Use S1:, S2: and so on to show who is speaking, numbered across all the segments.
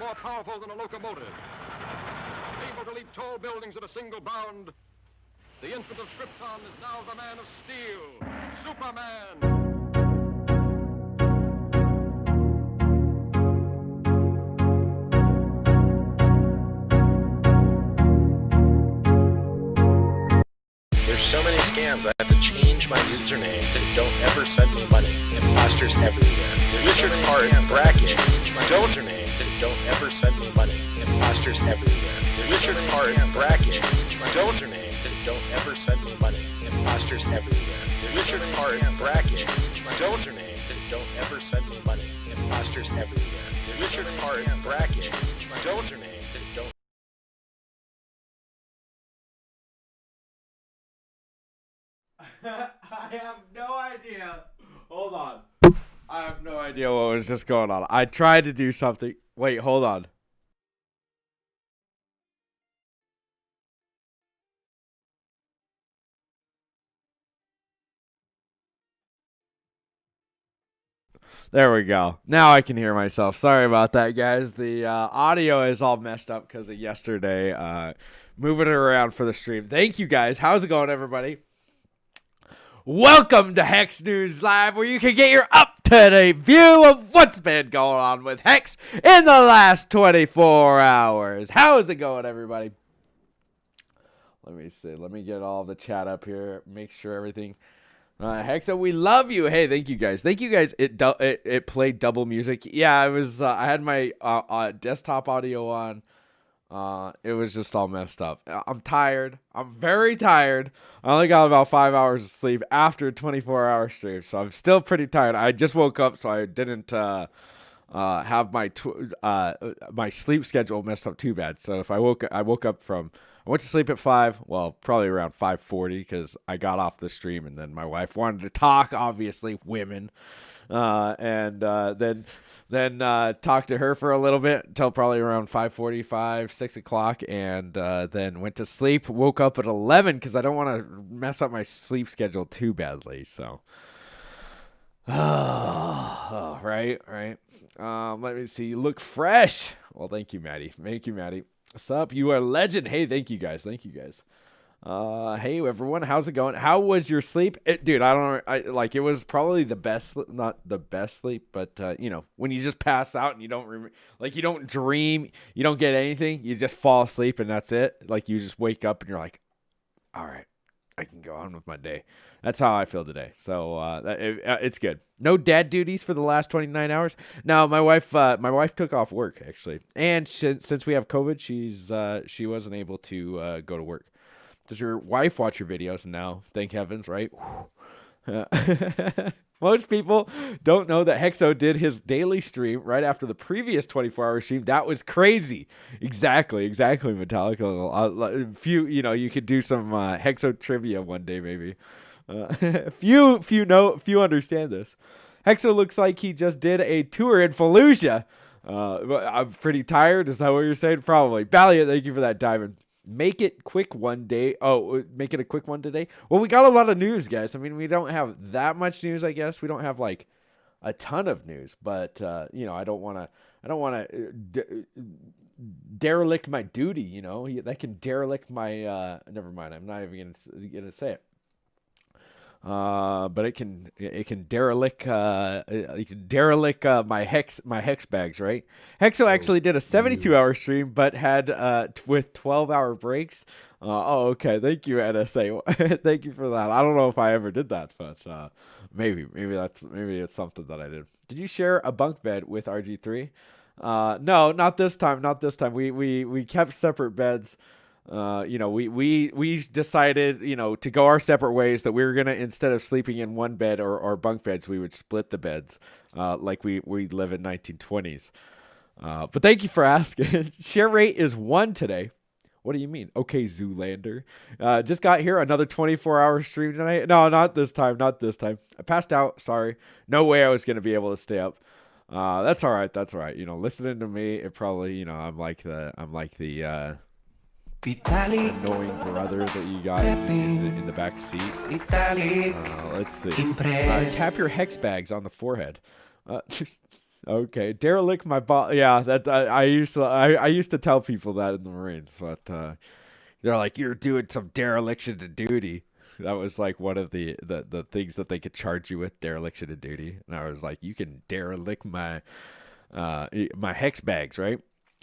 S1: more powerful than a locomotive, able to leap tall buildings at a single bound. The infant of Krypton is now the Man of Steel, Superman.
S2: There's so many scams. I have to change my username to don't ever send me money. Imposters everywhere. Richard Hart bracket. Change my username to don't ever send me money. Imposters everywhere. Richard Hart bracket. Change my username to don't ever send me money. Imposters everywhere. Richard Hart bracket. Change my username to don't ever send me money. Imposters everywhere. Richard Hart bracket. Change my username to don't.
S3: I have no idea. Hold on. I have no idea what was just going on. I tried to do something. Wait, hold on. There we go. Now I can hear myself. Sorry about that, guys. The audio is all messed up because of yesterday. Moving it around for the stream. Thank you, guys. How's it going, everybody? Welcome to Hex News Live, where you can get your up-to-date view of what's been going on with Hex in the last 24 hours. How's it going, everybody? Let me see. Let me get all the chat up here. Make sure everything. Hexa, we love you. Hey, thank you guys. Thank you guys. It played double music. Yeah, I was. I had my desktop audio on. It was just all messed up. I'm tired. I'm very tired. I only got about 5 hours of sleep after a 24-hour stream, so I'm still pretty tired. I just woke up, so I didn't have my sleep schedule messed up too bad. So if I woke up from. I went to sleep at 5, well, probably around 5:40 because I got off the stream and then my wife wanted to talk, obviously, women, and then talked to her for a little bit until probably around 5:45, 6 o'clock, and then went to sleep, woke up at 11 because I don't want to mess up my sleep schedule too badly, so. Right. Let me see. You look fresh. Well, thank you, Maddie. Thank you, Maddie. What's up? You are a legend. Hey, thank you guys. Hey everyone, how's it going? How was your sleep? Dude, I don't know. It was probably the best, not the best sleep, but when you just pass out and you don't you don't dream, you don't get anything, you just fall asleep and that's it. Like you just wake up and you're like, all right, I can go on with my day. That's how I feel today. So it's good. No dad duties for the last 29 hours. Now my wife took off work actually, and since we have COVID, she wasn't able to go to work. Does your wife watch your videos now? Thank heavens, right? Most people don't know that Hexo did his daily stream right after the previous 24-hour stream. That was crazy. Exactly, Metallica. You could do some Hexo trivia one day, maybe. Few understand this. Hexo looks like he just did a tour in Fallujah. I'm pretty tired. Is that what you're saying? Probably. Valiant, thank you for that diamond. Make it quick one day. Oh, make it a quick one today. Well, we got a lot of news, guys. I mean, we don't have that much news, I guess. We don't have like a ton of news, but I don't want to derelict my duty. That can derelict my. Never mind. I'm not even gonna say it. But it can derelict my hex bags, right? Hexo actually did a 72-hour stream, but had with 12-hour breaks. Okay. Thank you, NSA. Thank you for that. I don't know if I ever did that, but maybe it's something that I did. Did you share a bunk bed with RG3? No, not this time. We kept separate beds. We decided, to go our separate ways, that we were going to, instead of sleeping in one bed or bunk beds, we would split the beds, like we live in 1920s. But thank you for asking. Share rate is 1 today. What do you mean? Okay, Zoolander. Just got here, another 24-hour stream tonight. No, not this time. I passed out. Sorry. No way I was going to be able to stay up. That's all right. Listening to me, it probably, I'm like the annoying brother that you got in the back seat. Let's see. Tap your hex bags on the forehead. Okay, derelict my ball. Yeah, that I used to tell people that in the Marines, but they're like, you're doing some dereliction of duty. That was like one of the things that they could charge you with, dereliction of duty. And I was like, you can derelict my my hex bags, right?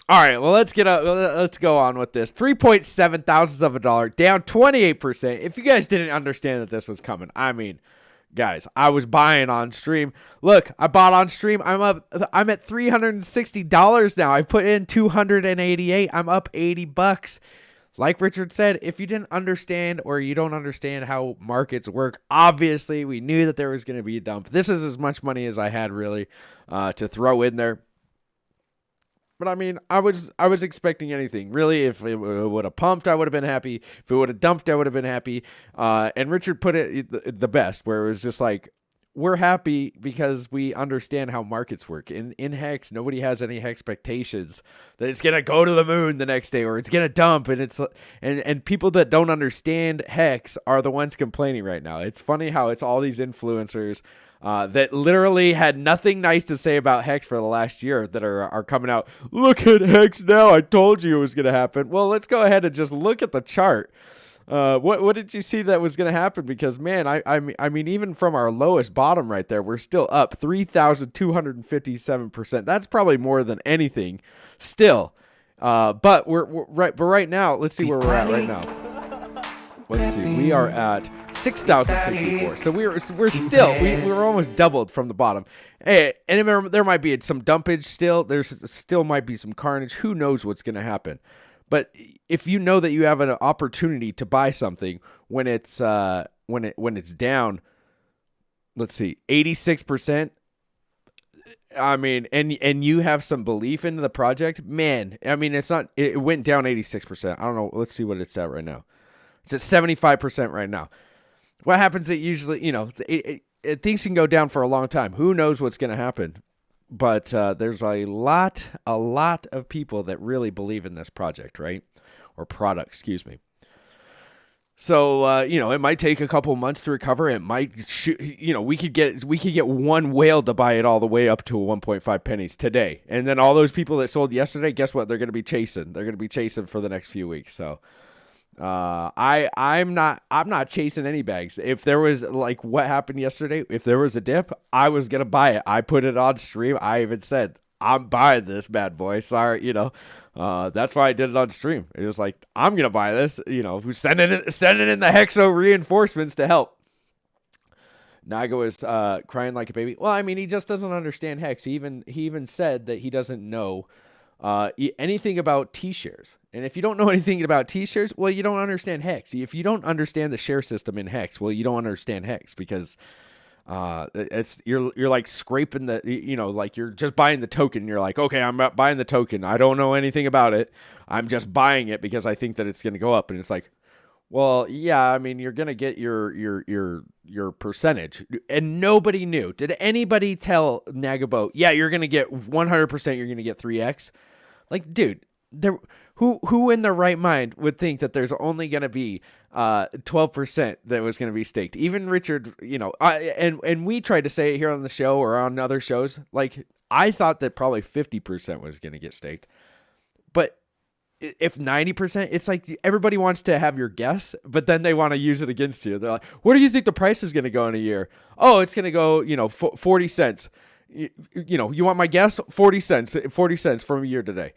S3: All right, well let's go on with this. 3.7 thousandths of a dollar, down 28%. If you guys didn't understand that this was coming, I mean, guys, I was buying on stream. Look, I bought on stream. I'm at $360 now. I put in 288. I'm up $80. Like Richard said, if you didn't understand or you don't understand how markets work, obviously we knew that there was going to be a dump. This is as much money as I had really to throw in there. But I mean, I was expecting anything. Really, if it would have pumped, I would have been happy. If it would have dumped, I would have been happy. And Richard put it the best, where it was just like, we're happy because we understand how markets work. In Hex, nobody has any expectations that it's gonna go to the moon the next day or it's gonna dump. And people that don't understand Hex are the ones complaining right now. It's funny how it's all these influencers that literally had nothing nice to say about Hex for the last year that are coming out. Look at Hex now. I told you it was gonna happen. Well, let's go ahead and just look at the chart. What did you see that was going to happen? Because man, I mean, even from our lowest bottom right there, we're still up 3,257%. That's probably more than anything still. But we're right. But right now, let's see where we're at right now. Let's see. We are at 6,064. So we're almost doubled from the bottom. And there might be some dumpage still. There's still might be some carnage. Who knows what's going to happen? But if you know that you have an opportunity to buy something when it's down, let's see, 86%. I mean, and you have some belief into the project, man. I mean, it went down 86%. I don't know. Let's see what it's at right now. It's at 75% right now. What happens? It usually, things can go down for a long time. Who knows what's going to happen? But there's a lot of people that really believe in this project, right? Or product, excuse me. So, it might take a couple months to recover. It might, we could get one whale to buy it all the way up to 1.5 pennies today. And then all those people that sold yesterday, guess what? They're going to be chasing. They're going to be chasing for the next few weeks. So, I'm not chasing any bags. If there was like what happened yesterday, if there was a dip, I was going to buy it. I put it on stream. I even said, I'm buying this bad boy. Sorry. That's why I did it on stream. It was like, I'm going to buy this, who's sending in the Hexo reinforcements to help. Naga was, crying like a baby. Well, I mean, he just doesn't understand Hex. He even said that he doesn't know anything about T-shares. And if you don't know anything about T-shares, well, you don't understand Hex. If you don't understand the share system in Hex, well, you don't understand Hex because you're like scraping the, like you're just buying the token. You're like, okay, I'm buying the token. I don't know anything about it. I'm just buying it because I think that it's going to go up. And it's like, well, yeah, I mean, you're going to get your percentage. And nobody knew. Did anybody tell Nagaboat, yeah, you're going to get 100%, you're going to get 3x? Like, dude, who in their right mind would think that there's only going to be 12% that was going to be staked? Even Richard, and we tried to say it here on the show or on other shows. Like, I thought that probably 50% was going to get staked. But if 90%, it's like everybody wants to have your guess, but then they want to use it against you. They're like, what do you think the price is going to go in a year? Oh, it's going to go, 40 cents. You want my guess? 40 cents from a year today.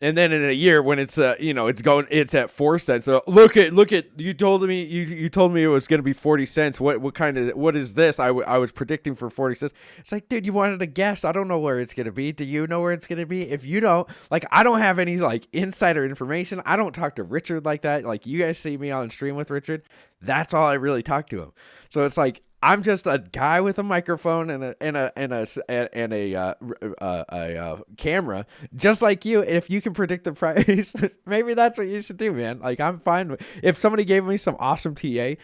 S3: And then in a year when it's it's at 4 cents. So look at you told me it was going to be 40 cents. What is this? I was predicting for 40 cents. It's like, dude, you wanted a guess. I don't know where it's going to be. Do you know where it's going to be? If you don't, like, I don't have any like insider information. I don't talk to Richard like that. Like, you guys see me on stream with Richard. That's all I really talk to him. So it's like, I'm just a guy with a microphone and a camera, just like you. And if you can predict the price, maybe that's what you should do, man. Like, I'm fine with. If somebody gave me some awesome TA,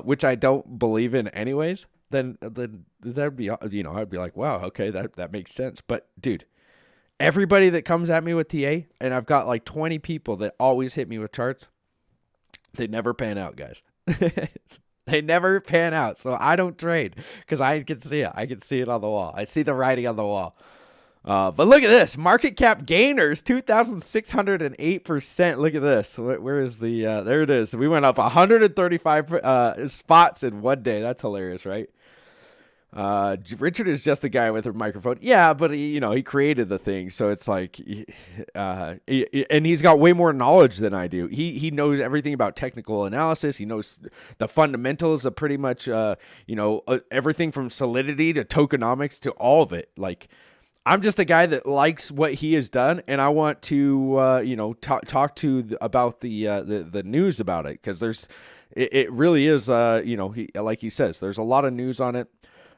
S3: which I don't believe in anyways, then that'd be, I'd be like, wow, okay, that makes sense. But dude, everybody that comes at me with TA, and I've got like 20 people that always hit me with charts, they never pan out, guys. They never pan out. So I don't trade because I can see it. I can see it on the wall. I see the writing on the wall. But look at this. Market cap gainers, 2,608%. Look at this. Where is the, there it is. We went up 135 spots in one day. That's hilarious, right? Richard is just the guy with a microphone. Yeah, but he created the thing. So it's like, and he's got way more knowledge than I do. He knows everything about technical analysis. He knows the fundamentals of pretty much, everything from solidity to tokenomics to all of it. Like, I'm just a guy that likes what he has done, and I want to, talk about the news about it, because it really is, like he says, there's a lot of news on it.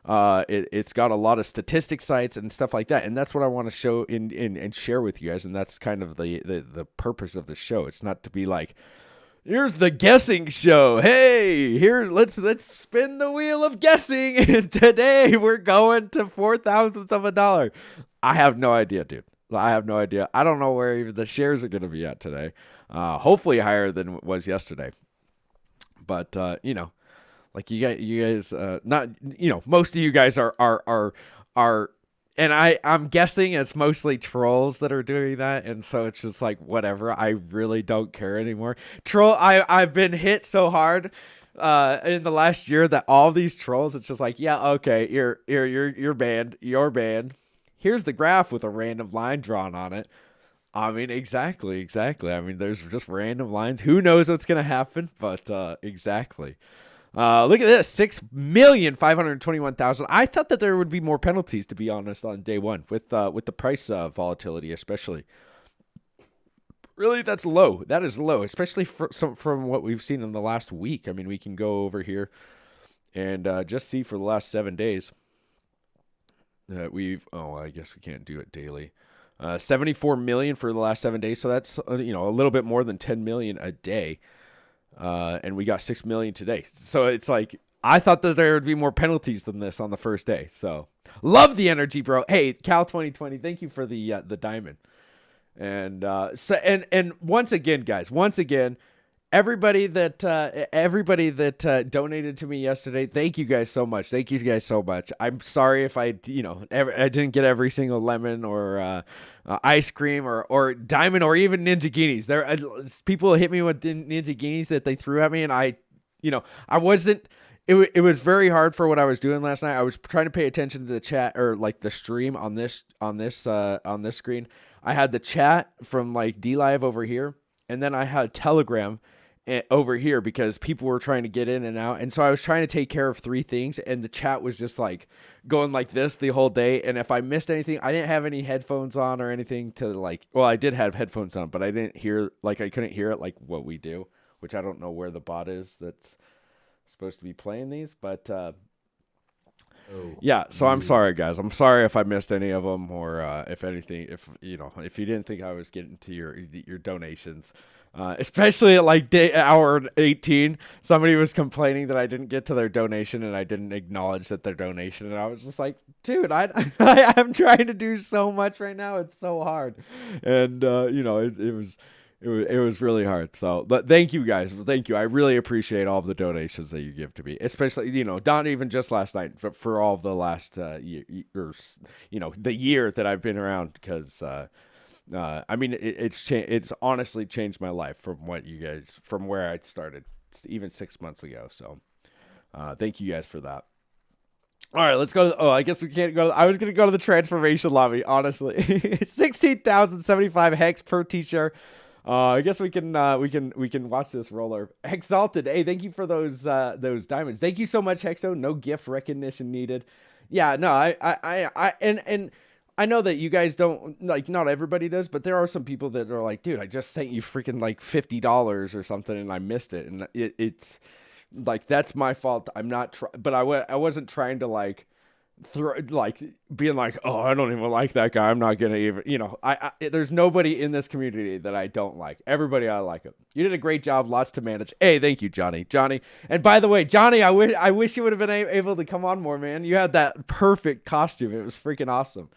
S3: It's got a lot of statistic sites and stuff like that, and that's what I want to show and share with you guys, and that's kind of the purpose of the show. It's not to be like, here's the guessing show. Hey, here, let's spin the wheel of guessing, and today we're going to 4,000ths of a dollar. I have no idea, dude. I have no idea. I don't know where even the shares are going to be at today. Hopefully higher than it was yesterday. But like you guys, not, most of you guys are, and I'm guessing it's mostly trolls that are doing that, and so it's just like, whatever. I really don't care anymore. I've been hit so hard in the last year that all these trolls, it's just like, yeah, okay, you're banned. You're banned. Here's the graph with a random line drawn on it. I mean, exactly. I mean, there's just random lines. Who knows what's gonna happen? But exactly. Look at this, 6,521,000. I thought that there would be more penalties, to be honest, on day one with the price volatility, especially. Really, that's low. That is low, especially from what we've seen in the last week. I mean, we can go over here and just see for the last 7 days that I guess we can't do it daily. 74 million for the last 7 days, so that's a little bit more than 10 million a day. And we got 6 million today. So it's like, I thought that there would be more penalties than this on the first day. So love the energy, bro. Hey, Cal 2020, thank you for the diamond. And and once again, guys, everybody that donated to me yesterday, thank you guys so much. Thank you guys so much. I'm sorry if I didn't get every single lemon or ice cream or diamond or even Ninjaginis. There, people hit me with Ninjaginis that they threw at me, and I wasn't. It was very hard for what I was doing last night. I was trying to pay attention to the chat or like the stream on this screen. I had the chat from like D Live over here, and then I had Telegram over here because people were trying to get in and out. And so I was trying to take care of three things, and the chat was just like going like this the whole day. And if I missed anything, I didn't have any headphones on or anything to like, well, I did have headphones on, but I couldn't hear it like what we do, which I don't know where the bot is that's supposed to be playing these, but yeah, so I'm sorry, guys. I'm sorry if I missed any of them, or if anything, if you didn't think I was getting to your donations, especially at like hour 18, somebody was complaining that I didn't get to their donation and I didn't acknowledge that their donation, and I was just like, dude, I'm trying to do so much right now. It's so hard, and it was really hard. So, but thank you guys. Thank you. I really appreciate all of the donations that you give to me, especially, not even just last night, but for all of the last year, or, the year that I've been around, because, I mean, it's honestly changed my life from where I started even 6 months ago. So, thank you guys for that. All right, let's go. I guess we can't go. I was going to go to the transformation lobby, honestly. 16,075 hex per t-shirt. I guess we can watch this roller. Exalted. Hey, thank you for those diamonds. Thank you so much, Hexo. No gift recognition needed. Yeah, no, and I know that you guys don't, like, not everybody does, but there are some people that are like, dude, I just sent you freaking like $50 or something and I missed it, and it's like, that's my fault. I'm not but I wasn't trying to like being like, oh, I don't even like that guy, I'm not gonna even, there's nobody in this community that I don't like. Everybody, I like it. You did a great job, lots to manage. Hey, thank you, Johnny. And by the way, Johnny, I wish you would have been able to come on more, man. You had that perfect costume. It was freaking awesome.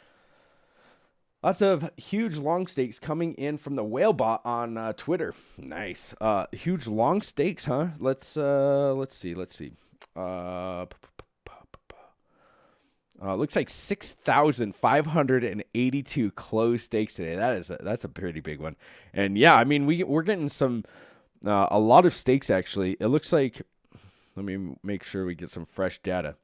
S3: Lots of huge long stakes coming in from the Whalebot on Twitter. Nice. Huge long stakes, huh? Let's see. Looks like 6,582 closed stakes today. That's a pretty big one. And yeah, I mean we're getting some a lot of stakes actually. It looks like, let me make sure we get some fresh data.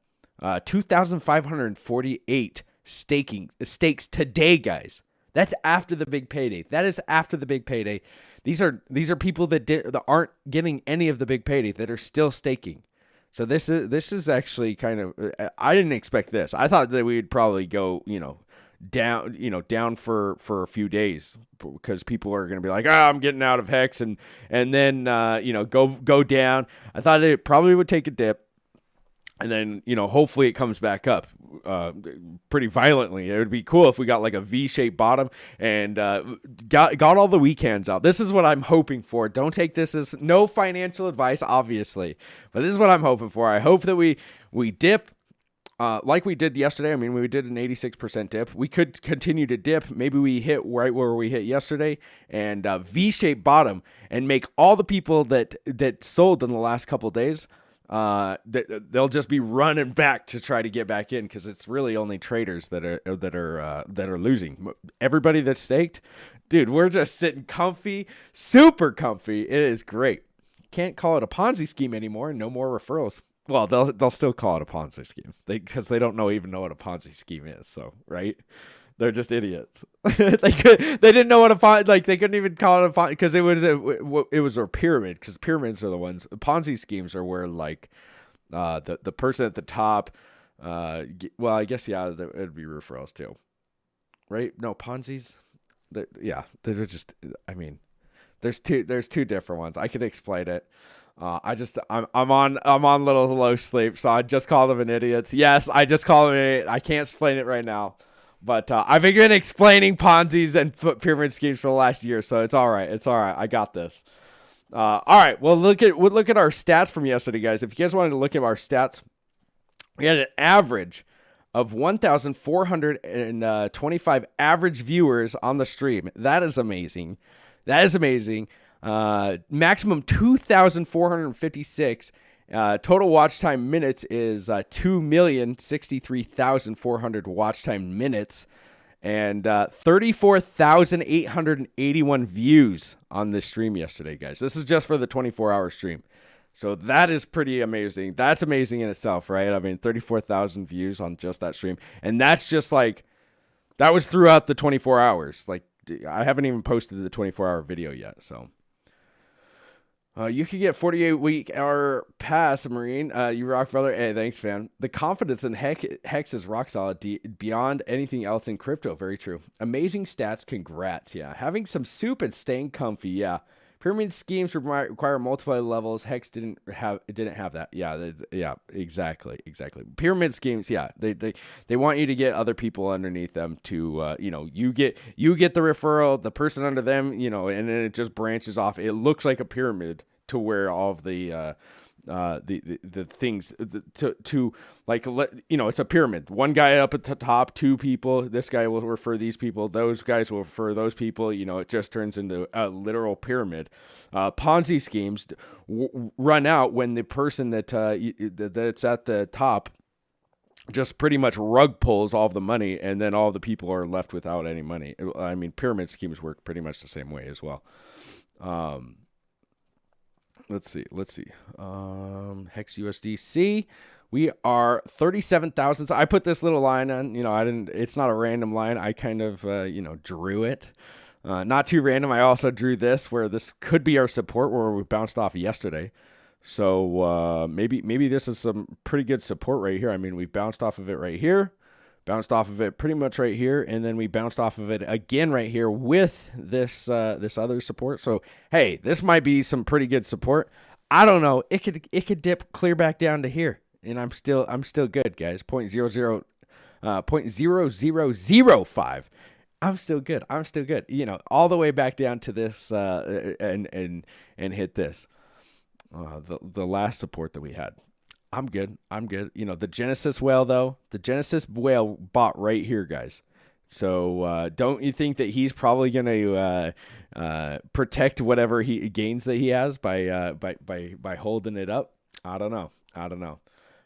S3: 2,548 stakes today, guys. That's after the big payday. That is after the big payday. These are people that aren't getting any of the big payday that are still staking. So this is actually kind of, I didn't expect this. I thought that we'd probably go, down for a few days because people are going to be like, I'm getting out of Hex and then go down. I thought it probably would take a dip. And then, hopefully it comes back up pretty violently. It would be cool if we got like a V-shaped bottom and got all the weekends out. This is what I'm hoping for. Don't take this as no financial advice, obviously. But this is what I'm hoping for. I hope that we dip like we did yesterday. I mean, we did an 86% dip. We could continue to dip. Maybe we hit right where we hit yesterday and V-shaped bottom and make all the people that sold in the last couple of days, they'll just be running back to try to get back in because it's really only traders that are losing. Everybody that's staked, dude, we're just sitting comfy, super comfy. It is great. Can't call it a Ponzi scheme anymore. No more referrals. Well, they'll still call it a Ponzi scheme because they don't even know what a Ponzi scheme is. So right. They're just idiots. They didn't know what a Ponzi, like they couldn't even call it a Ponzi because it was a pyramid, because pyramids are the ones. Ponzi schemes are where like the person at the top. Well, I guess yeah, it'd be referrals too, right? No, Ponzi's. They're just. I mean, there's two different ones. I could explain it. I'm on little low sleep, so I just call them an idiot. Yes, I just call them an idiot. I can't explain it right now. But I've been explaining Ponzi's and pyramid schemes for the last year, so it's all right. It's all right. I got this. All right. Well, look at our stats from yesterday, guys. If you guys wanted to look at our stats, we had an average of 1,425 average viewers on the stream. That is amazing. Maximum 2,456. Total watch time minutes is 2,063,400 watch time minutes, and 34,881 views on this stream yesterday, guys. This is just for the 24-hour stream. So that is pretty amazing. That's amazing in itself, right? I mean, 34,000 views on just that stream. And that's just like, that was throughout the 24 hours. Like, I haven't even posted the 24-hour video yet, so. You could get 48-week-hour pass, Marine. You rock, brother. Hey, thanks, man. The confidence in Hex is rock solid beyond anything else in crypto. Very true. Amazing stats. Congrats. Yeah. Having some soup and staying comfy. Yeah. Pyramid schemes require multiple levels. Hex didn't have that. Yeah. Yeah. Exactly. Pyramid schemes. Yeah. They want you to get other people underneath them to, you get the referral, the person under them, and then it just branches off. It looks like a pyramid to where all of the things to like, it's a pyramid. One guy up at the top, two people. This guy will refer these people. Those guys will refer those people. It just turns into a literal pyramid. Ponzi schemes run out when the person that's at the top just pretty much rug pulls all of the money, and then all the people are left without any money. I mean, pyramid schemes work pretty much the same way as well. Let's see. Hex USDC. We are 37,000. So I put this little line on, it's not a random line. I kind of, drew it. Not too random. I also drew this where this could be our support where we bounced off yesterday. So maybe this is some pretty good support right here. I mean, we bounced off of it right here. Bounced off of it pretty much right here, and then we bounced off of it again right here with this other support. So hey, this might be some pretty good support. I don't know. It could dip clear back down to here, and I'm still good, guys. 0.0005. I'm still good. All the way back down to this and hit this. The last support that we had. I'm good. The Genesis whale, though. The Genesis whale bought right here, guys. So don't you think that he's probably going to protect whatever he gains that he has by holding it up? I don't know.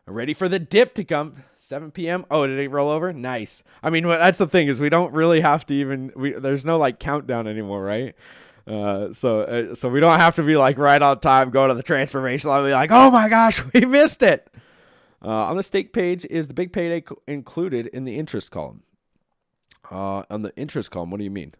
S3: Ready for the dip to come. 7 p.m. Oh, did it roll over? Nice. I mean, that's the thing is we don't really have to even. There's no like countdown anymore, right? So we don't have to be like right on time. Go to the transformation. I'll be like, oh my gosh, we missed it. On the stake page is the big payday included in the interest column. On the interest column, what do you mean?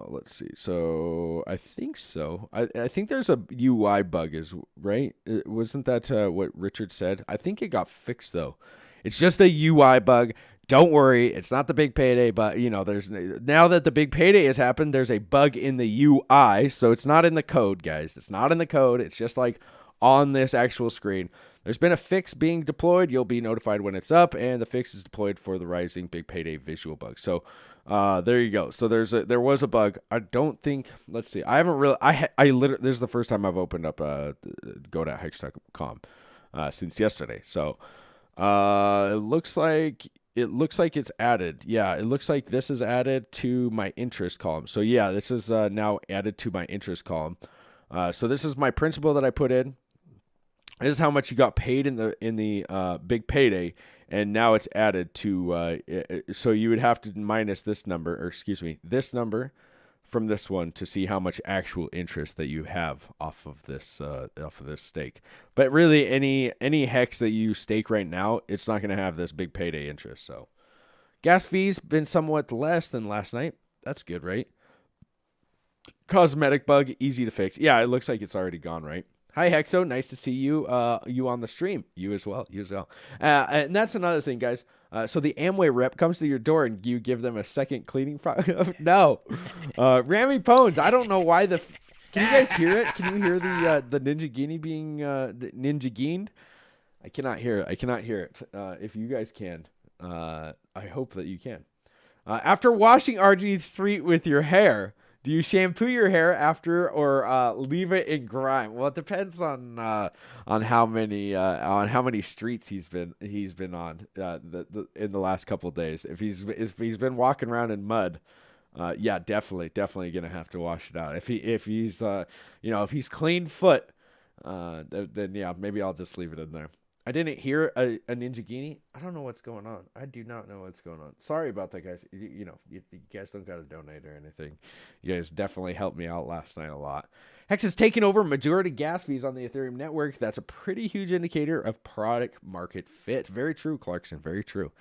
S3: Let's see. So I think so. I think there's a UI bug, right? Wasn't that what Richard said? I think it got fixed though. It's just a UI bug. Don't worry, it's not the big payday, but there's now that the big payday has happened, there's a bug in the UI, so it's not in the code, guys. It's not in the code. It's just like on this actual screen. There's been a fix being deployed. You'll be notified when it's up, and the fix is deployed for the rising big payday visual bug. So there you go. So there was a bug. I don't think. Let's see. I haven't really. I literally. This is the first time I've opened up go.hex.com since yesterday. So it looks like it's added. Yeah, it looks like this is added to my interest column. So yeah, this is now added to my interest column. So this is my principal that I put in. This is how much you got paid in the big payday, and now it's added to. So you would have to minus this number, this number from this one to see how much actual interest that you have off of this stake. But really, any hex that you stake right now, it's not going to have this big payday interest. So gas fees been somewhat less than last night. That's good, right? Cosmetic bug, easy to fix. Yeah, it looks like it's already gone, right? Hi, Hexo. Nice to see you on the stream. You as well. And that's another thing, guys. So the Amway rep comes to your door and you give them a second cleaning No. Rami Pones, I don't know why can you guys hear it? Can you hear the Ninja Guinea being Ninja Geened? I cannot hear it. If you guys can, I hope that you can. After washing RG3 with your hair, do you shampoo your hair after or leave it in grime? Well, it depends on how many streets he's been on in the last couple of days. If he's been walking around in mud, yeah, definitely gonna have to wash it out. If he's clean foot, then yeah, maybe I'll just leave it in there. I didn't hear a Ninja Guinea. I don't know what's going on. I do not know what's going on. Sorry about that, guys. You guys don't got to donate or anything. You guys definitely helped me out last night a lot. Hex has taken over majority gas fees on the Ethereum network. That's a pretty huge indicator of product market fit. Very true, Clarkson. Very true.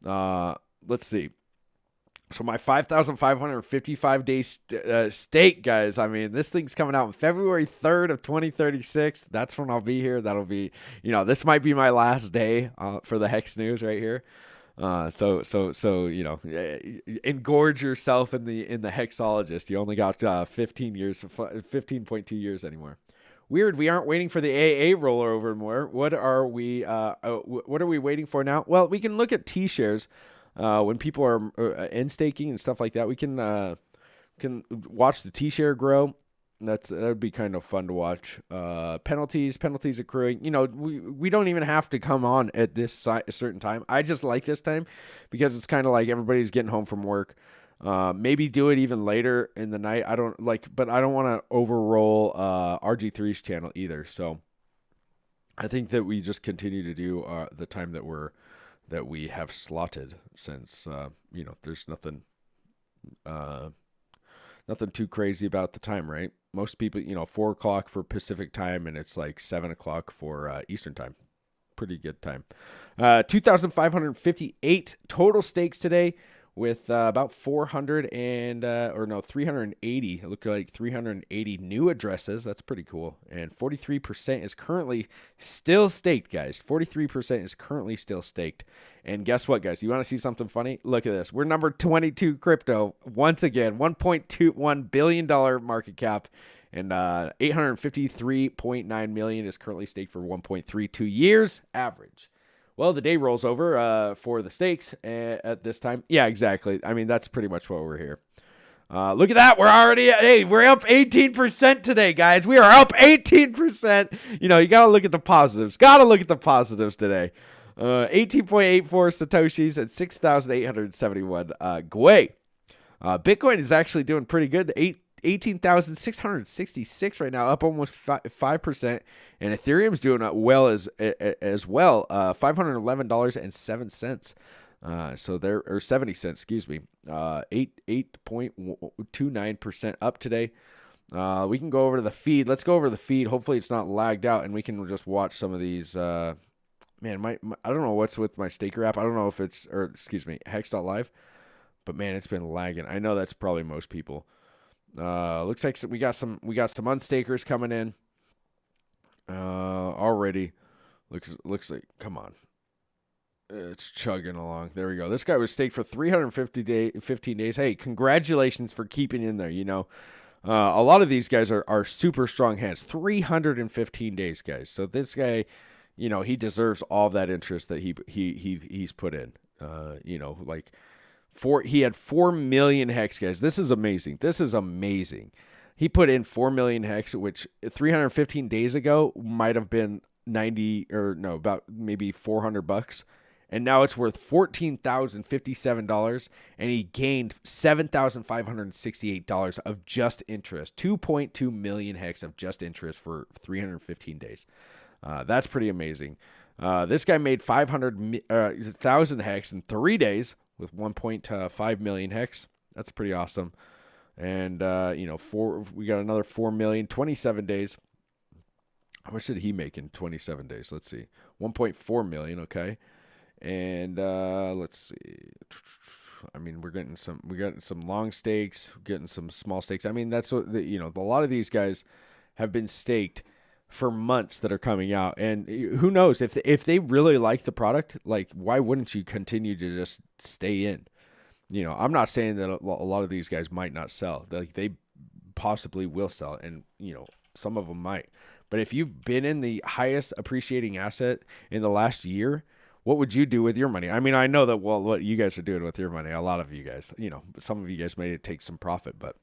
S3: Let's see. So my 5,555-day stake, guys. I mean, this thing's coming out on February 3rd of 2036. That's when I'll be here. That'll be, this might be my last day for the Hex News right here. So engorge yourself in the Hexologist. You only got 15.2 years anymore. Weird, we aren't waiting for the AA rollover more. What are we waiting for now? Well, we can look at T-shares. When people are end staking and stuff like that, we can watch the T-share grow. That would be kind of fun to watch. Penalties accruing. We don't even have to come on at this certain time. I just like this time because it's kind of like everybody's getting home from work. Maybe do it even later in the night. But I don't want to overroll RG3's channel either. So I think that we just continue to do the time that we have slotted, since there's nothing too crazy about the time, right? Most people, 4 o'clock for Pacific time, and it's like 7 o'clock for Eastern time. Pretty good time. 2,558 total stakes today, with about 380. It looked like 380 new addresses. That's pretty cool. And 43% is currently still staked, guys. 43% is currently still staked. And guess what, guys? You want to see something funny? Look at this. We're number 22 crypto once again. $1.21 billion market cap. And 853.9 million is currently staked for 1.32 years average. Well, the day rolls over for the stakes at this time. Yeah, exactly. I mean, that's pretty much what we're here. Look at that. We're up 18% today, guys. We are up 18%. You got to look at the positives. Today. 18.84 Satoshis at 6,871 Gwei. Bitcoin is actually doing pretty good. 18,666 right now, up almost 5%. And Ethereum's doing well as well, $511.07. So there, or 70 cents, excuse me, 8.29% up today. We can go over to the feed. Let's go over the feed. Hopefully it's not lagged out and we can just watch some of these. Man, I don't know what's with my staker app. I don't know if it's, or excuse me, Hex.live, but man, it's been lagging. I know that's probably most people. Looks like we got some unstakers coming in. Already. Looks like, come on. It's chugging along. There we go. This guy was staked for 15 days. Hey, congratulations for keeping in there. You know, a lot of these guys are super strong hands. 315 days, guys. So this guy, you know, he deserves all that interest that he's put in. You know, like he had 4 million hex, guys. This is amazing. This is amazing. He put in 4 million hex, which 315 days ago might have been about maybe $400. And now it's worth $14,057, and he gained $7,568 of just interest. 2.2 million hex of just interest for 315 days. That's pretty amazing. This guy made 500,000 hex in 3 days with 1.5 million hex. That's pretty awesome. And you know, we got another 4 million, 27 days. How much did he make in 27 days? Let's see. 1.4 million, okay. And let's see. I mean, we got some long stakes, getting some small stakes. I mean, that's what you know. A lot of these guys have been staked for months that are coming out, and who knows if they really like the product, like why wouldn't you continue to just stay in? You know, I'm not saying that a lot of these guys might not sell. Like they possibly will sell, and you know, some of them might. But if you've been in the highest appreciating asset in the last year, what would you do with your money? I mean, I know that, well, what you guys are doing with your money, a lot of you guys, you know, some of you guys may take some profit, but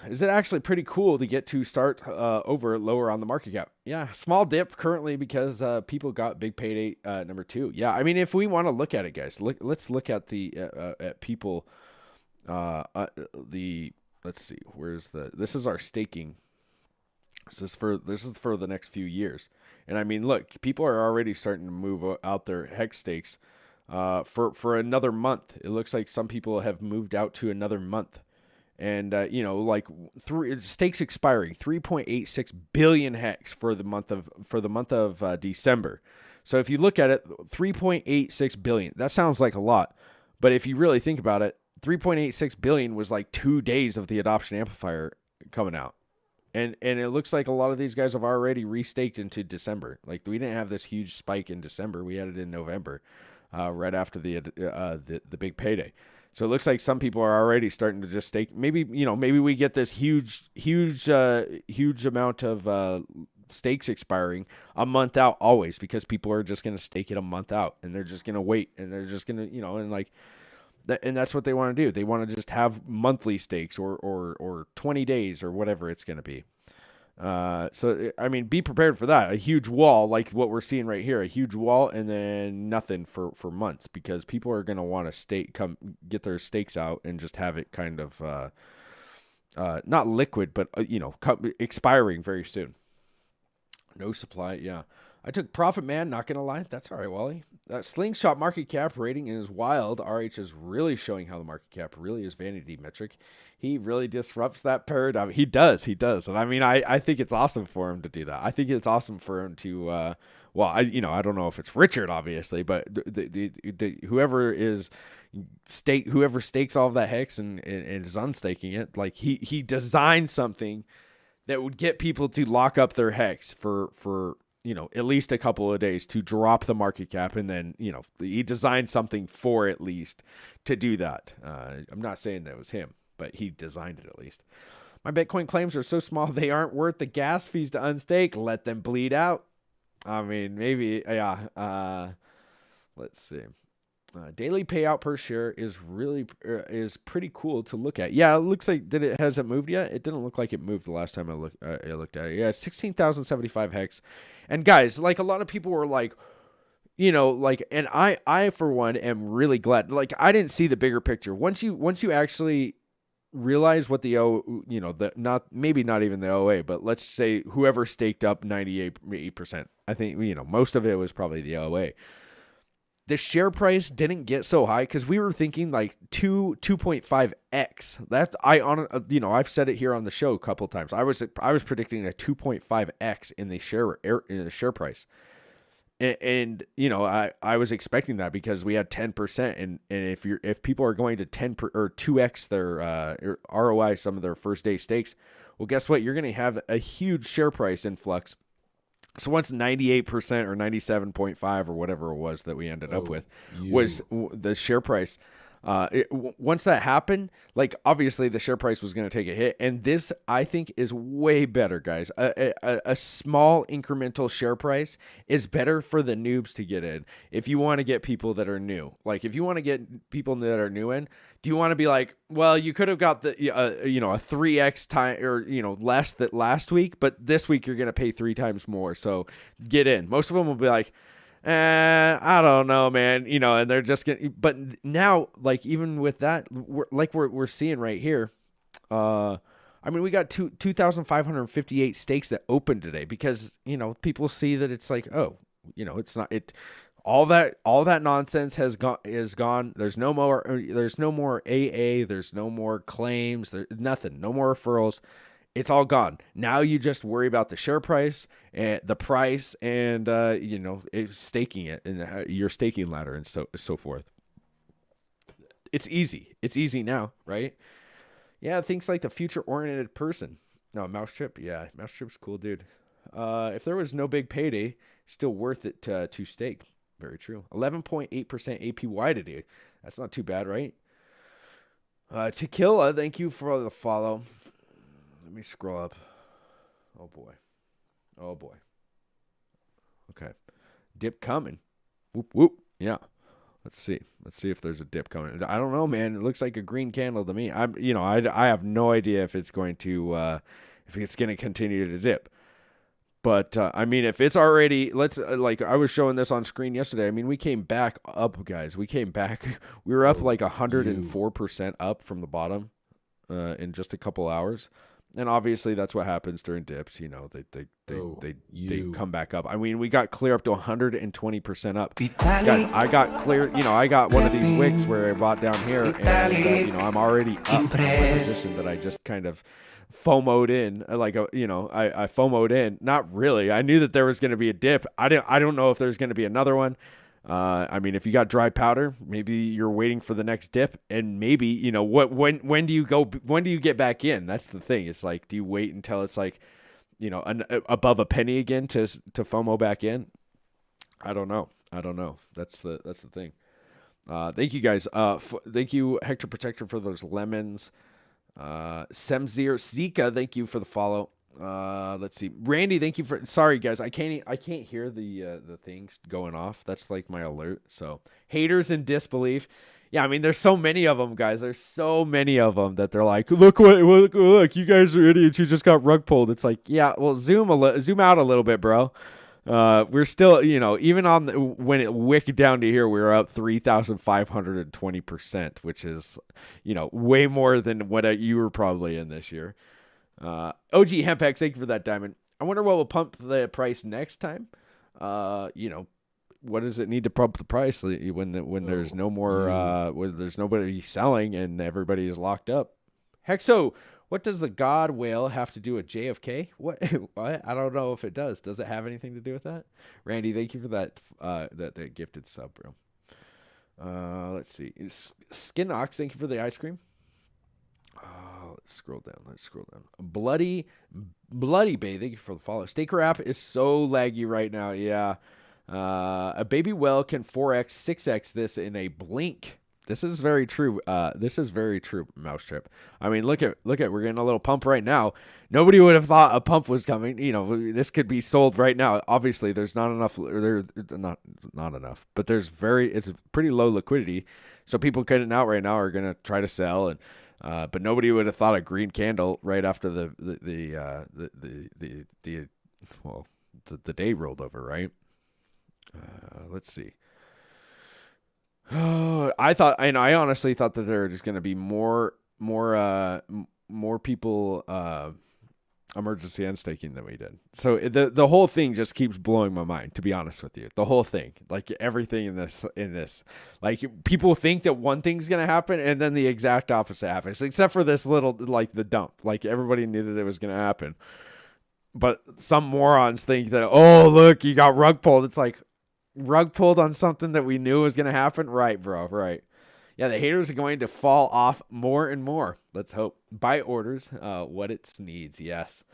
S3: is it actually pretty cool to get to start lower on the market cap? Yeah, small dip currently because people got big payday number 2. Yeah, I mean, if we want to look at it, guys, let's look at the at people. Let's see, this is our staking. This is for the next few years. And I mean, look, people are already starting to move out their hex stakes for another month. It looks like some people have moved out to another month. And, you know, like stakes expiring, 3.86 billion hex for the month of December. So if you look at it, 3.86 billion, that sounds like a lot. But if you really think about it, 3.86 billion was like 2 days of the adoption amplifier coming out. And it looks like a lot of these guys have already restaked into December. Like we didn't have this huge spike in December. We had it in November, right after the big payday. So it looks like some people are already starting to just stake. Maybe we get this huge amount of stakes expiring a month out always, because people are just going to stake it a month out and they're just going to wait and they're just going to, you know, and like. And that's what they want to do. They want to just have monthly stakes or 20 days or whatever it's going to be. So, I mean, be prepared for that. A huge wall like what we're seeing right here, a huge wall and then nothing for months, because people are going to want to get their stakes out and just have it kind of not liquid, but, you know, expiring very soon. No supply. Yeah. I took profit, man. Not going to lie. That's all right, Wally. That slingshot market cap rating is wild. RH is really showing how the market cap really is vanity metric. He really disrupts that paradigm. He does. And I mean, I think it's awesome for him to do that. I think it's awesome for him to, I don't know if it's Richard, obviously, but whoever stakes all of that hex and is unstaking it, like he designed something that would get people to lock up their hex for you know, at least a couple of days to drop the market cap. And then, you know, he designed something for at least to do that. I'm not saying that was him, but he designed it at least. My Bitcoin claims are so small, they aren't worth the gas fees to unstake. Let them bleed out. I mean, maybe, yeah. Let's see. Daily payout per share is pretty cool to look at. Yeah, it looks like hasn't moved yet. It didn't look like it moved the last time I looked at it. Yeah, 16,075 hex. And guys, like a lot of people were like, you know, like, and I for one am really glad. Like I didn't see the bigger picture. Once you actually realize what maybe not even the OA, but let's say whoever staked up 98%. I think, most of it was probably the OA. The share price didn't get so high because we were thinking like 2.5x. That I've said it here on the show a couple of times. I was predicting a 2.5x in the share price. And I was expecting that because we had 10%, and if people are going to 2x their ROI, some of their first day stakes, well, guess what? You're going to have a huge share price influx. So once 98% or 97.5 or whatever it was that we ended up with was the share price. Once that happened, like obviously the share price was going to take a hit, and this I think is way better, guys. A small incremental share price is better for the noobs to get in. If you want to get people that are new, like if you want to get people that are new in, do you want to be like, well, you could have got the a 3x time or less that last week, but this week you're going to pay 3 times more, so get in. Most of them will be like, I don't know, man. And they're just getting. But now, like even with that, we're seeing right here. We got 2,558 stakes that opened today because people see that it's like, oh, it's not it. All that nonsense is gone. There's no more AA. There's no more claims. There's nothing. No more referrals. It's all gone. Now you just worry about the share price and the price and, staking it in your staking ladder and so forth. It's easy. It's easy now, right? Yeah, things like the future-oriented person. No, Mousetrip. Yeah, Mousetrip's cool, dude. If there was no big payday, still worth it to stake. Very true. 11.8% APY today. That's not too bad, right? Tequila, thank you for the follow. Let me scroll up. Oh boy. Okay. Dip coming. Whoop whoop. Yeah. Let's see if there's a dip coming. I don't know, man. It looks like a green candle to me. I have no idea if it's going to continue to dip. But if it's already, I was showing this on screen yesterday. We came back up, guys. We were up like 104% up from the bottom in just a couple hours. And obviously that's what happens during dips. They come back up. We got clear up to 120% up. Guys, I got clear. I got one of these wicks where I bought down here, and I'm already up in a position that I just kind of FOMO'd in. I FOMO'd in. Not really. I knew that there was going to be a dip. I don't know if there's going to be another one. If you got dry powder, maybe you're waiting for the next dip, and maybe when do you get back in? That's the thing. It's like, do you wait until it's like above a penny again to FOMO back in? I don't know. That's the thing. Thank you guys. Thank you Hector Protector for those lemons. Semzir Zika, thank you for the follow. Let's see. Randy, thank you for. Sorry, guys, I can't hear the things going off. That's like my alert. So haters in disbelief. Yeah, there's so many of them, guys. There's so many of them that they're like, look, you guys are idiots. You just got rug pulled. It's like, yeah, well, zoom out a little bit, bro. We're still, even when it wicked down to here, we were up 3,520%, which is, way more than what you were probably in this year. OG Hempex, thank you for that diamond. I wonder what will pump the price next time. What does it need to pump the price when there's no more, when there's nobody selling and everybody is locked up? Hexo, what does the God whale have to do with JFK? What? I don't know if it does. Does it have anything to do with that? Randy, thank you for that that gifted sub, bro. Let's see. Skinox, thank you for the ice cream. Let's scroll down. Bloody Bay, thank you for the follow. Staker app is so laggy right now. Yeah. A baby whale can 4x, 6x this in a blink. This is very true. Mousetrip. Look at we're getting a little pump right now. Nobody would have thought a pump was coming. This could be sold right now. Obviously, there's not enough. There's not enough, but it's pretty low liquidity. So people getting out right now are gonna try to sell, and but nobody would have thought a green candle right after the day rolled over, right? Let's see. I honestly thought that there was going to be more more people emergency end staking than we did. So the whole thing just keeps blowing my mind, to be honest with you. The whole thing, like everything in this, like people think that one thing's going to happen and then the exact opposite happens, except for this little, like the dump, like everybody knew that it was going to happen. But some morons think that, oh, look, you got rug pulled. It's like rug pulled on something that we knew was going to happen. Right, bro. Right. Yeah, the haters are going to fall off more and more. Let's hope. Buy orders, what it needs. Yes.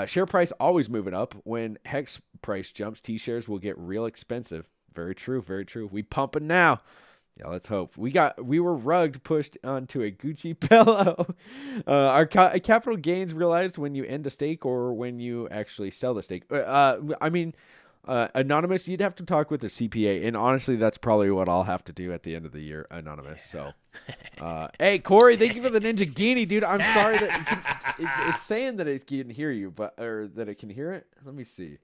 S3: Share price always moving up. When Hex price jumps, T-shares will get real expensive. Very true. Very true. We pumping now. Yeah, let's hope. We were rugged, pushed onto a Gucci pillow. Our capital gains realized when you end a stake or when you actually sell the stake. Anonymous, you'd have to talk with the CPA, and honestly, that's probably what I'll have to do at the end of the year, Anonymous. Yeah. So, hey, Corey, thank you for the Ninja Guinea, dude. I'm sorry that it's saying that it can hear you, or that it can hear it. Let me see.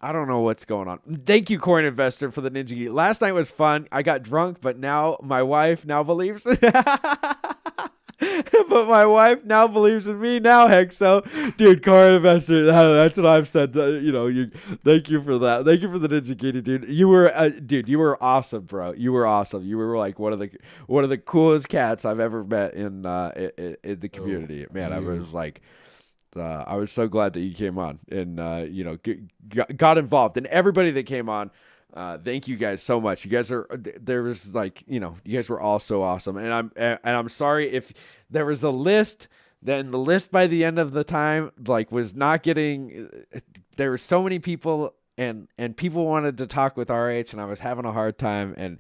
S3: I don't know what's going on. Thank you, Coin Investor, for the Ninja Guinea. Last night was fun. I got drunk, but now my wife now believes. But my wife now believes in me now, Hexo. Dude, Coin Investor, that's what I've said. Thank you for that. Thank you for the Ninja Guinea, dude. You were awesome, bro. You were awesome. You were like one of the coolest cats I've ever met in the community. Man, I was like, I was so glad that you came on and got involved, and everybody that came on. Thank you guys so much. You guys you guys were all so awesome. And I'm sorry if there was a list, then the list by the end of the time, like, was not getting, there were so many people and people wanted to talk with RH and I was having a hard time. And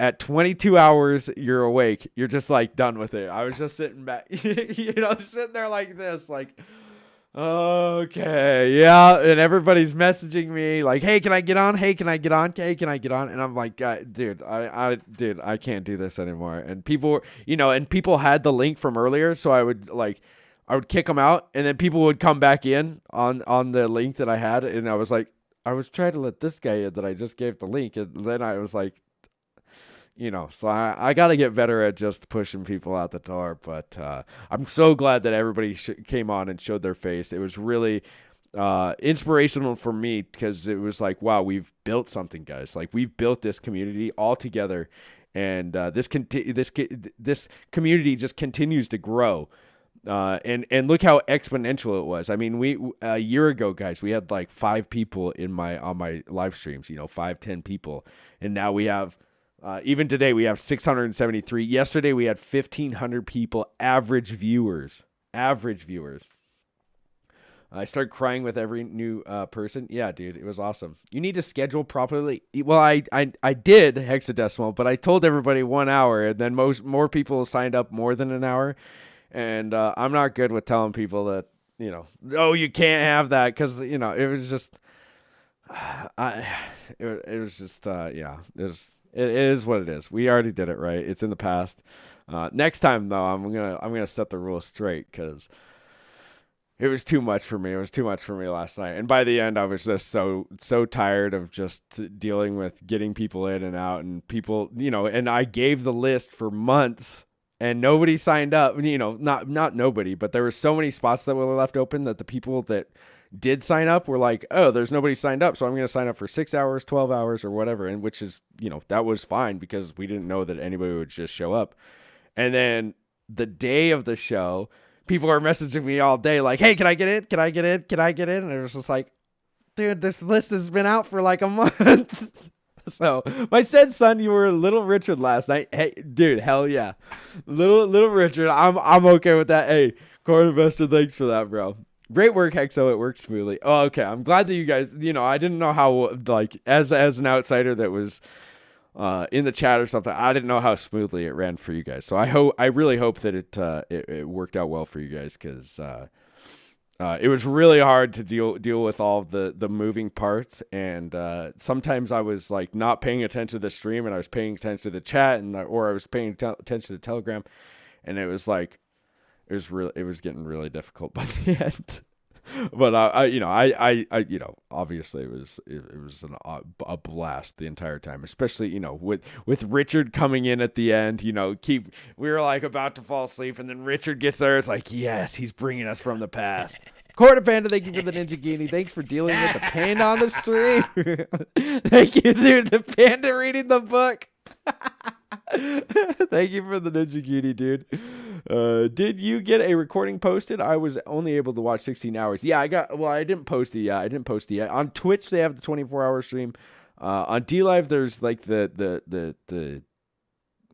S3: at 22 hours, you're awake. You're just like done with it. I was just sitting back, sitting there like this, like, okay, yeah, and everybody's messaging me like, "Hey, can I get on? Hey, can I get on? Hey, can I get on?" And I'm like, "Dude, I can't do this anymore." And people were, people had the link from earlier, so I would kick them out, and then people would come back in on the link that I had, and I was like, I was trying to let this guy in that I just gave the link, and then I was like, so I got to get better at just pushing people out the door. But I'm so glad that everybody came on and showed their face. It was really inspirational for me because it was like, wow, we've built something, guys. Like, we've built this community all together, and this community just continues to grow. And look how exponential it was. I mean, a year ago, guys, we had like 5 people on my live streams. 5-10 people, and now we have. Even today, we have 673. Yesterday, we had 1,500 people, average viewers. I started crying with every new person. Yeah, dude, it was awesome. You need to schedule properly. Well, I did hexadecimal, but I told everybody 1 hour, and then more people signed up more than an hour. And I'm not good with telling people that, oh, you can't have that, because, it was just, it was just, yeah, it is what it is. We already did it, right? It's in the past. Next time, though, I'm gonna set the rules straight, because it was too much for me. It was too much for me last night. And by the end, I was just so tired of just dealing with getting people in and out, and people, and I gave the list for months and nobody signed up. Not nobody, but there were so many spots that were left open that the people that did sign up were like, oh, there's nobody signed up, so I'm going to sign up for 6 hours, 12 hours, or whatever. And which is, that was fine, because we didn't know that anybody would just show up. And then the day of the show, people are messaging me all day like, hey, can I get in? Can I get in? Can I get in? And it was just like, dude, this list has been out for like a month. So my said son, you were Little Richard last night. Hey, dude, hell yeah. Little Richard. I'm okay with that. Hey, Coin Investor, thanks for that, bro. Great work, Hexo. It worked smoothly. Oh, okay. I'm glad that you guys, I didn't know how, like, as an outsider that was in the chat or something, I didn't know how smoothly it ran for you guys. So I really hope that it worked out well for you guys, because it was really hard to deal with all of the moving parts, and sometimes I was like not paying attention to the stream, and I was paying attention to the chat, or I was paying attention to Telegram, and it was like, it was getting really difficult by the end. But obviously it was a blast the entire time, especially with Richard coming in at the end. We were like about to fall asleep, and then Richard gets there. It's like, yes, he's bringing us from the past. Quarter Panda, thank you for the Ninja Genie. Thanks for dealing with the panda on the stream. Thank you, dude. The panda reading the book. Thank you for the Ninja Genie, dude. Did you get a recording posted? I was only able to watch 16 hours. Yeah, I didn't post it yet. On Twitch, they have the 24-hour stream. On DLive, there's like the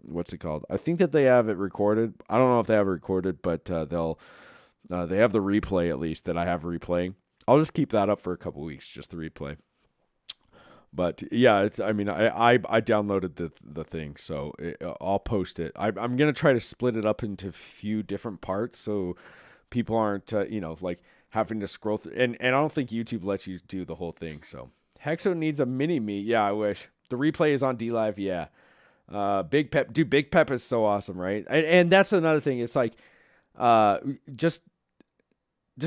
S3: what's it called? I think that they have it recorded. I don't know if they have it recorded, but they have the replay, at least, that I have replaying. I'll just keep that up for a couple weeks, just the replay. But yeah, I downloaded the thing, so I'll post it. I'm gonna try to split it up into a few different parts, so people aren't like having to scroll through. And I don't think YouTube lets you do the whole thing. So Hexo needs a mini me. Yeah, I wish the replay is on DLive. Yeah, Big Pep, dude. Big Pep is so awesome, right? And that's another thing. It's like just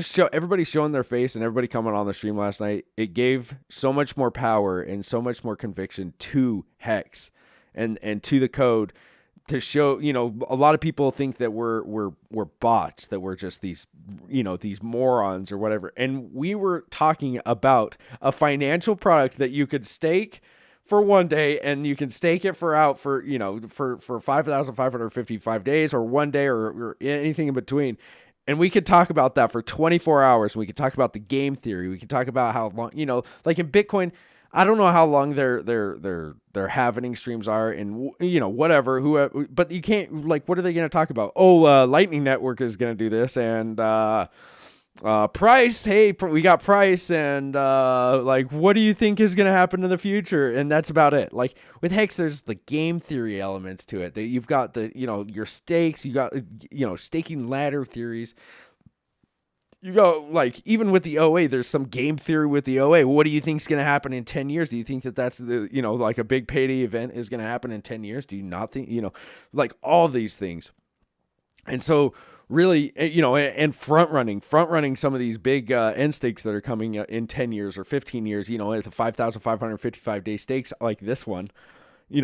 S3: show everybody showing their face and everybody coming on the stream last night. It gave so much more power and so much more conviction to Hex and to the code to show, a lot of people think that we're bots, that we're just these morons or whatever. And we were talking about a financial product that you could stake for one day, and you can stake it for 5,555 days or one day or anything in between. And we could talk about that for 24 hours. We could talk about the game theory. We could talk about how long, like in Bitcoin, I don't know how long their halvening streams are, and whatever. But you can't, like, what are they going to talk about? Oh, Lightning Network is going to do this, and price. Hey, we got price, and like, what do you think is going to happen in the future? And that's about it. Like with Hex, there's the game theory elements to it. That you've got your stakes. You got staking ladder theories. You go, like, even with the OA, there's some game theory with the OA. What do you think is going to happen in 10 years? Do you think that that's like a big payday event is going to happen in 10 years? Do you not think, like all these things? And so really, and front running some of these big end stakes that are coming in 10 years or 15 years, at the 5,555 day stakes like this one,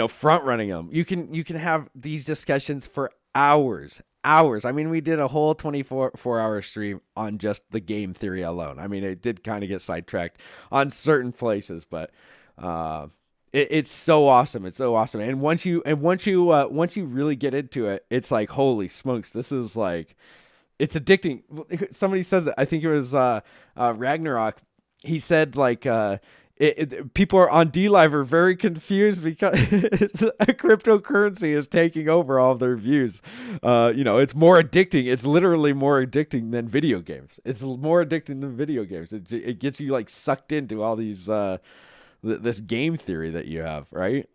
S3: front running them. You can have these discussions for hours. I mean, we did a whole 24-hour stream on just the game theory alone. I mean, it did kind of get sidetracked on certain places, but it's so awesome. It's so awesome. And once you really get into it, it's like, holy smokes, this is like, it's addicting. Somebody says it. I think it was Ragnarok. He said like, people are on DLive are very confused because a cryptocurrency is taking over all of their views. It's more addicting. It's literally more addicting than video games. It's more addicting than video games. It gets you like sucked into all these this game theory that you have, right?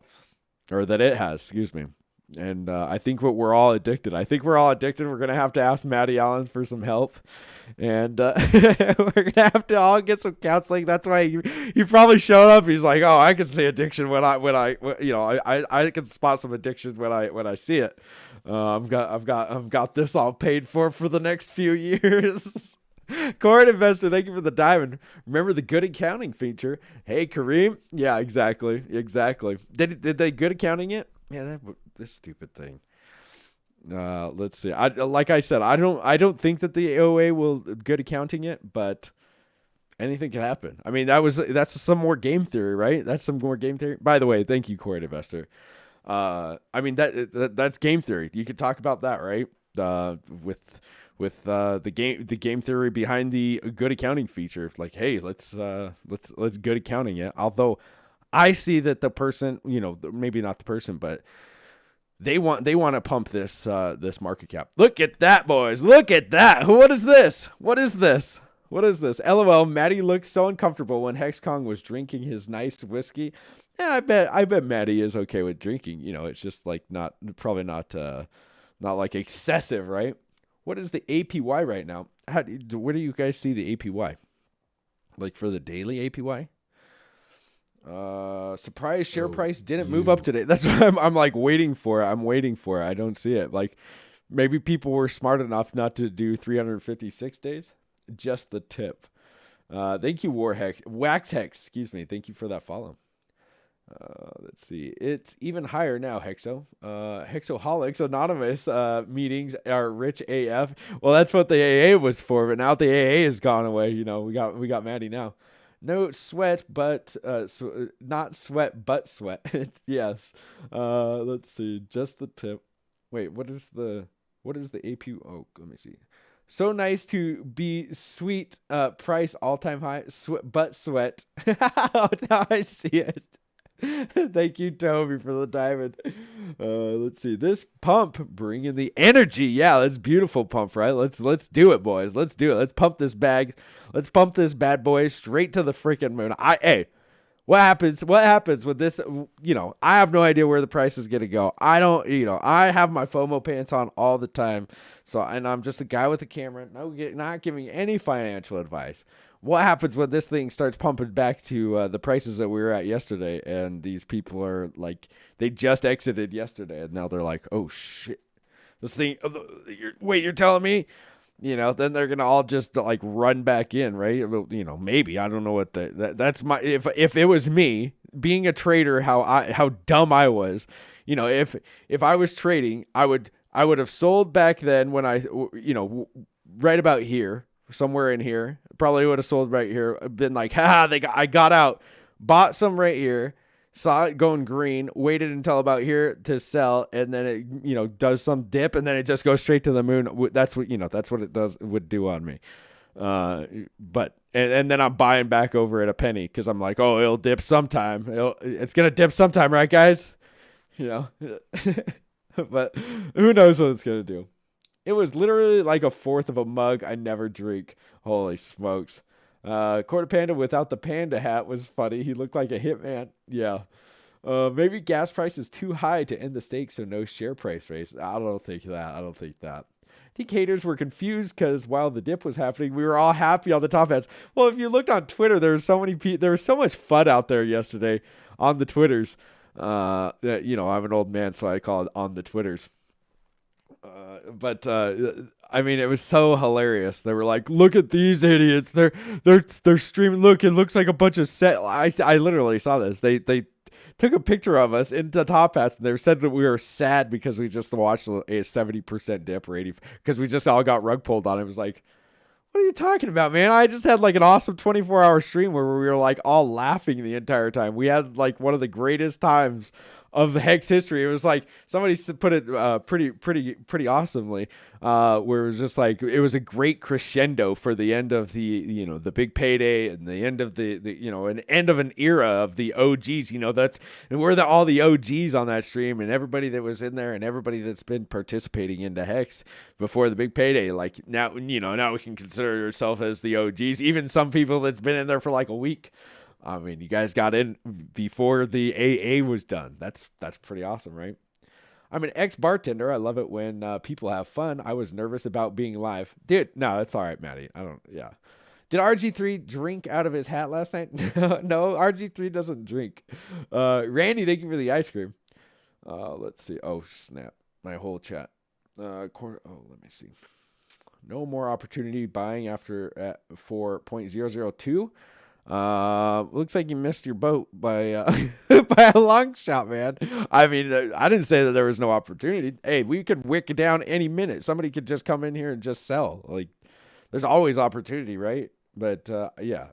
S3: Or that it has, excuse me. And I think we're all addicted. We're going to have to ask Matty Allen for some help. And we're going to have to all get some counseling. That's why he probably showed up. He's like, oh, I can see addiction I can spot some addiction when I see it. I've got this all paid for the next few years. Corn Investor, thank you for the diamond. Remember the good accounting feature? Hey, Kareem. Yeah, exactly. Did they good accounting it? Yeah, this stupid thing. Let's see. Like I said, I don't think that the OA will good accounting it, but anything can happen. I mean, that's some more game theory, right? That's some more game theory. By the way, thank you, Corn Investor. I mean that's game theory. You could talk about that, right? With the game theory behind the good accounting feature. Like, hey, let's good accounting it. Although I see that the person, maybe not the person, but they want to pump this market cap. Look at that, boys. Look at that. What is this? LOL. Matty looked so uncomfortable when Hex Kong was drinking his nice whiskey. Yeah, I bet Matty is okay with drinking. It's just like not like excessive, right? What is the APY right now? Where do you guys see the APY? Like for the daily APY? Surprise share price didn't move up today. That's what I'm like waiting for. I'm waiting for it. I don't see it. Like maybe people were smart enough not to do 356 days. Just the tip. Thank you, Wax Hex. Excuse me. Thank you for that follow. Let's see. It's even higher now, Hexo. Hexoholics Anonymous meetings are rich AF. Well, that's what the AA was for, but now the AA has gone away. You know, we got Maddie now. No sweat, but not sweat, but sweat. Yes. Let's see. Just the tip. Wait, what is the APU? Oh, let me see. So nice to be sweet. Price all time high. But sweat. Now I see it. Thank you, Toby, for the diamond. Let's see. This pump bringing the energy. Yeah, that's beautiful pump, right? Let's do it, boys. Let's do it. Let's pump this bag. Let's pump this bad boy straight to the freaking moon. Hey, what happens with this? You know, I have no idea where the price is gonna go. I don't. You know, I have my FOMO pants on all the time. So, and I'm just a guy with a camera, not giving any financial advice. What happens when this thing starts pumping back to the prices that we were at yesterday, and these people are like, they just exited yesterday, and now they're like, oh shit, this thing. Wait, you're telling me? You know, then they're gonna all just like run back in, right? You know, maybe, I don't know what that's my. If it was me being a trader, how dumb I was. You know, if I was trading, I would have sold back then when right about here. Somewhere in here, probably would have sold right here. Been like, I got out, bought some right here, saw it going green, waited until about here to sell, and then it, does some dip, and then it just goes straight to the moon. That's what it would do on me. But then I'm buying back over at a penny because I'm like, oh, it'll dip sometime. It's gonna dip sometime, right, guys? But who knows what it's gonna do. It was literally like a fourth of a mug I never drink. Holy smokes. Quarter Panda without the panda hat was funny. He looked like a hitman. Yeah. Maybe gas price is too high to end the stake, so no share price raise. I don't think that. I think haters were confused because while the dip was happening, we were all happy on the top hats. Well, if you looked on Twitter, there was so much fun out there yesterday on the Twitters. I'm an old man, so I call it on the Twitters. But I mean, it was so hilarious. They were like, "Look at these idiots! They're streaming. Look, it looks like a bunch of set." I literally saw this. They took a picture of us into top hats, and they said that we were sad because we just watched a 70% dip or 80 because we just all got rug pulled on it. It was like, what are you talking about, man? I just had like an awesome 24-hour stream where we were like all laughing the entire time. We had like one of the greatest times of the Hex history. It was like somebody put it pretty awesomely, where it was just like it was a great crescendo for the end of the the big payday and the end of the an end of an era of the OGs. And we're all the OGs on that stream, and everybody that was in there and everybody that's been participating into Hex before the big payday. Like now we can consider yourself as the OGs. Even some people that's been in there for like a week. I mean, you guys got in before the AA was done. That's pretty awesome, right? I'm an ex-bartender. I love it when people have fun. I was nervous about being live. Dude, no, it's all right, Maddie. Did RG3 drink out of his hat last night? No, RG3 doesn't drink. Randy, thank you for the ice cream. Let's see. Oh, snap. My whole chat. Let me see. No more opportunity buying after 4.002. Looks like you missed your boat by by a long shot, man. I mean, I didn't say that there was no opportunity. Hey, we could wick it down any minute. Somebody could just come in here and just sell. Like, there's always opportunity, right? But yeah,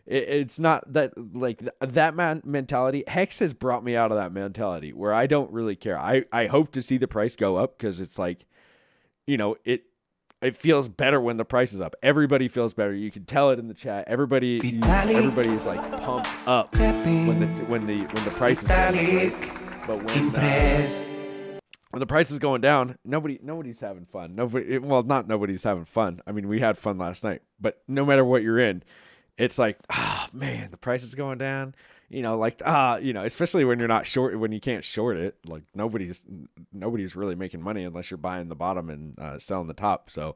S3: it's not that like that mentality. Hex has brought me out of that mentality where I don't really care. I hope to see the price go up because it's like, it feels better when the price is up. Everybody feels better. You can tell it in the chat. Everybody is like pumped up when the price is going up. But when the price is going down, nobody's having fun. Not nobody's having fun. I mean, we had fun last night, but no matter what you're in, it's like, man, the price is going down. Especially when you're not short, when you can't short it, like nobody's really making money unless you're buying the bottom and selling the top. So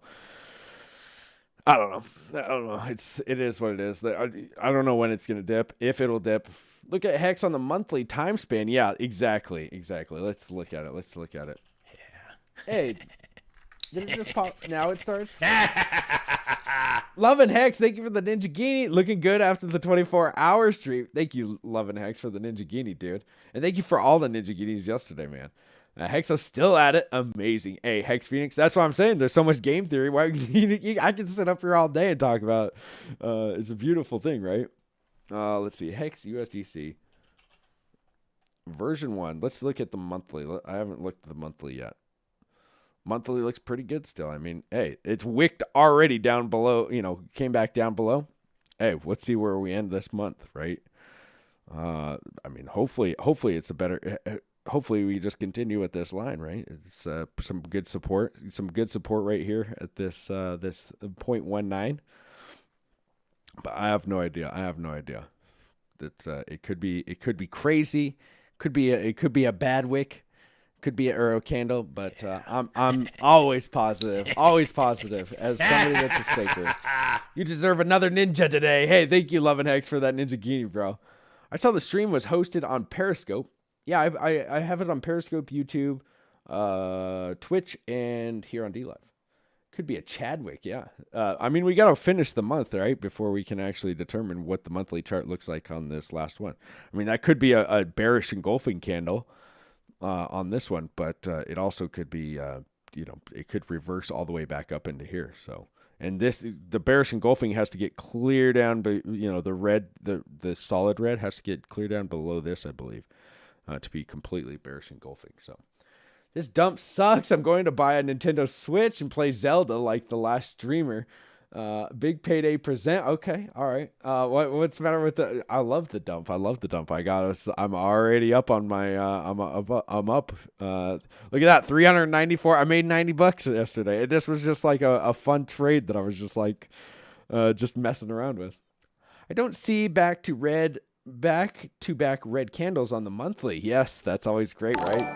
S3: I don't know. It is what it is. I don't know when it's going to dip, if it'll dip. Look at Hex on the monthly time span. Yeah, exactly. Let's look at it. Yeah. Hey, did it just pop? Now it starts? Love and Hex, thank you for the Ninja Genie. Looking good after the 24-hour stream. Thank you, Love and Hex, for the Ninja Genie, dude. And thank you for all the Ninja Genies yesterday, man. Hexo's still at it. Amazing. Hey, Hex Phoenix, that's what I'm saying. There's so much game theory. Why I can sit up here all day and talk about it. It's a beautiful thing, right? Let's see. Hex USDC. Version 1. Let's look at the monthly. I haven't looked at the monthly yet. Monthly looks pretty good still. I mean, hey, it's wicked already down below, came back down below. Hey, let's see where we end this month, right? I mean, hopefully it's a better, hopefully we just continue with this line, right? It's some good support right here at this 0.19. But I have no idea. That it could be crazy. It could be a bad wick. Could be an arrow candle, but I'm always positive as somebody that's a staker. You deserve another ninja today. Hey, thank you, Love and Hex, for that Ninja Genie, bro. I saw the stream was hosted on Periscope. Yeah, I have it on Periscope, YouTube, Twitch, and here on DLive. Could be a Chadwick, yeah. I mean, we got to finish the month, right, before we can actually determine what the monthly chart looks like on this last one. I mean, that could be a bearish engulfing candle. On this one, but it also could be, it could reverse all the way back up into here. So, and the bearish engulfing has to get clear down, but the red, the solid red has to get clear down below this, I believe, to be completely bearish engulfing. So, this dump sucks. I'm going to buy a Nintendo Switch and play Zelda like the last streamer. Big payday present. Okay, all right. What's the matter with the? I love the dump. I'm already up on my. I'm up. Look at that, 394. I made $90 yesterday. This was just like a fun trade that I was just like, just messing around with. I don't see back to back red candles on the monthly. Yes, that's always great, right?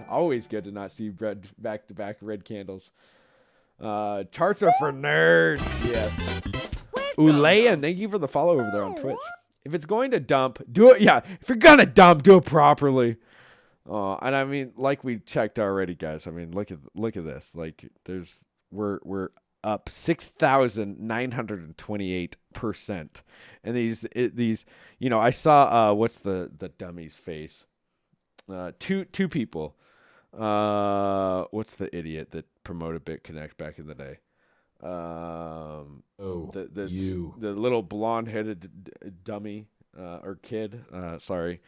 S3: Always good to not see back to back red candles. Charts are for nerds. Yes. Ulayan, thank you for the follow over there on Twitch. If it's going to dump, do it. Yeah. If you're going to dump, do it properly. And I mean, like we checked already, guys. I mean, look at this. Like we're up 6,928%. And these, I saw, what's the dummy's face? Two people. What's the idiot that promoted BitConnect back in the day? The little blonde-headed dummy or kid. Sorry,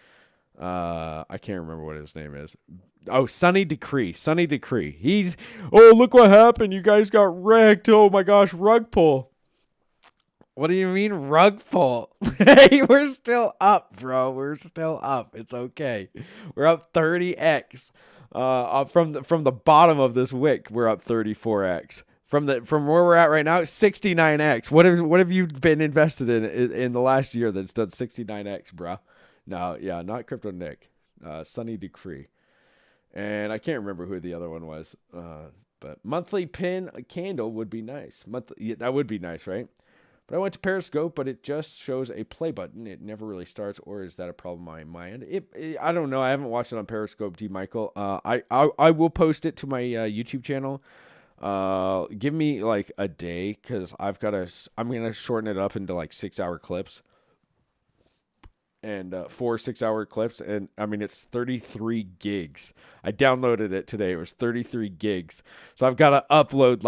S3: I can't remember what his name is. Oh, Sunny Decree. He's look what happened. You guys got wrecked. Oh my gosh, rug pull. What do you mean rug pull? Hey, we're still up, bro. We're still up. It's okay. We're up 30x. From the bottom of this wick, we're up 34x. From where we're at right now, 69x. What have you been invested in the last year that's done 69x, bro? No, yeah, not Crypto Nick. Sunny Decree, and I can't remember who the other one was. But monthly pin candle would be nice. That would be nice, right? But I went to Periscope, but it just shows a play button. It never really starts, or is that a problem on my end? I don't know. I haven't watched it on Periscope, D. Michael. I will post it to my YouTube channel. Give me like a day, because I'm gonna shorten it up into like 6-hour clips. And 4 6-hour clips, and I mean it's 33 gigs. I downloaded it today. It was 33 gigs. So I've got to upload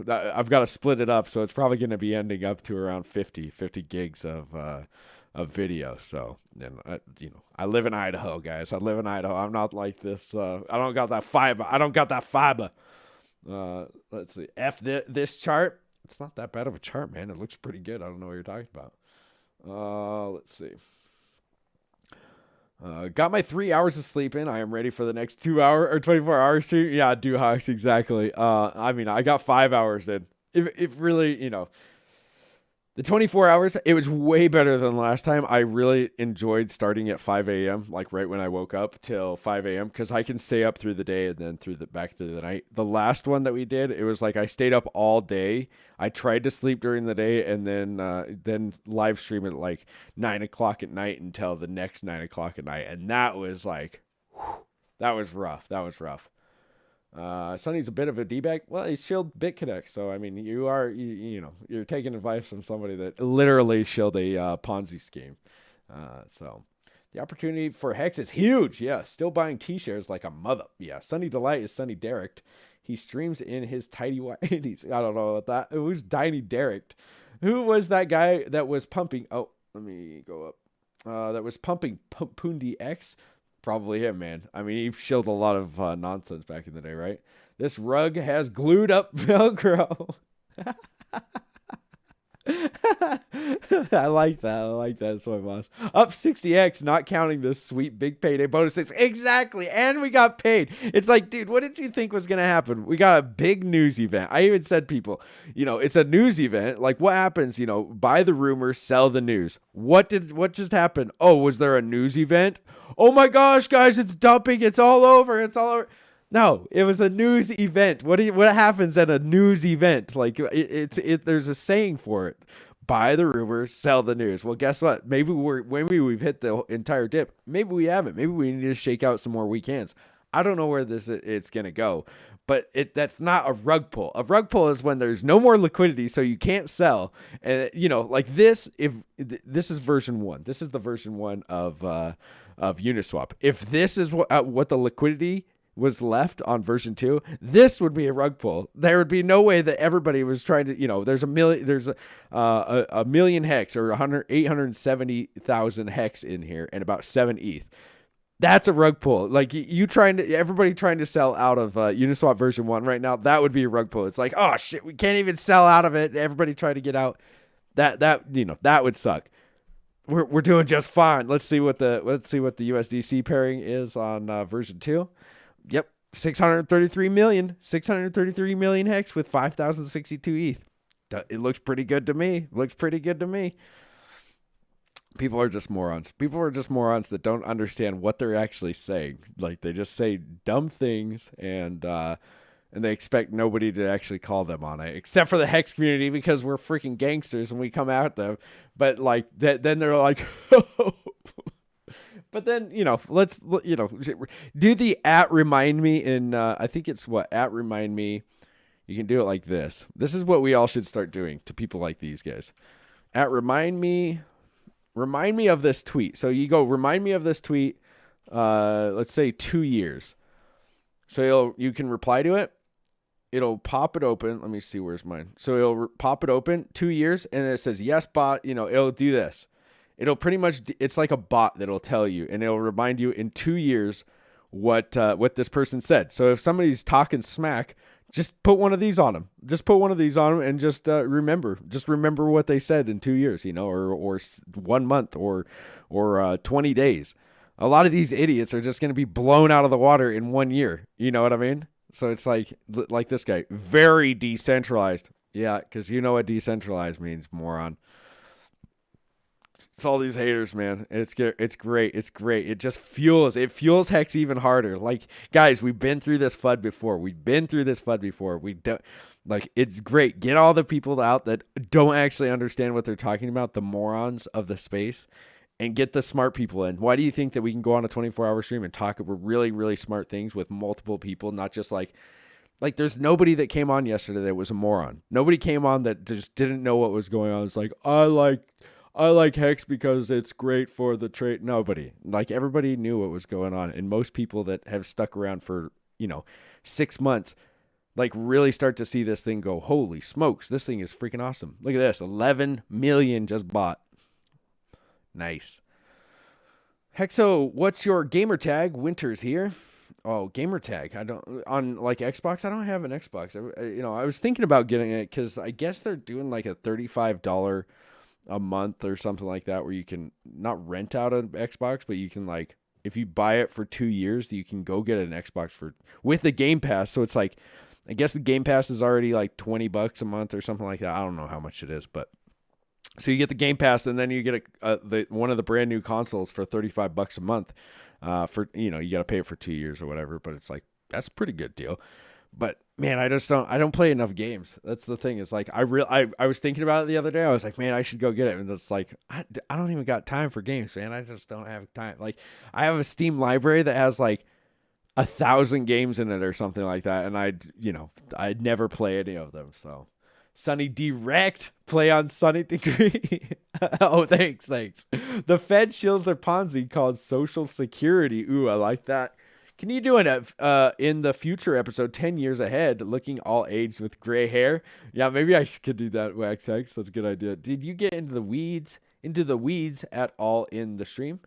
S3: I've got to split it up. So it's probably going to be ending up to around 50 gigs of video. So then I live in Idaho, guys. I live in Idaho. I'm not like this. I don't got that fiber. Let's see. This chart. It's not that bad of a chart, man. It looks pretty good. I don't know what you're talking about. Let's see. Got my 3 hours of sleep in. I am ready for the next 2 hour or 24 hour stream. Yeah, Duhawks, exactly. I mean, I got 5 hours in. If really, the 24 hours, it was way better than last time. I really enjoyed starting at 5 a.m., like right when I woke up till 5 a.m., because I can stay up through the day and then back through the night. The last one that we did, it was like I stayed up all day. I tried to sleep during the day and then live stream at like 9 o'clock at night until the next 9 o'clock at night. And that was like, that was rough. Sonny's a bit of a D-bag. Well, he's shilled BitConnect, so I mean, you're taking advice from somebody that literally shilled a Ponzi scheme. So the opportunity for Hex is huge. Yeah, still buying T-shares like a mother. Yeah, Sunny Delight is Sunny Derek. He streams in his tidy white. I don't know about that. It was Tiny Derek. Who was that guy that was pumping? Oh, let me go up. That was pumping Pundi X. Probably him, man. I mean, he shilled a lot of nonsense back in the day, right? This rug has glued up Velcro. I like that so much. Up 60x, not counting this sweet big payday bonuses. Exactly. And we got paid. It's like, dude, what did you think was going to happen? We got a big news event. I even said, people, it's a news event. Like, what happens, buy the rumors, sell the news. What just happened? Oh, was there a news event? Oh my gosh, guys, it's dumping. It's all over. No, it was a news event. What happens at a news event? Like there's a saying for it. Buy the rumors, sell the news. Well, guess what? Maybe we've hit the entire dip. Maybe we haven't. Maybe we need to shake out some more weak hands. I don't know where it's gonna go, but that's not a rug pull. A rug pull is when there's no more liquidity, so you can't sell. And like this, if this is version 1, this is the version 1 of Uniswap. If this is what the liquidity was left on version 2, this would be a rug pull. There would be no way that everybody was trying to, there's a million hex or 870,000 hex in here and about 7 ETH. That's a rug pull. Like everybody trying to sell out of Uniswap version 1 right now, that would be a rug pull. It's like, oh shit, we can't even sell out of it. Everybody trying to get out. That would suck. We're doing just fine. Let's see what the USDC pairing is on version 2. Yep, 633 million hex with 5,062 ETH. It looks pretty good to me. People are just morons. That don't understand what they're actually saying. Like, they just say dumb things and they expect nobody to actually call them on it, except for the Hex community, because we're freaking gangsters and we come at them. But like then they're like, but then, let's, do the @remind me in, I think it's @remind me. You can do it like this. This is what we all should start doing to people like these guys. @remind me of this tweet. So you go, remind me of this tweet, let's say 2 years. So you can reply to it. It'll pop it open. Let me see, where's mine? So it'll pop it open 2 years, and it says, yes, bot, it'll do this. It'll pretty much, it's like a bot that'll tell you, and it'll remind you in 2 years what this person said. So if somebody's talking smack, just put one of these on them. And just remember what they said in 2 years, or 1 month or 20 days. A lot of these idiots are just going to be blown out of the water in 1 year. You know what I mean? So it's like this guy, very decentralized. Yeah, because you know what decentralized means, moron. It's all these haters, man. It's great. It just fuels Hex even harder. Like, guys, we've been through this FUD before. We don't, like, it's great. Get all the people out that don't actually understand what they're talking about, the morons of the space, and get the smart people in. Why do you think that we can go on a 24-hour stream and talk about really, really smart things with multiple people, not just like there's nobody that came on yesterday that was a moron. Nobody came on that just didn't know what was going on. It's like, I like Hex because it's great for the trade. Nobody. Like, everybody knew what was going on. And most people that have stuck around for, 6 months, like, really start to see this thing go, holy smokes, this thing is freaking awesome. Look at this. 11 million just bought. Nice. Hexo, what's your gamer tag? Winter's here. Oh, gamer tag. I don't, on like Xbox, I don't have an Xbox. I was thinking about getting it because I guess they're doing like a $35 a month or something like that, where you can not rent out an Xbox, but you can, like, if you buy it for 2 years, you can go get an Xbox with the Game Pass. So it's like, I guess the Game Pass is already like $20 a month or something like that. I don't know how much it is, but so you get the Game Pass, and then you get one of the brand new consoles for $35 a month. You got to pay it for 2 years or whatever, but it's like, that's a pretty good deal. But man, I don't play enough games. That's the thing. It's like, I was thinking about it the other day. I was like, man, I should go get it. And it's like, I don't even got time for games, man. I just don't have time. Like, I have a Steam library that has like 1,000 games in it or something like that, and I'd never play any of them. So, Sunny Direct, play on Sunny Degree. Oh, thanks. The Fed shields their Ponzi called Social Security. Ooh, I like that. Can you do it in the future episode, 10 years ahead, looking all aged with gray hair? Yeah, maybe I could do that, XX. That's a good idea. Did you get into the weeds at all in the stream?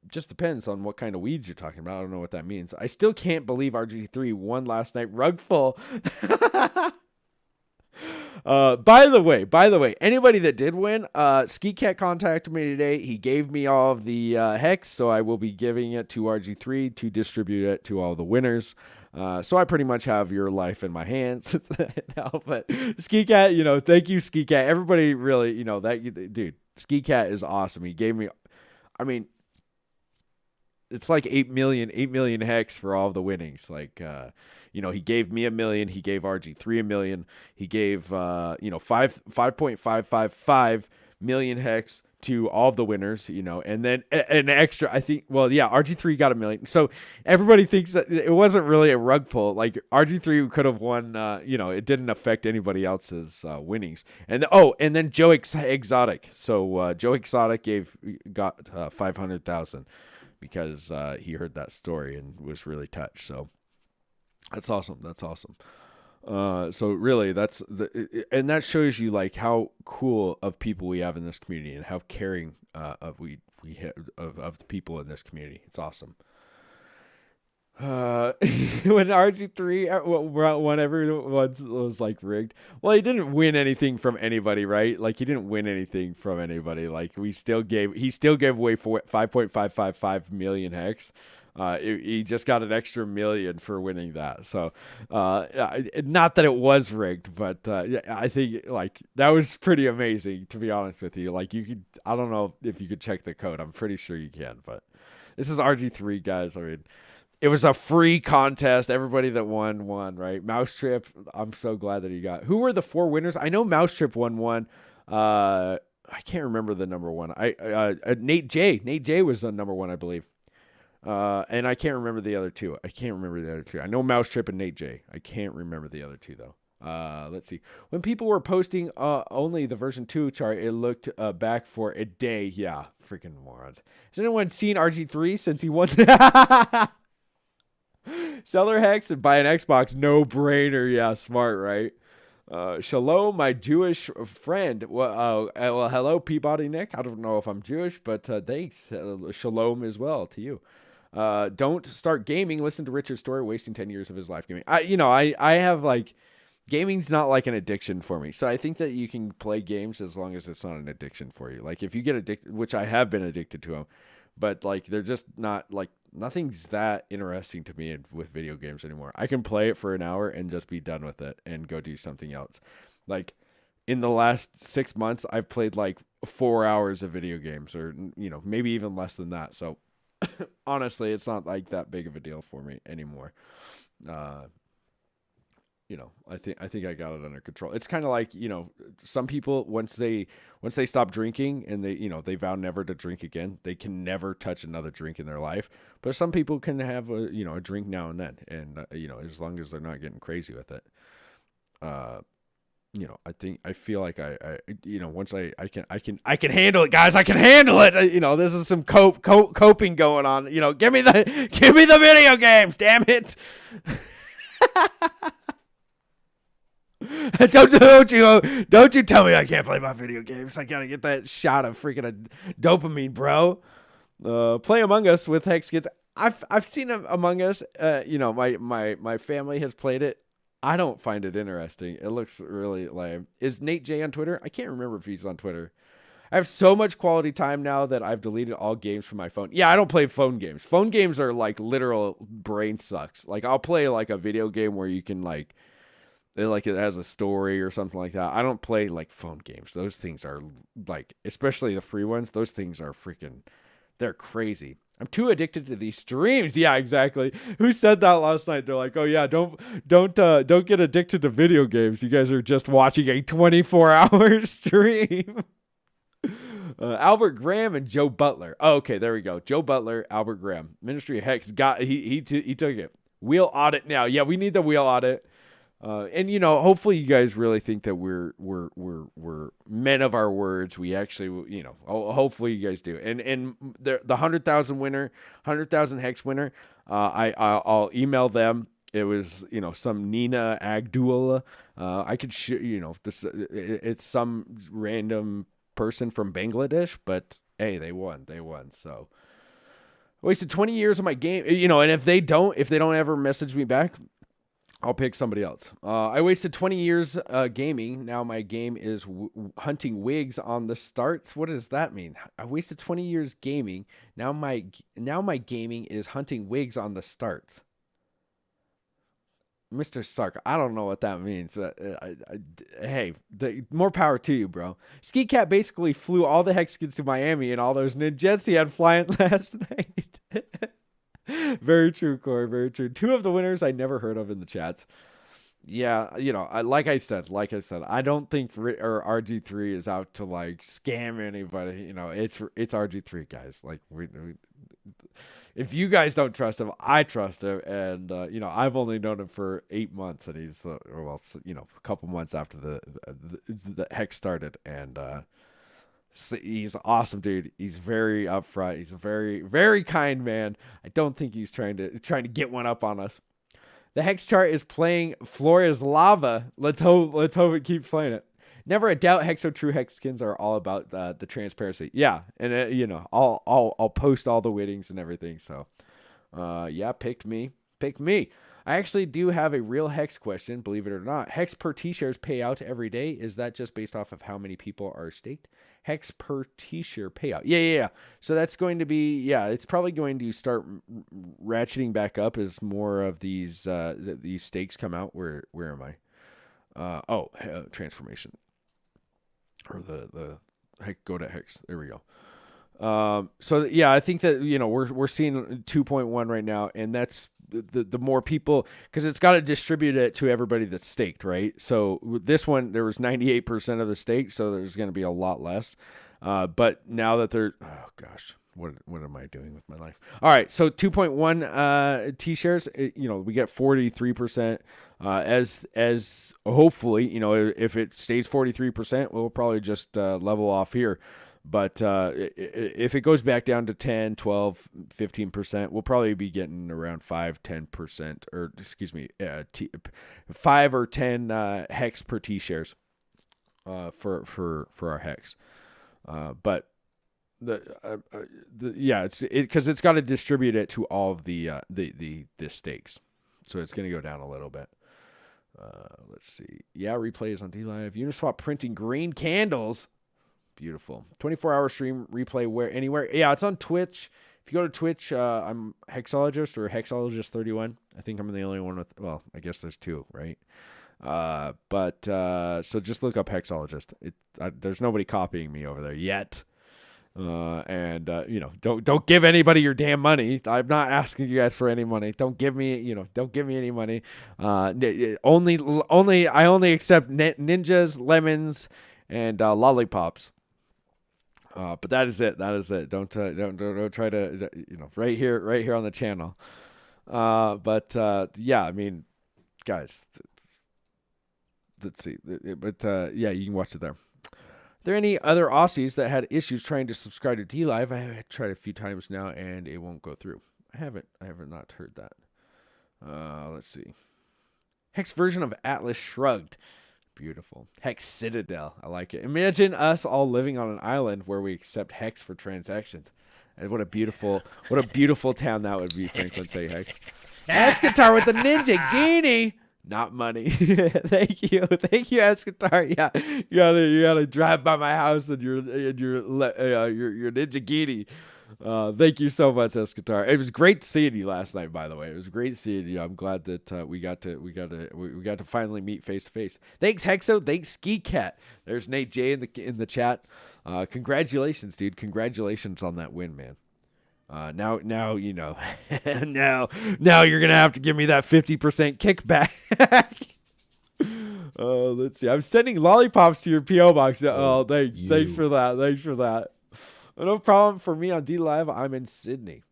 S3: Just depends on what kind of weeds you're talking about. I don't know what that means. I still can't believe RG3 won last night. Rug full. By the way, anybody that did win, Ski Cat contacted me today. He gave me all of the hex, so I will be giving it to RG3 to distribute it to all the winners. So I pretty much have your life in my hands now. But Ski Cat, thank you, Ski Cat. Everybody really, dude, Ski Cat is awesome. He gave me, it's like 8 million hex for all of the winnings. Like, he gave me $1 million. He gave RG3 $1 million. He gave, 5.555 million hex to all of the winners, and then an extra, I think, RG3 got $1 million. So everybody thinks that it wasn't really a rug pull. Like, RG3 could have won, it didn't affect anybody else's winnings. And then Joe Exotic. So Joe Exotic got 500,000 because he heard that story and was really touched. So that's awesome. So really, and that shows you like how cool of people we have in this community and how caring we have of the people in this community. It's awesome. When RG3 won, everyone was like rigged. Well, he didn't win anything from anybody, right? Like he didn't win anything from anybody. Like he still gave away 5.555 million hex. He just got an extra $1 million for winning that. So, not that it was rigged, but I think like that was pretty amazing, to be honest with you. Like I don't know if you could check the code. I'm pretty sure you can, but this is RG3, guys. I mean, it was a free contest. Everybody that won, right? Mousetrip, I'm so glad that he got. Who were the 4 winners? I know Mousetrip won one. I can't remember the number one. Nate J was the number one, I believe. And I can't remember the other two. I know Mousetrip and Nate J. I can't remember the other two, though. Let's see. When people were posting only the version 2 chart, it looked back for a day. Yeah, freaking morons. Has anyone seen RG3 since he won? Seller hex and buy an Xbox. No brainer. Yeah, smart, right? Shalom, my Jewish friend. Well, hello, Peabody Nick. I don't know if I'm Jewish, but thanks. Shalom as well to you. Don't start gaming. Listen to Richard's story, wasting 10 years of his life gaming. I have like, gaming's not like an addiction for me. So I think that you can play games as long as it's not an addiction for you. Like if you get addicted, which I have been addicted to them, but like they're just not like, nothing's that interesting to me with video games anymore. I can play it for an hour and just be done with it and go do something else. Like in the last 6 months, I've played like 4 hours of video games, or maybe even less than that. So honestly, it's not like that big of a deal for me anymore. I think I got it under control. It's kind of like, some people, once they stop drinking and they vow never to drink again, they can never touch another drink in their life. But some people can have a drink now and then, and as long as they're not getting crazy with it. I feel like once I can handle it, guys. I can handle it. This is some coping going on. Give me the video games, damn it. Don't you tell me I can't play my video games. I gotta get that shot of freaking dopamine, bro. Play Among Us with Hex Kids. I've seen Among Us. My family has played it. I don't find it interesting. It looks really lame. Is Nate J on Twitter? I can't remember if he's on Twitter. I have so much quality time now that I've deleted all games from my phone. Yeah, I don't play phone games. Phone games are like literal brain sucks. Like I'll play like a video game where you can like it has a story or something like that. I don't play like phone games. Those things are like, especially the free ones, those things are they're crazy. I'm too addicted to these streams. Yeah, exactly. Who said that last night? They're like, oh yeah, don't get addicted to video games. You guys are just watching a 24-hour stream. Albert Graham and Joe Butler. Oh, okay, there we go. Joe Butler, Albert Graham. Ministry of Hex got he took it. Wheel audit now. Yeah, we need the wheel audit. And hopefully you guys really think that we're men of our words. We actually, hopefully you guys do. And the 100,000 hex winner. I'll email them. It was, some Nina Agdula. I could it's some random person from Bangladesh, but hey, they won. So I wasted 20 years of my game, and if they don't ever message me back, I'll pick somebody else. I wasted 20 years gaming. Now my game is hunting wigs on the starts. What does that mean? I wasted 20 years gaming. Now my gaming is hunting wigs on the starts. Mr. Sark, I don't know what that means. But, hey, more power to you, bro. Ski Cat basically flew all the hex kids to Miami and all those ninjets he had flying last night. Very true, Corey. Very true. 2 of the winners I never heard of in the chats. Yeah, like I said, I don't think RG3 is out to scam anybody. It's RG3, guys. If you guys don't trust him, I trust him, and I've only known him for 8 months, and he's a couple months after the hex started, and he's an awesome dude. He's very upfront. He's a very, very kind man. I don't think he's trying to get one up on us. The hex chart is playing Floria's Lava. Let's hope it keeps playing it. Never a doubt. Hexo True Hex skins are all about the transparency. Yeah, and I'll post all the winnings and everything. So, yeah, pick me. I actually do have a real hex question, believe it or not. Hex per T-shares payout every day. Is that just based off of how many people are staked? Hex per T-share payout. Yeah. So that's going to be, it's probably going to start ratcheting back up as more of these stakes come out. Where am I? Transformation. Or the heck, go to hex. There we go. So yeah, I think that we're seeing 2.1 right now, and that's the more people, because it's got to distribute it to everybody that's staked, right? So with this one, there was 98% of the stake, so there's going to be a lot less. But now that what am I doing with my life? All right, so 2.1 T-shares, we get 43%. As hopefully, if it stays 43%, we'll probably just level off here. But if it goes back down to 10, 12, 15%, we'll probably be getting around 5, 10%, or excuse me, 5 or 10 hex per T-shares for our hex. But it's because it's got to distribute it to all of the stakes, so it's going to go down a little bit. Let's see. Yeah, replays on DLive. Uniswap printing green candles. Beautiful. 24-hour stream replay anywhere. Yeah, it's on Twitch. If you go to Twitch, I'm Hexologist or Hexologist31. I think I'm the only one with. Well, I guess there's 2, right? So just look up Hexologist. There's nobody copying me over there yet. Don't give anybody your damn money. I'm not asking you guys for any money. Don't give me any money. I only accept ninjas, lemons, and lollipops. But that is it. Don't try to, right here on the channel. I mean, guys, let's see. You can watch it there. Are there any other Aussies that had issues trying to subscribe to DLive? I have tried a few times now, and it won't go through. I haven't not heard that. Let's see. Hex version of Atlas Shrugged. Beautiful. Hex Citadel. I like it. Imagine us all living on an island where we accept Hex for transactions. And what a beautiful town that would be, Franklin Say Hex. Escatar with the Ninja Genie. Not money. Thank you, Escatar. Yeah, you gotta drive by my house and your Ninja Genie. Thank you so much, Escatar. It was great seeing you last night, by the way. It was great seeing you. I'm glad that we got to finally meet face to face. Thanks, Hexo. Thanks, Ski Cat. There's Nate J in the chat. Congratulations, dude. Congratulations on that win, man. Now now you're gonna have to give me that 50% kickback. Let's see. I'm sending lollipops to your PO box. Oh, thanks for that. No problem for me on D Live. I'm in Sydney.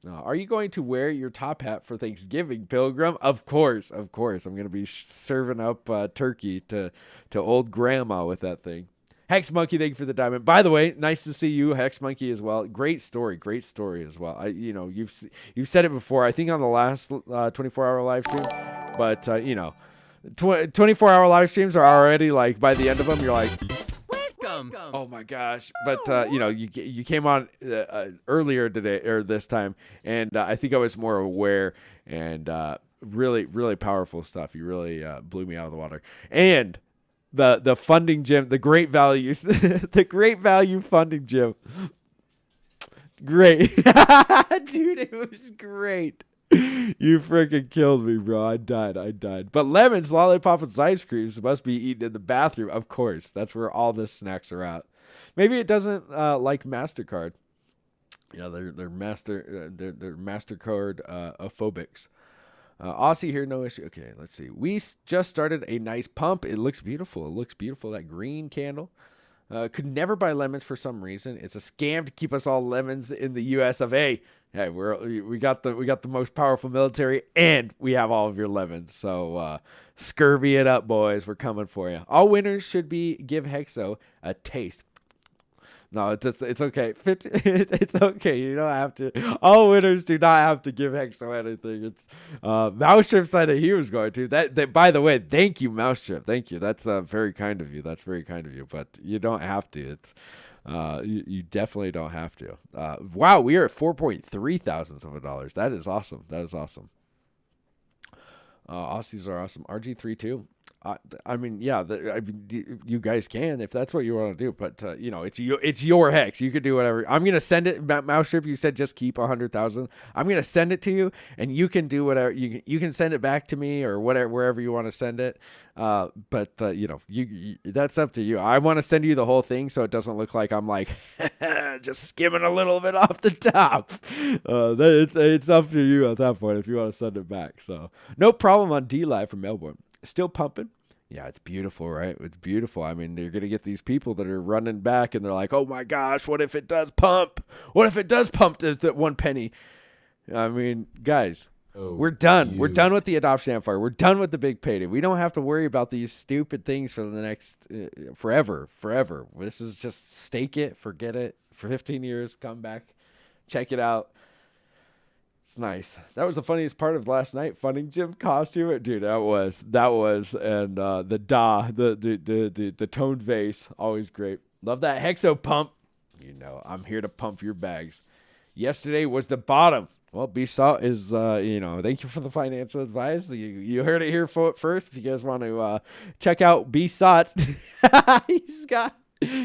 S3: Are you going to wear your top hat for Thanksgiving, Pilgrim? Of course. I'm going to be serving up turkey to old grandma with that thing. Hex Monkey, thank you for the diamond. By the way, nice to see you, Hex Monkey, as well. Great story as well. You've said it before. I think on the last 24-hour live stream, but 24-hour live streams are already like by the end of them, you're like, welcome. Oh my gosh! But you came on earlier today or this time, and I think I was more aware and really, really powerful stuff. You really blew me out of the water. And the funding gym, the great value, the great value funding gym. Great, dude, it was great. You freaking killed me, bro. I died. But lemons, lollipop, and ice creams must be eaten in the bathroom. Of course, that's where all the snacks are at. Maybe it doesn't like MasterCard. Yeah, they're MasterCard phobics. Aussie here, no issue. Okay, let's see. We just started a nice pump. It looks beautiful. That green candle. Could never buy lemons for some reason. It's a scam to keep us all lemons in the U.S. of A. Hey, we got the most powerful military, and we have all of your lemons. So scurvy it up, boys. We're coming for you. All winners should give Hexo a taste. No, it's okay. It's okay. You don't have to. All winners do not have to give Hexo anything. It's Mousetrip said that he was going to. That by the way, thank you, Mousetrip. Thank you. That's very kind of you. But you don't have to. It's you definitely don't have to. Wow, we are at 4.3 thousands of dollars. That is awesome. Aussies are awesome. RG3 too. I mean, yeah, you guys can if that's what you want to do, but it's your hex. You could do whatever. I'm gonna send it. Mousetrip, you said just keep 100,000. I'm gonna send it to you, and you can do whatever. You can send it back to me or whatever, wherever you want to send it. But you that's up to you. I want to send you the whole thing so it doesn't look like I'm like just skimming a little bit off the top. It's up to you at that point if you want to send it back. So no problem on D Live from Melbourne. Still pumping. Yeah, it's beautiful, right? It's beautiful. I mean, you're going to get these people that are running back and they're like, oh my gosh, what if it does pump? What if it does pump to 1 penny? I mean, guys, we're done. We're done with the adoption amplifier. We're done with the big payday. We don't have to worry about these stupid things for the next forever. This is just stake it, forget it for 15 years, come back, check it out. It's nice. That was the funniest part of last night. Funding gym costume, dude. That was, and the toned vase, always great. Love that Hexo pump. I'm here to pump your bags. Yesterday was the bottom. Well, B-Salt is, thank you for the financial advice. You heard it here first. If you guys want to check out B-Salt,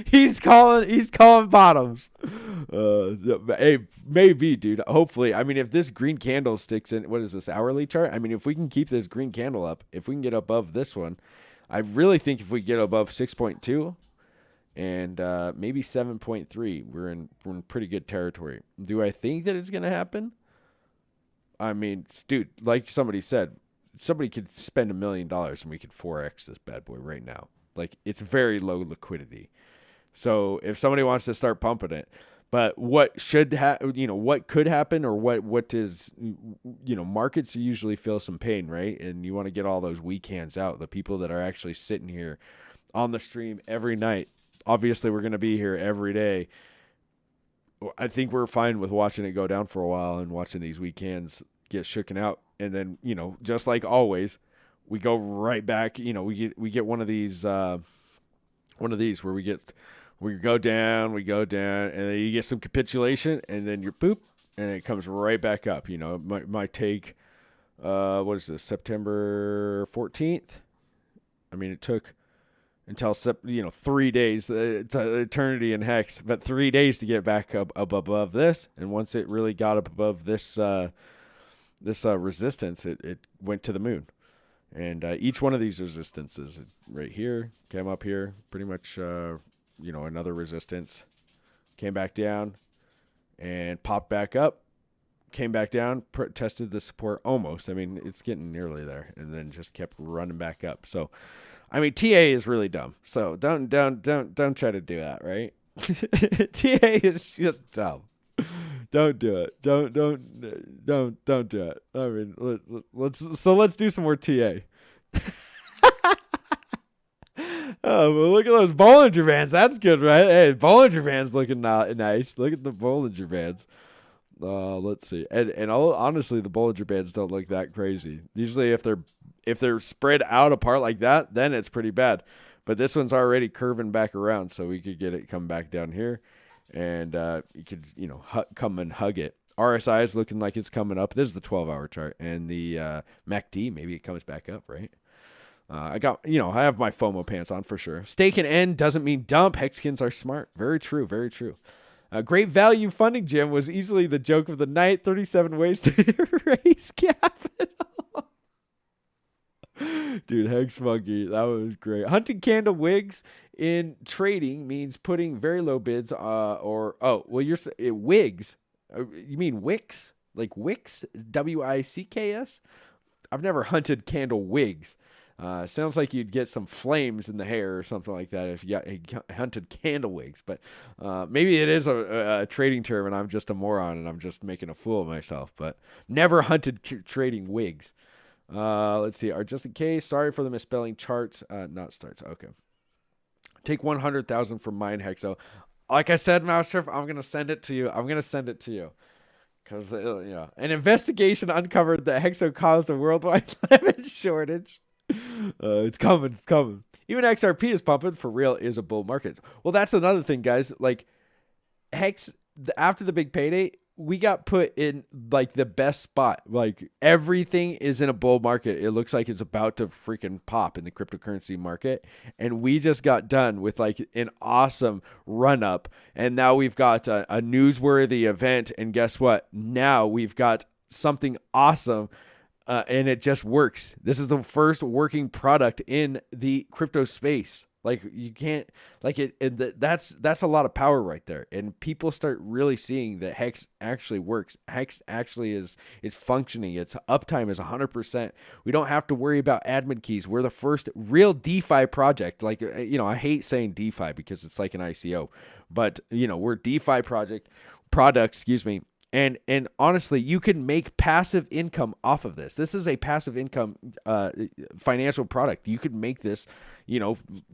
S3: He's calling bottoms. Hey, maybe, dude. Hopefully. I mean, if this green candle sticks in, what is this, hourly chart? I mean, if we can keep this green candle up, if we can get above this one, I really think if we get above 6.2 and maybe 7.3, we're in pretty good territory. Do I think that it's going to happen? I mean, dude, like somebody said, somebody could spend $1 million and we could 4x this bad boy right now. Like, it's very low liquidity. So if somebody wants to start pumping it, but what what could happen, or what is, markets usually feel some pain, right? And you want to get all those weak hands out, the people that are actually sitting here on the stream every night. Obviously, we're going to be here every day. I think we're fine with watching it go down for a while and watching these weak hands get shooken out. And then, just like always, we go right back. We get one of these where we go down, and then you get some capitulation, and then you're boop, and it comes right back up. It might take, what is this, September 14th? I mean, it took until 3 days, it's eternity in Hex, but 3 days to get back up above this. And once it really got up above this resistance, it went to the moon. And each one of these resistances, right here, came up here, pretty much, another resistance, came back down, and popped back up, came back down, tested the support almost. I mean, it's getting nearly there, and then just kept running back up. So, I mean, TA is really dumb. So don't try to do that, right? TA is just dumb. Don't do it. Don't do it. I mean, let's do some more TA. Oh, well, look at those Bollinger Bands. That's good, right? Hey, Bollinger Bands looking nice. Look at the Bollinger Bands. Let's see. And honestly, the Bollinger Bands don't look that crazy. Usually, if they're spread out apart like that, then it's pretty bad. But this one's already curving back around, so we could get it come back down here, and you could come and hug it. RSI is looking like it's coming up. This is the 12-hour chart, and the MACD maybe it comes back up, right? I have my FOMO pants on for sure. Stake and end doesn't mean dump. Hexkins are smart. Very true. Very true. Great value funding, Jim, was easily the joke of the night. 37 ways to raise capital. Dude, Hex Monkey, that was great. Hunting candle wigs in trading means putting very low bids. Wigs. You mean wicks? Like wicks? WICKS? I've never hunted candle wigs. Sounds like you'd get some flames in the hair or something like that if you hunted candle wigs. But maybe it is a trading term and I'm just a moron and I'm just making a fool of myself. But never hunted trading wigs. Let's see. Just in case, sorry for the misspelling. Charts, not starts. Okay. Take 100,000 from mine, Hexo. Like I said, Mousetrip, I'm going to send it to you. Because, an investigation uncovered that Hexo caused a worldwide lemon shortage. It's coming. Even XRP is pumping. For real, is a bull market. Well, that's another thing, guys. Like, Hex, after the big payday, we got put in, like, the best spot. Like, everything is in a bull market. It looks like it's about to freaking pop in the cryptocurrency market. And we just got done with, like, an awesome run-up. And now we've got a newsworthy event. And guess what? Now we've got something awesome. And it just works. This is the first working product in the crypto space. Like you can't like it. That's a lot of power right there. And people start really seeing that Hex actually works. Hex actually is functioning. Its uptime is 100%. We don't have to worry about admin keys. We're the first real DeFi project. Like I hate saying DeFi because it's like an ICO, but we're DeFi product. Excuse me. And honestly, you can make passive income off of this. This is a passive income financial product. You could make this,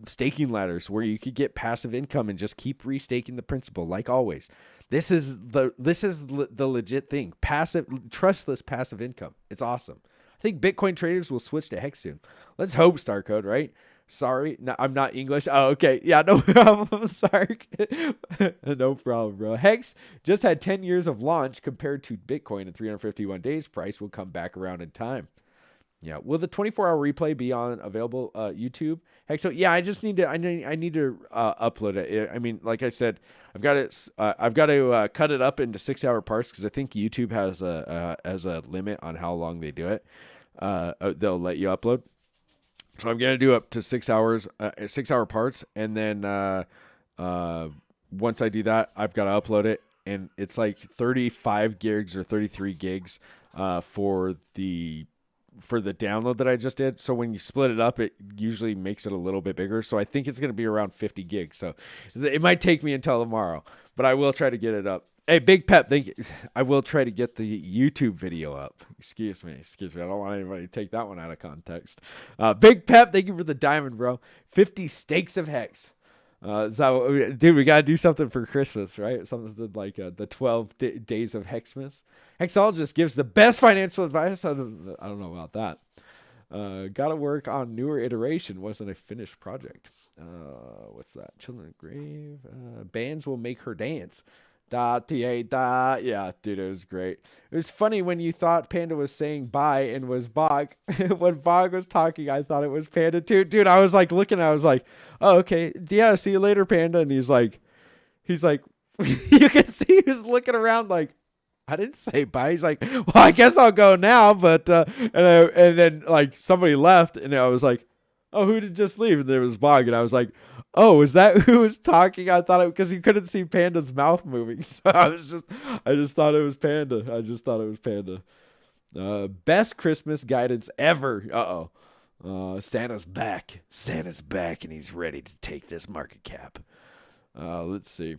S3: staking ladders where you could get passive income and just keep restaking the principal like always. This is the legit thing. Trustless passive income. It's awesome. I think Bitcoin traders will switch to Hex soon. Let's hope, Starcode, right? Sorry, no, I'm not English. Oh, okay. Yeah, no problem. Sorry. No problem, bro. Hex just had 10 years of launch compared to Bitcoin in 351 days. Price will come back around in time. Yeah. Will the 24-hour replay be on available YouTube? Hex, so yeah, I need to upload it. I mean, like I said, I've got to cut it up into 6-hour parts because I think YouTube has a limit on how long they do it. They'll let you upload. So I'm going to do up to 6 hours, 6-hour parts. And then once I do that, I've got to upload it. And it's like 35 gigs or 33 gigs for the download that I just did. So when you split it up, it usually makes it a little bit bigger. So I think it's going to be around 50 gigs. So it might take me until tomorrow, but I will try to get it up. Hey, Big Pep, thank you. I will try to get the YouTube video up. Excuse me. I don't want anybody to take that one out of context. Big Pep, thank you for the diamond, bro. 50 stakes of Hex. Dude, we got to do something for Christmas, right? Something like the 12 days of Hexmas. Hexologist gives the best financial advice. I don't know about that. Got to work on newer iteration. Wasn't a finished project. What's that? Children of Grave. Bands will make her dance. Yeah, dude, it was great. It was funny when you thought Panda was saying bye and was Bog. When Bog was talking, I thought it was Panda too. Dude, I was like looking, I was like, oh, okay. Yeah, see you later, Panda. And he's like, you can see he was looking around like, I didn't say bye. He's like, well, I guess I'll go now. But, and then like somebody left and I was like, oh, who did just leave? And there was Bog. And I was like, oh, is that who was talking? I thought it because you couldn't see Panda's mouth moving. So I just thought it was Panda. Best Christmas guidance ever. Santa's back. And he's ready to take this market cap. Let's see.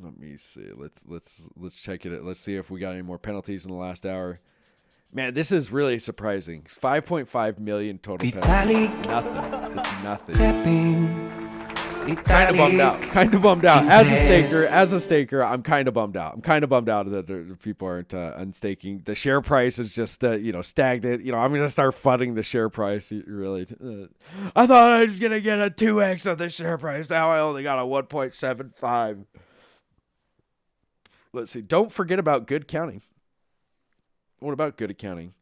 S3: Let me see. Let's check it. Let's see if we got any more penalties in the last hour. Man, this is really surprising. 5.5 million total penalties. Nothing. It's nothing. Kind of bummed out. As a staker, I'm kind of bummed out. That the people aren't unstaking. The share price is just stagnant. I'm gonna start funding the share price. Really, I thought I was gonna get a 2x of the share price. Now I only got a 1.75. Let's see. Don't forget about good counting. What about good accounting?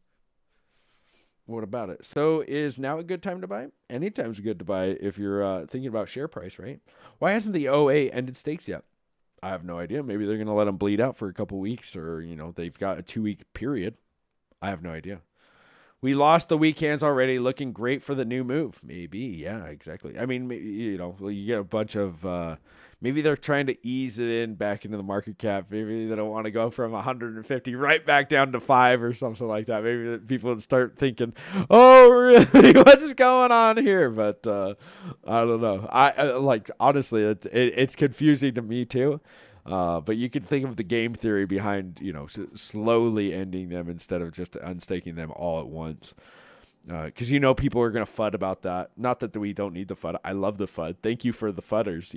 S3: What about it? So is now a good time to buy? Anytime's good to buy if you're thinking about share price, right? Why hasn't the OA ended stakes yet? I have no idea. Maybe they're going to let them bleed out for a couple weeks, or, they've got a 2-week period. I have no idea. We lost the weak hands already, looking great for the new move. Maybe. Yeah, exactly. I mean, you get a bunch of, maybe they're trying to ease it in back into the market cap. Maybe they don't want to go from 150 right back down to 5 or something like that. Maybe people would start thinking, oh, really? What's going on here? But I don't know. Honestly, it's confusing to me too. But you can think of the game theory behind, slowly ending them instead of just unstaking them all at once. Because people are going to FUD about that. Not that we don't need the FUD. I love the FUD. Thank you for the FUDders,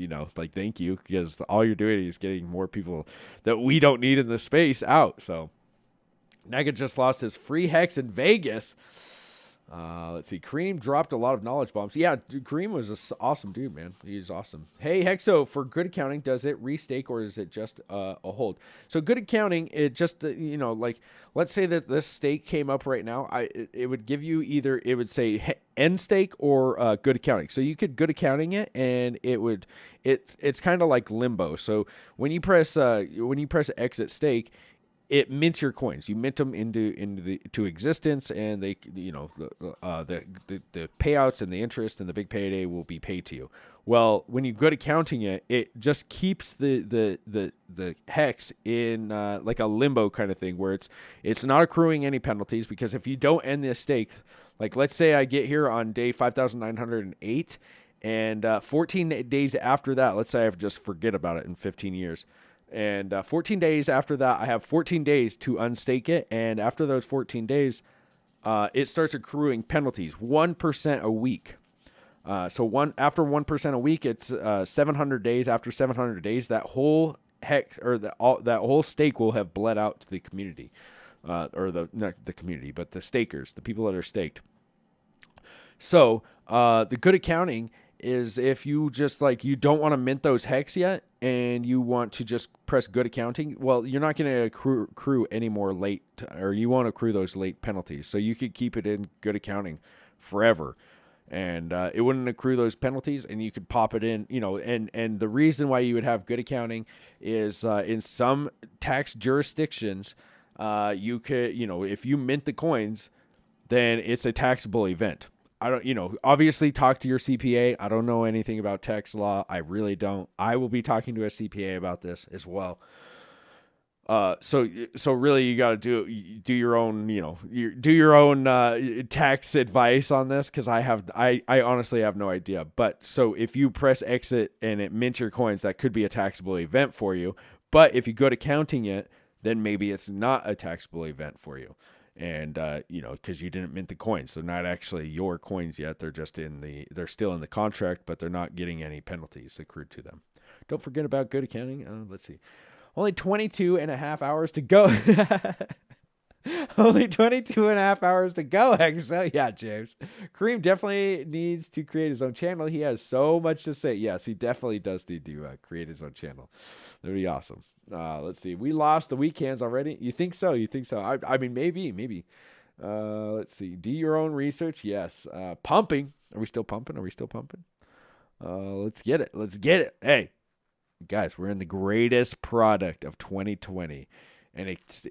S3: thank you. Because all you're doing is getting more people that we don't need in the space out. So, Nega just lost his free hex in Vegas. Let's see. Cream dropped a lot of knowledge bombs. Yeah, Cream was an awesome dude, man. He's awesome. Hey, Hexo, for good accounting, does it restake or is it just a hold? So good accounting, it just, let's say that this stake came up right now. It would give you either, it would say end stake or good accounting. So you could good accounting it, and it's kind of like limbo. So when you press exit stake, it mints your coins. You mint them into existence, and they, the payouts and the interest and the big payday will be paid to you. Well, when you good accounting it, it just keeps the hex in like a limbo kind of thing, where it's not accruing any penalties, because if you don't end this stake, like let's say I get here on day 5,908, and 14 days after that, let's say I just forget about it in 15 years. And 14 days after that, I have 14 days to unstake it. And after those 14 days, it starts accruing penalties, 1% a week. So after 1% a week, it's 700 days. After 700 days, that whole hex or that whole stake will have bled out to the community, or not the community, but the stakers, the people that are staked. So the good accounting is if you just you don't want to mint those hex yet, and you want to just press good accounting, well, you're not going to accrue any more late, or you won't accrue those late penalties. So you could keep it in good accounting forever, and it wouldn't accrue those penalties, and you could pop it in, and the reason why you would have good accounting is in some tax jurisdictions, you could, if you mint the coins, then it's a taxable event. I don't, obviously talk to your CPA. I don't know anything about tax law. I really don't. I will be talking to a CPA about this as well. So really you got to do your own, do your own tax advice on this. Cause I honestly have no idea. But so if you press exit and it mints your coins, that could be a taxable event for you. But if you go to counting it, then maybe it's not a taxable event for you. And, because you didn't mint the coins. So not actually your coins yet. They're just they're still in the contract, but they're not getting any penalties accrued to them. Don't forget about good accounting. Let's see. Only 22 and a half hours to go. Only 22 and a half hours to go, Exo. Yeah, James. Kareem definitely needs to create his own channel. He has so much to say. Yes, he definitely does need to create his own channel. That'd be awesome. Let's see. We lost the weak hands already. You think so? I mean, maybe. Let's see. Do your own research. Yes. Pumping. Are we still pumping? Let's get it. Hey, guys, we're in the greatest product of 2020. And it's,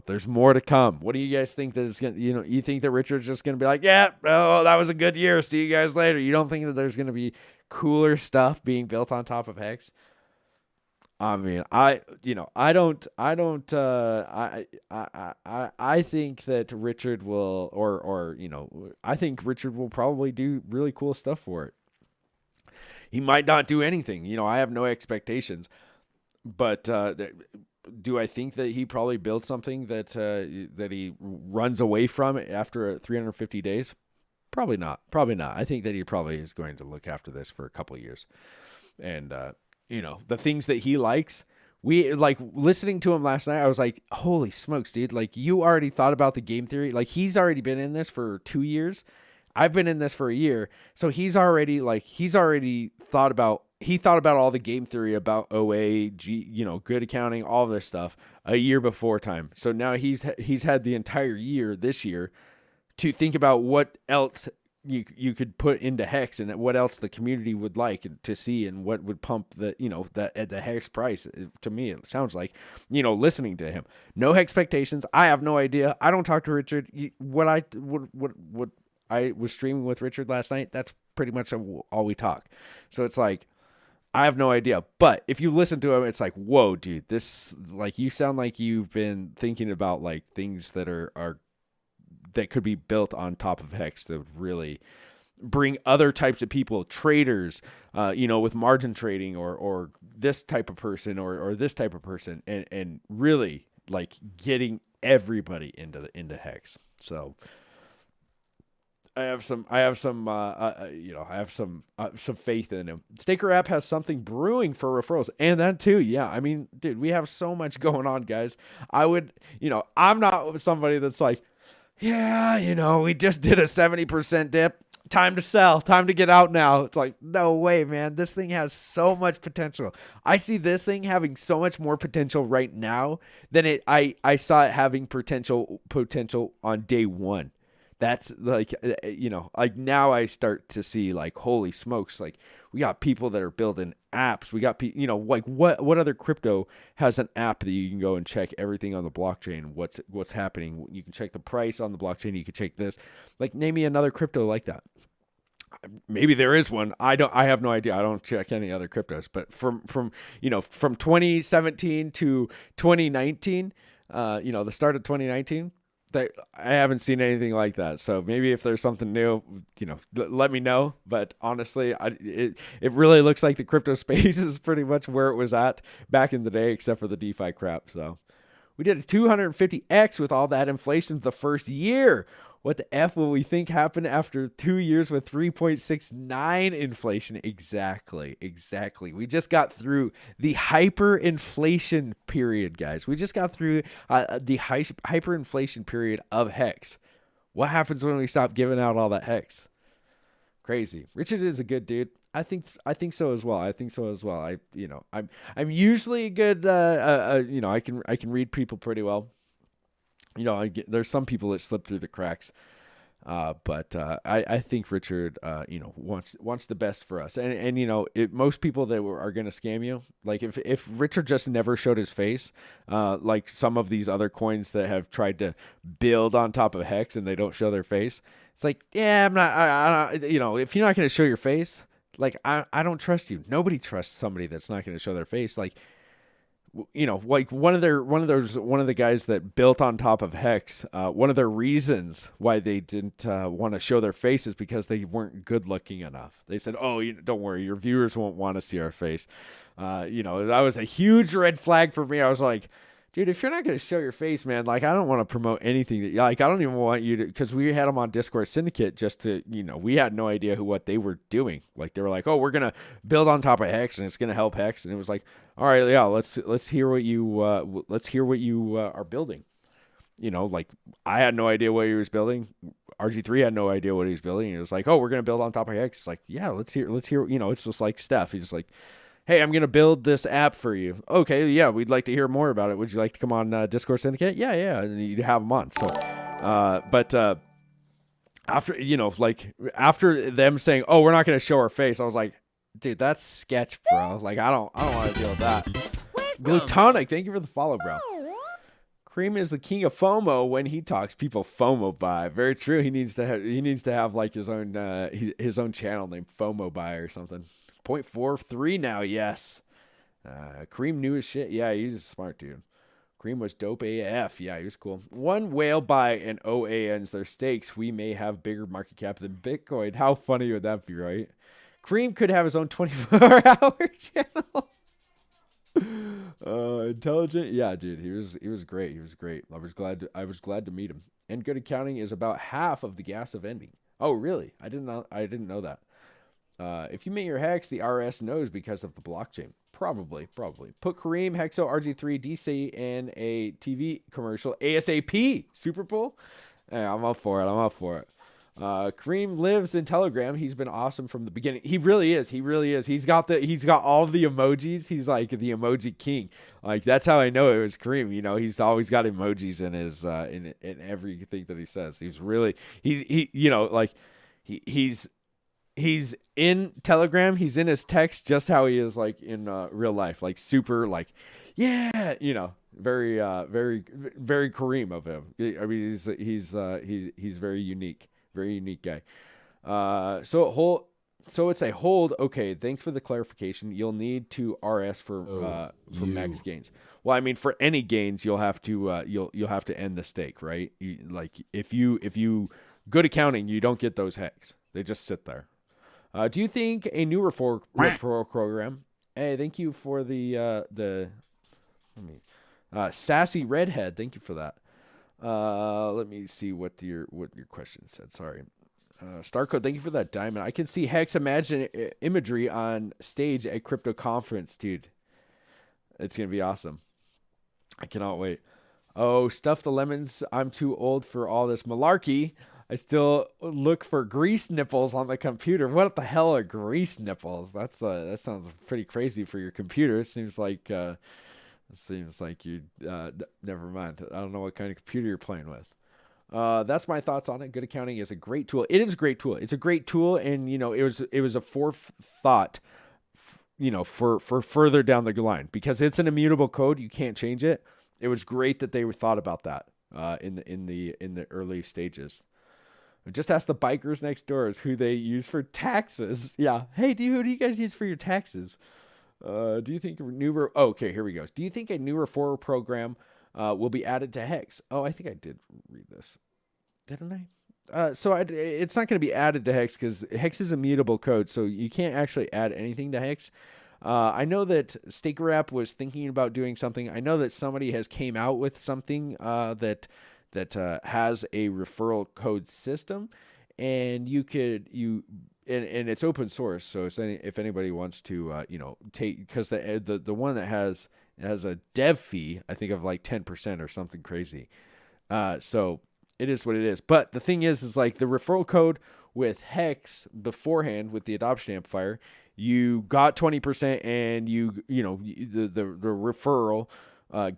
S3: there's more to come. What do you guys think that it's going to, you think that Richard's just going to be like, yeah, oh, that was a good year. See you guys later. You don't think that there's going to be cooler stuff being built on top of Hex? I mean, I think that Richard will, I think Richard will probably do really cool stuff for it. He might not do anything. I have no expectations. But do I think that he probably built something that he runs away from after 350 days? Probably not. I think that he probably is going to look after this for a couple of years. And, the things that he likes, listening to him last night, I was like, holy smokes, dude. Like, you already thought about the game theory. Like, he's already been in this for 2 years. I've been in this for a year. So he's already thought about all the game theory about OA, good accounting, all this stuff a year before time. So now he's had the entire year this year to think about what else you could put into Hex and what else the community would like to see and what would pump the Hex price. To me, it sounds like, listening to him. No expectations. I have no idea. I don't talk to Richard. What I was streaming with Richard last night, that's pretty much all we talk. So it's like, I have no idea. But if you listen to him, it's like, whoa, dude, this, like, you sound like you've been thinking about like things that are that could be built on top of Hex that would really bring other types of people, traders, with margin trading or this type of person or this type of person, and really like getting everybody into Hex. So I have some faith in him. Staker app has something brewing for referrals, and that too. Yeah, I mean, dude, we have so much going on, guys. I'm not somebody that's like, yeah, we just did a 70% dip. Time to sell. Time to get out now. It's like, no way, man. This thing has so much potential. I see this thing having so much more potential right now than I saw it having potential on day one. That's like, like now I start to see like, holy smokes, like we got people that are building apps. We got people, like what other crypto has an app that you can go and check everything on the blockchain, what's happening. You can check the price on the blockchain. You can check this. Like, name me another crypto like that. Maybe there is one. I have no idea. I don't check any other cryptos, but from 2017 to 2019, the start of 2019, I haven't seen anything like that. So maybe if there's something new, let me know. But honestly, it really looks like the crypto space is pretty much where it was at back in the day, except for the DeFi crap. So we did a 250x with all that inflation the first year. What the F will we think happened after 2 years with 3.69 inflation? Exactly. We just got through the hyperinflation period, guys. We just got through the hyperinflation period of Hex. What happens when we stop giving out all that Hex? Crazy. Richard is a good dude. I think so as well. I'm usually good. I can read people pretty well. There's some people that slip through the cracks, but I think Richard, wants the best for us. And most people that are going to scam you, like if Richard just never showed his face, like some of these other coins that have tried to build on top of Hex and they don't show their face, it's like, yeah, I'm not, if you're not going to show your face, like I don't trust you. Nobody trusts somebody that's not going to show their face. Like, like one of the guys that built on top of Hex, one of their reasons why they didn't want to show their face is because they weren't good looking enough. They said, oh, don't worry, your viewers won't want to see our face. That was a huge red flag for me. I was like, dude, if you're not going to show your face, man, like I don't want to promote anything that, like, I don't even want you to, because we had them on Discord Syndicate just to, we had no idea what they were doing. Like they were like, oh, we're going to build on top of Hex and it's going to help Hex. And it was like, all right, yeah, let's hear what you are building. Like I had no idea what he was building. RG3 had no idea what he was building. And it was like, oh, we're going to build on top of Hex. It's like, yeah, let's hear, it's just like Steph. He's just like, hey, I'm going to build this app for you. Okay, yeah, we'd like to hear more about it. Would you like to come on Discord Syndicate? Yeah. And you'd have them on. So, after them saying, oh, we're not going to show our face, I was like, dude, that's sketch, bro. Like, I don't want to deal with that. Glutonic, thank you for the follow, bro. Cream is the king of FOMO. When he talks, people FOMO buy. Very true. He needs to have like his own channel named FOMO buy or something. 0.43 now, yes. Cream knew his shit. Yeah, he's a smart dude. Cream was dope AF. Yeah, he was cool. One whale buy and OA ends their stakes. We may have bigger market cap than Bitcoin. How funny would that be, right? Kareem could have his own 24-hour channel. Intelligent, yeah, dude. He was great. He was great. I was glad to meet him. And good accounting is about half of the gas of ending. Oh, really? I didn't know that. If you mint your hex, the RS knows because of the blockchain. Probably. Put Kareem, Hexo, RG3, DC in a TV commercial ASAP. Super Bowl. Yeah, I'm up for it. Kareem lives in Telegram. He's been awesome from the beginning. He really is. He's got all the emojis. He's like the emoji king. Like, that's how I know it was Kareem. You know, he's always got emojis in his in everything that he says. He's in Telegram. He's in his text just how he is like in real life. Like super like, yeah, you know, very very Kareem of him. I mean, he's very unique. Very unique guy. So it's a hold. Okay, thanks for the clarification. You'll need to RS for max gains. Well, I mean, for any gains, you'll have to you'll have to end the stake, right? If you good accounting, you don't get those hex. They just sit there. Do you think a new referral program? Hey, thank you for the sassy redhead. Thank you for that. Let me see what your question said. Sorry. Starcode, thank you for that diamond. I can see Hex imagery on stage at crypto conference, dude. It's going to be awesome. I cannot wait. Oh, stuff the lemons. I'm too old for all this malarkey. I still look for grease nipples on the computer. What the hell are grease nipples? That sounds pretty crazy for your computer. It seems like you. Never mind. I don't know what kind of computer you're playing with. That's my thoughts on it. Good accounting is a great tool. It is a great tool. It's a great tool, and you know, it was a forethought, you know, for further down the line, because it's an immutable code. You can't change it. It was great that they thought about that in the early stages. Just ask the bikers next door is who they use for taxes. Yeah. Hey, who do you guys use for your taxes? Do you think okay, here we go. Do you think a new referral program will be added to Hex? Oh, I think I did read this. Didn't I? It's not going to be added to Hex because Hex is immutable code, so you can't actually add anything to Hex. I know that Staker App was thinking about doing something. I know that somebody has came out with something that has a referral code system, and and it's open source. So if anybody wants to, take, because the one that has a dev fee, I think of like 10% or something crazy. So it is what it is. But the thing is like the referral code with Hex beforehand with the adoption amplifier, you got 20%, and the referral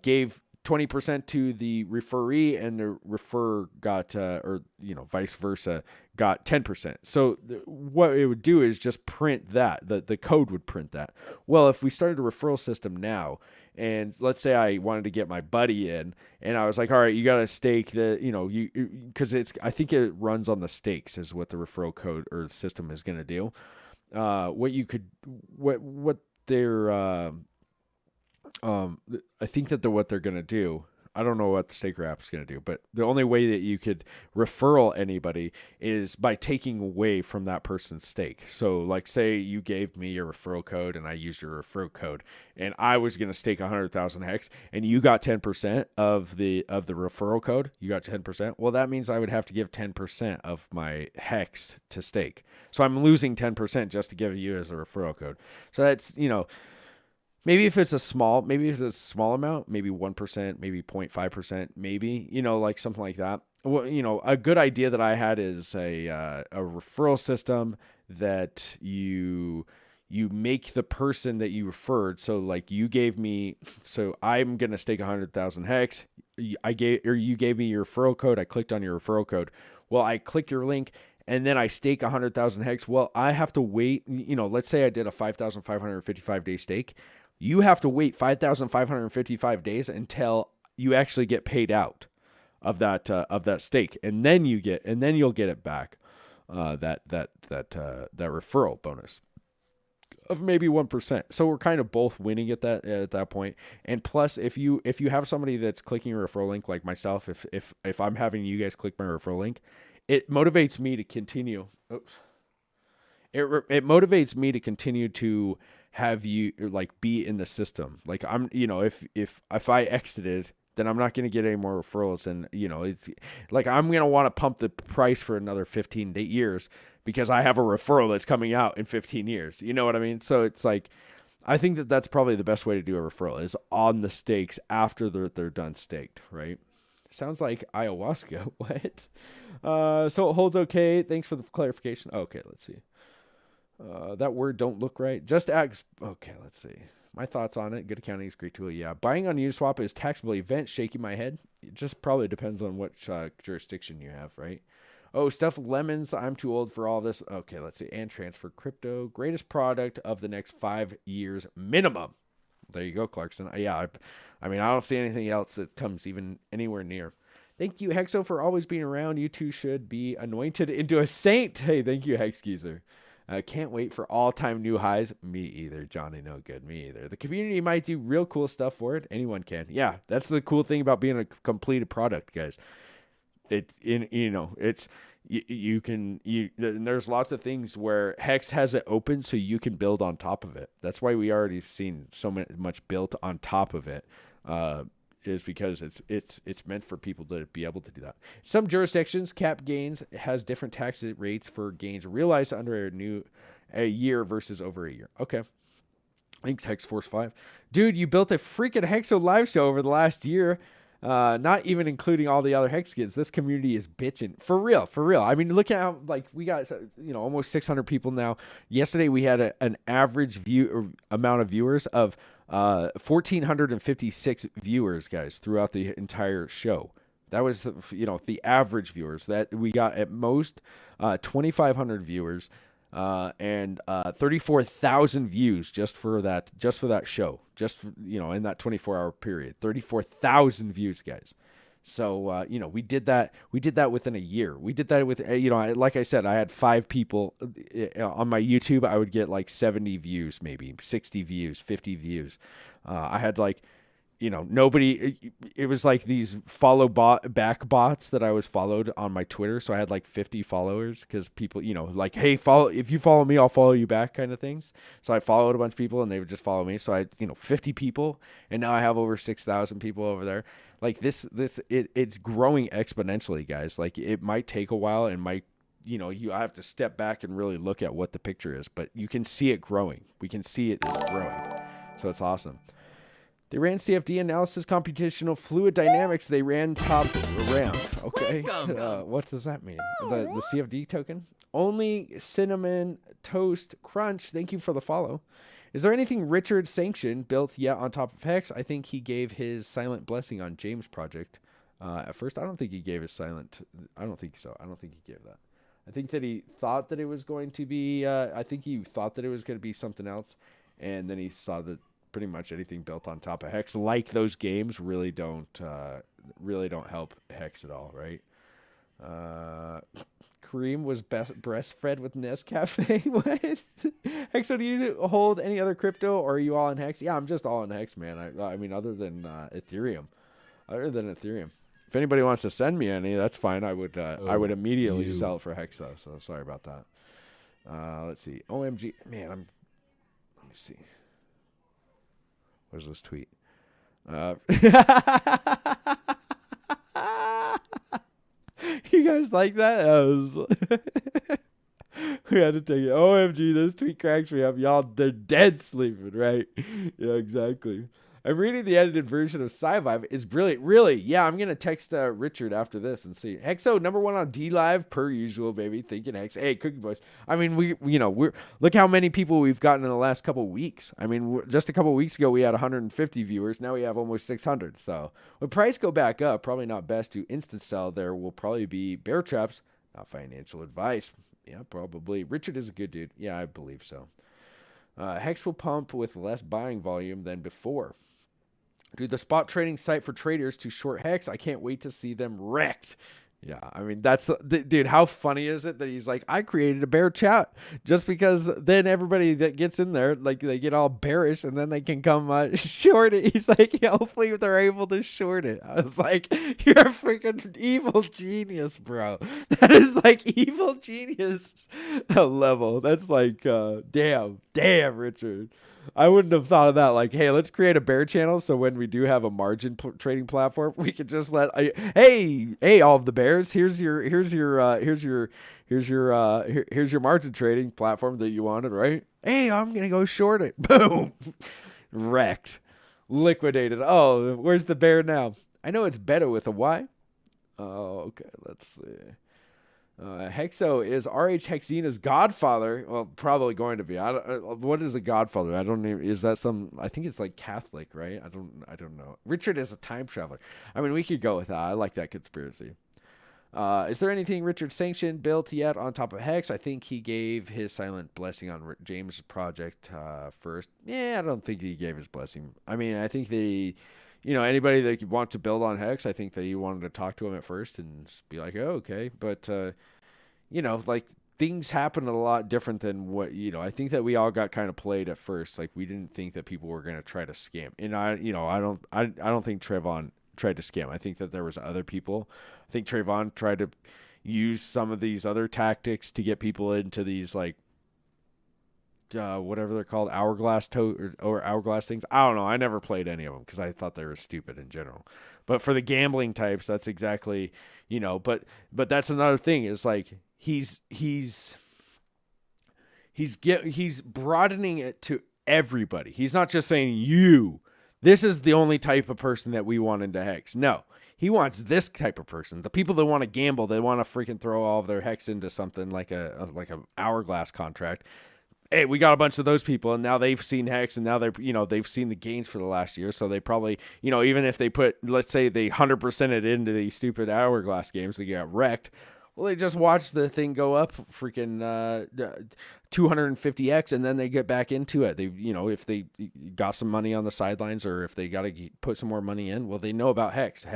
S3: gave 20% to the referee, and the referrer got, vice versa, got 10%. So what it would do is just print that. The code would print that. Well, if we started a referral system now, and let's say I wanted to get my buddy in, and I was like, all right, you got to stake because I think it runs on the stakes is what the referral code or system is going to do. I think that what they're going to do, I don't know what the Staker app is going to do, but the only way that you could referral anybody is by taking away from that person's stake. So like, say you gave me your referral code and I used your referral code, and I was going to stake 100,000 hex, and you got 10% of the referral code. You got 10%. Well, that means I would have to give 10% of my hex to stake. So I'm losing 10% just to give you as a referral code. So that's, maybe if it's a small amount, maybe 1%, maybe 0.5%, maybe, like something like that. Well, a good idea that I had is a referral system that you make the person that you referred. So like you gave me, so I'm going to stake 100,000 hex. You gave me your referral code. I clicked on your referral code. Well, I click your link, and then I stake 100,000 hex. Well, I have to wait, let's say I did a 5,555 day stake. You have to wait 5,555 days until you actually get paid out of that stake, and then you'll get it back, that referral bonus of maybe 1%. So we're kind of both winning at that point. And plus, if you have somebody that's clicking your referral link, like myself, if I'm having you guys click my referral link, it motivates me to continue. Oops. it motivates me to continue to have you like be in the system. Like I'm, if I exited, then I'm not going to get any more referrals. And, it's like I'm going to want to pump the price for another 15 years because I have a referral that's coming out in 15 years. You know what I mean? So it's like, I think that's probably the best way to do a referral is on the stakes after they're done staked, right? Sounds like ayahuasca. What? So it holds okay. Thanks for the clarification. Okay, let's see. That word don't look right. Just act. Okay, let's see. My thoughts on it. Good accounting is great tool. Yeah. Buying on Uniswap is taxable event. Shaking my head. It just probably depends on which jurisdiction you have, right? Oh, stuffed lemons. I'm too old for all this. Okay, let's see. And transfer crypto. Greatest product of the next 5 years minimum. There you go, Clarkson. Yeah, I mean, I don't see anything else that comes even anywhere near. Thank you, Hexo, for always being around. You two should be anointed into a saint. Hey, thank you, Hexgeezer. Can't wait for all-time new highs. Me either, Johnny. No good. Me either. The community might do real cool stuff for it. Anyone can. Yeah, that's the cool thing about being a completed product, guys. There's lots of things where Hex has it open so you can build on top of it. That's why we already seen so much built on top of it. Is because it's meant for people to be able to do that. Some jurisdictions cap gains has different tax rates for gains realized under a year versus over a year. Okay. Thanks, Hex Force 5. Dude, you built a freaking Hexo live show over the last year. Not even including all the other Hex kids. This community is bitching. For real. I mean, look at how, like, we got, almost 600 people now. Yesterday, we had an average amount of viewers of 1,456 viewers, guys, throughout the entire show. That was, the average viewers. That we got at most 2,500 viewers. And 34,000 views just for that show, in that 24-hour period, 34,000 views, guys. So, we did that within a year. We did that with, like I said, I had 5 people on my YouTube. I would get like 70 views, maybe 60 views, 50 views. I had like, nobody, it was like these back bots that I was followed on my Twitter. So I had like 50 followers because people, like, hey, if you follow me, I'll follow you back kind of things. So I followed a bunch of people and they would just follow me. So I, 50 people, and now I have over 6,000 people over there. Like it's growing exponentially, guys. Like it might take a while and you have to step back and really look at what the picture is, but you can see it growing. We can see it is growing. So it's awesome. They ran CFD analysis, computational fluid dynamics. They ran top round. Okay. What does that mean? The CFD token? Only cinnamon toast crunch. Thank you for the follow. Is there anything Richard sanctioned built yet on top of Hex? I think he gave his silent blessing on James project. At first, I don't think he gave his silent. I don't think so. I don't think he gave that. I think that he thought that it was going to be. I think he thought that it was going to be something else, and then he saw that pretty much anything built on top of Hex, like those games, really don't help Hex at all, right? Kareem was breastfed with Nescafe. What? Hex, do you hold any other crypto, or are you all in Hex? Yeah, I'm just all in Hex, man. I mean, other than Ethereum. If anybody wants to send me any, that's fine. I would immediately sell it for Hex, though. So sorry about that. Let's see. OMG, man. Let me see. Where's this tweet? You guys like that? We had to take it. OMG, this tweet cracks me up. Y'all, they're dead sleeping, right? Yeah, exactly. I'm reading the edited version of Sci-Vibe. It's brilliant. Really? Yeah, I'm going to text Richard after this and see. Hexo, #1 on D-Live, per usual, baby. Thinking Hex. Hey, Cookie Boys. I mean, we're look how many people we've gotten in the last couple of weeks. I mean, just a couple of weeks ago, we had 150 viewers. Now we have almost 600. So when price go back up, probably not best to instant sell. There will probably be bear traps, not financial advice. Yeah, probably. Richard is a good dude. Yeah, I believe so. Hex will pump with less buying volume than before. Dude, the spot trading site for traders to short Hex, I can't wait to see them wrecked. Yeah, I mean dude. How funny is it that he's like, I created a bear chat just because then everybody that gets in there, like they get all bearish and then they can come short it. He's like, yeah, hopefully they're able to short it. I was like, you're a freaking evil genius, bro. That is like evil genius level. That's like, damn, Richard. I wouldn't have thought of that. Like, hey, let's create a bear channel so when we do have a margin trading platform, we could just hey, all of the bears. Here's your margin trading platform that you wanted, right? Hey, I'm gonna go short it. Boom, wrecked, liquidated. Oh, where's the bear now? I know it's better with a Y. Oh, okay. Let's see. Hexo is RH Hexina's godfather. Well, probably going to be. What is a godfather? I don't even. Is that some? I think it's like Catholic, right? I don't know. Richard is a time traveler. I mean, we could go with that. I like that conspiracy. Is there anything Richard sanctioned built yet on top of Hex? I think he gave his silent blessing on James' project first. Yeah, I don't think he gave his blessing. I mean, I think anybody that wants to build on Hex, I think that he wanted to talk to him at first and just be like, oh, okay. But, like things happen a lot different than what, I think that we all got kind of played at first. Like we didn't think that people were going to try to scam. And I don't think Trayvon tried to scam. I think that there was other people. I think Trayvon tried to use some of these other tactics to get people into these like, whatever they're called, hourglass or hourglass things. I don't know. I never played any of them because I thought they were stupid in general. But for the gambling types, that's exactly, but that's another thing is like he's broadening it to everybody. He's not just saying this is the only type of person that we want into Hex. No, he wants this type of person. The people that want to gamble, they want to freaking throw all of their Hex into something like a hourglass contract. Hey, we got a bunch of those people, and now they've seen Hex, and now they've seen the gains for the last year. So they probably, even if they put, let's say they 100% it into these stupid hourglass games, they got wrecked. Well, they just watch the thing go up freaking 250x, and then they get back into it. They, if they got some money on the sidelines, or if they got to put some more money in, well, they know about Hex.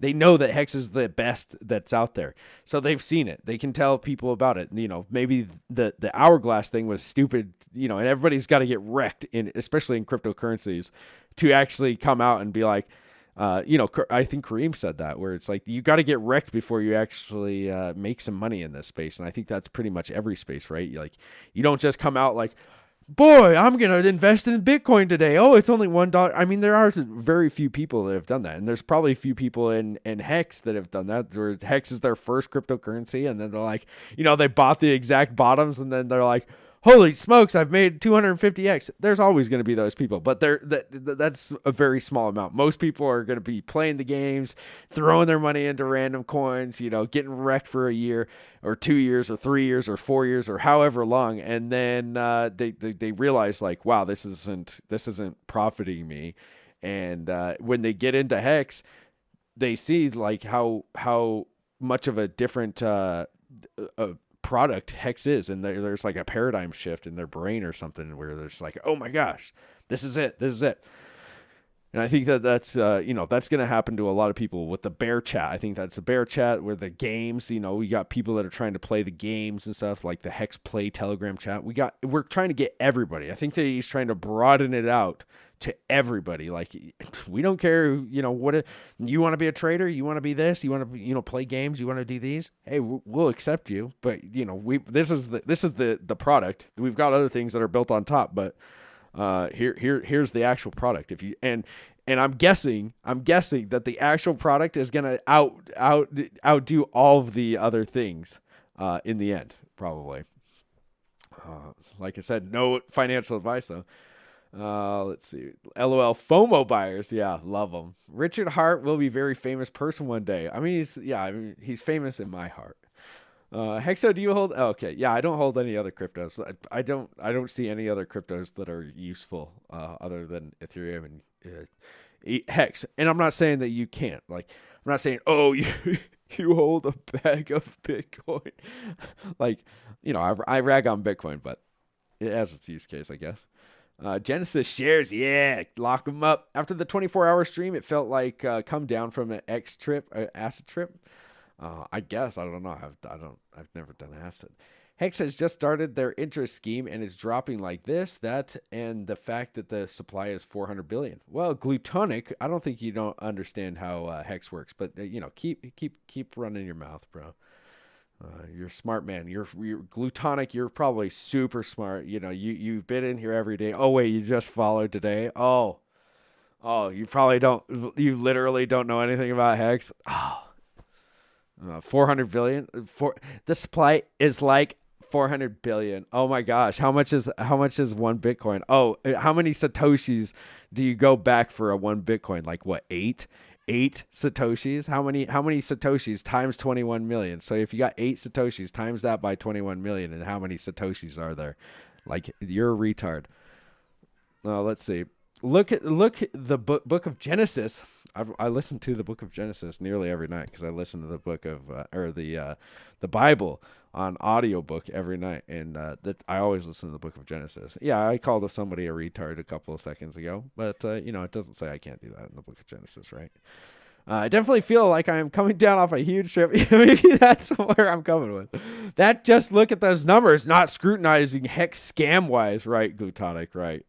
S3: They know that Hex is the best that's out there. So they've seen it. They can tell people about it. Maybe the hourglass thing was stupid, and everybody's got to get wrecked especially in cryptocurrencies to actually come out and be like, I think Kareem said that, where it's like you got to get wrecked before you actually make some money in this space. And I think that's pretty much every space, right? Like you don't just come out like, boy, I'm going to invest in Bitcoin today. Oh, it's only $1. I mean, there are very few people that have done that. And there's probably a few people in Hex that have done that, where Hex is their first cryptocurrency. And then they're like, they bought the exact bottoms, and then they're like, holy smokes, I've made 250x. There's always going to be those people, but that's a very small amount. Most people are going to be playing the games, throwing their money into random coins, getting wrecked for a year or 2 years or 3 years or 4 years or however long. And then they realize like, wow, this isn't profiting me. And when they get into Hex, they see like how much of a different product Hex is, and there's like a paradigm shift in their brain or something where there's like, oh my gosh, this is it. And I think that's that's going to happen to a lot of people with the bear chat. I think that's the bear chat where the games, we got people that are trying to play the games and stuff, like the Hex Play Telegram chat. We're trying to get everybody. I think that he's trying to broaden it out to everybody. Like, we don't care, what you want to be a trader, you want to be this, you want to, play games, you want to do these. Hey, we'll accept you, but this is the product. We've got other things that are built on top, but here's the actual product. If you and I'm guessing that the actual product is gonna outdo all of the other things in the end, probably. Like I said, no financial advice though. Let's see. LOL FOMO buyers. Yeah, love them. Richard Hart will be a very famous person one day. I mean, he's famous in my heart. Hexo, do you hold? Oh, okay. Yeah, I don't hold any other cryptos. I don't see any other cryptos that are useful, other than Ethereum and Hex. And I'm not saying that you can't. Like, I'm not saying, oh, you hold a bag of Bitcoin. Like, I rag on Bitcoin, but it has its use case, I guess. Genesis shares, yeah, lock them up. After the 24-hour stream, it felt like come down from an acid trip. I guess I don't know. I've never done acid. Hex has just started their interest scheme and it's dropping like this, that, and the fact that the supply is 400 billion. Well, glutonic. I don't think you don't understand how Hex works, but keep running your mouth, bro. You're a smart man. You're glutonic. You're probably super smart. You've been in here every day. Oh wait, you just followed today. Oh, you probably don't. You literally don't know anything about Hex. Oh, 400 billion. The supply is like 400 billion. Oh my gosh. How much is one Bitcoin? Oh, how many Satoshis do you go back for a one Bitcoin? Like what, 8 Satoshis? How many Satoshis times 21 million? So if you got 8 Satoshis, times that by 21 million, and how many Satoshis are there? Like, you're a retard. Let's see. Look at the book of Genesis. I listen to the book of Genesis nearly every night because I listen to the book of the Bible on audiobook every night, and that I always listen to the book of Genesis. Yeah, I called somebody a retard a couple of seconds ago, but it doesn't say I can't do that in the book of Genesis, right? I definitely feel like I'm coming down off a huge trip. Maybe that's where I'm coming with. That just look at those numbers, not scrutinizing Hex scam wise, right? Glutonic, right?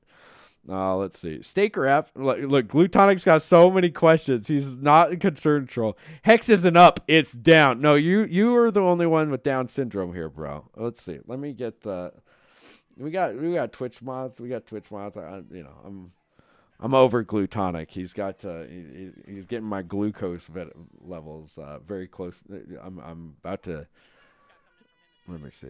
S3: Let's see. Staker app. Look, Glutonic's got so many questions. He's not in concern troll. Hex isn't up. It's down. No, you are the only one with Down syndrome here, bro. Let's see. Let me get the. We got Twitch mods. I'm over Glutonic. He's got he's getting my glucose levels very close. I'm about to. Let me see.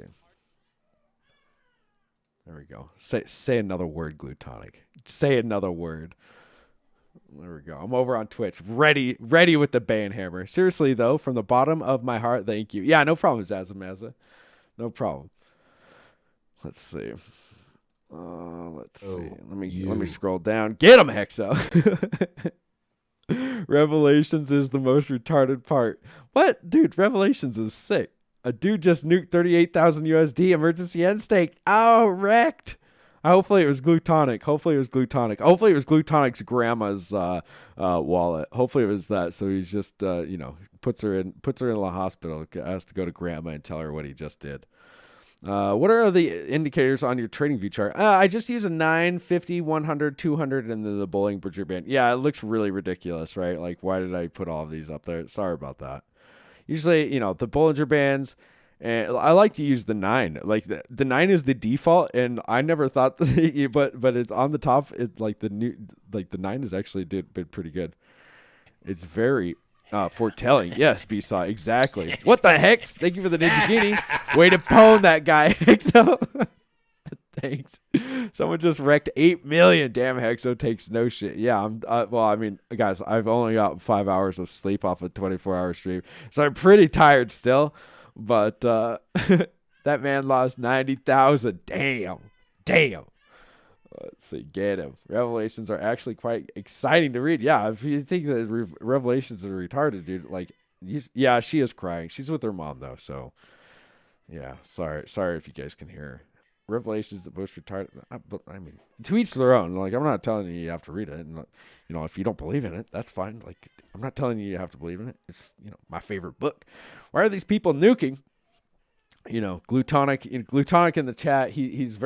S3: There we go. Say another word, Glutonic. Say another word. There we go. I'm over on Twitch. Ready with the ban hammer. Seriously, though, from the bottom of my heart, thank you. Yeah, no problem, Zazamaza. No problem. Let's see. Let's see. Let me scroll down. Get him, Hexo. Revelations is the most retarded part. What? Dude, Revelations is sick. A dude just nuked 38,000 USD emergency end stake. Oh, wrecked. Hopefully it was Glutonic. Hopefully it was Glutonic's grandma's wallet. Hopefully it was that. So he's just puts her in the hospital, has to go to grandma and tell her what he just did. What are the indicators on your trading view chart? I just use a 9, 50, 100, 200, and then the Bollinger Band. Yeah, it looks really ridiculous, right? Like, why did I put all of these up there? Sorry about that. Usually, the Bollinger Bands, and I like to use the 9. Like, the 9 is the default, and I never thought, but it's on the top. It's like the 9 is actually been pretty good. It's very foretelling. Yes, B-Saw, exactly. What the heck? Thank you for the Ninja Genie. Way to pwn that guy, Hexo. Thanks. Someone just wrecked 8 million. Damn, Hexo takes no shit. Yeah, guys, I've only got 5 hours of sleep off a 24-hour stream, so I'm pretty tired still. But that man lost 90,000. Damn. Let's see. Get him. Revelations are actually quite exciting to read. Yeah, if you think that Revelations are retarded, dude, yeah, she is crying. She's with her mom though, so yeah. Sorry if you guys can hear her. Revelations the most retarded. To each their own. Like, I'm not telling you have to read it, and if you don't believe in it, that's fine. Like, I'm not telling you have to believe in it. It's my favorite book. Why are these people nuking? Glutonic in the chat. He's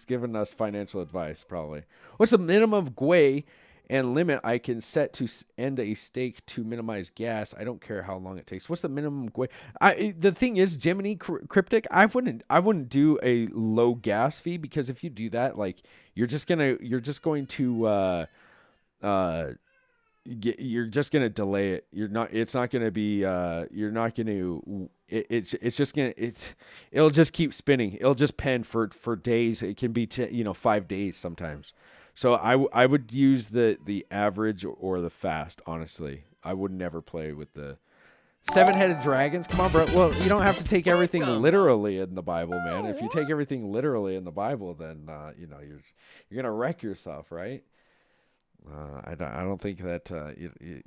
S3: given us financial advice. Probably. What's the minimum GUI and limit I can set to end a stake to minimize gas? I don't care how long it takes. What's the minimum GUI? The thing is, Gemini Cryptic, I wouldn't do a low gas fee, because if you do that, like, you're just going to delay it. It'll just keep spinning. It'll just pen for days. It can be 5 days sometimes. So I would use the average or the fast, honestly. I would never play with the 7-headed dragons. Come on, bro. Well, you don't have to take everything literally in the Bible, man. If you take everything literally in the Bible, then you're gonna wreck yourself, right? I don't think that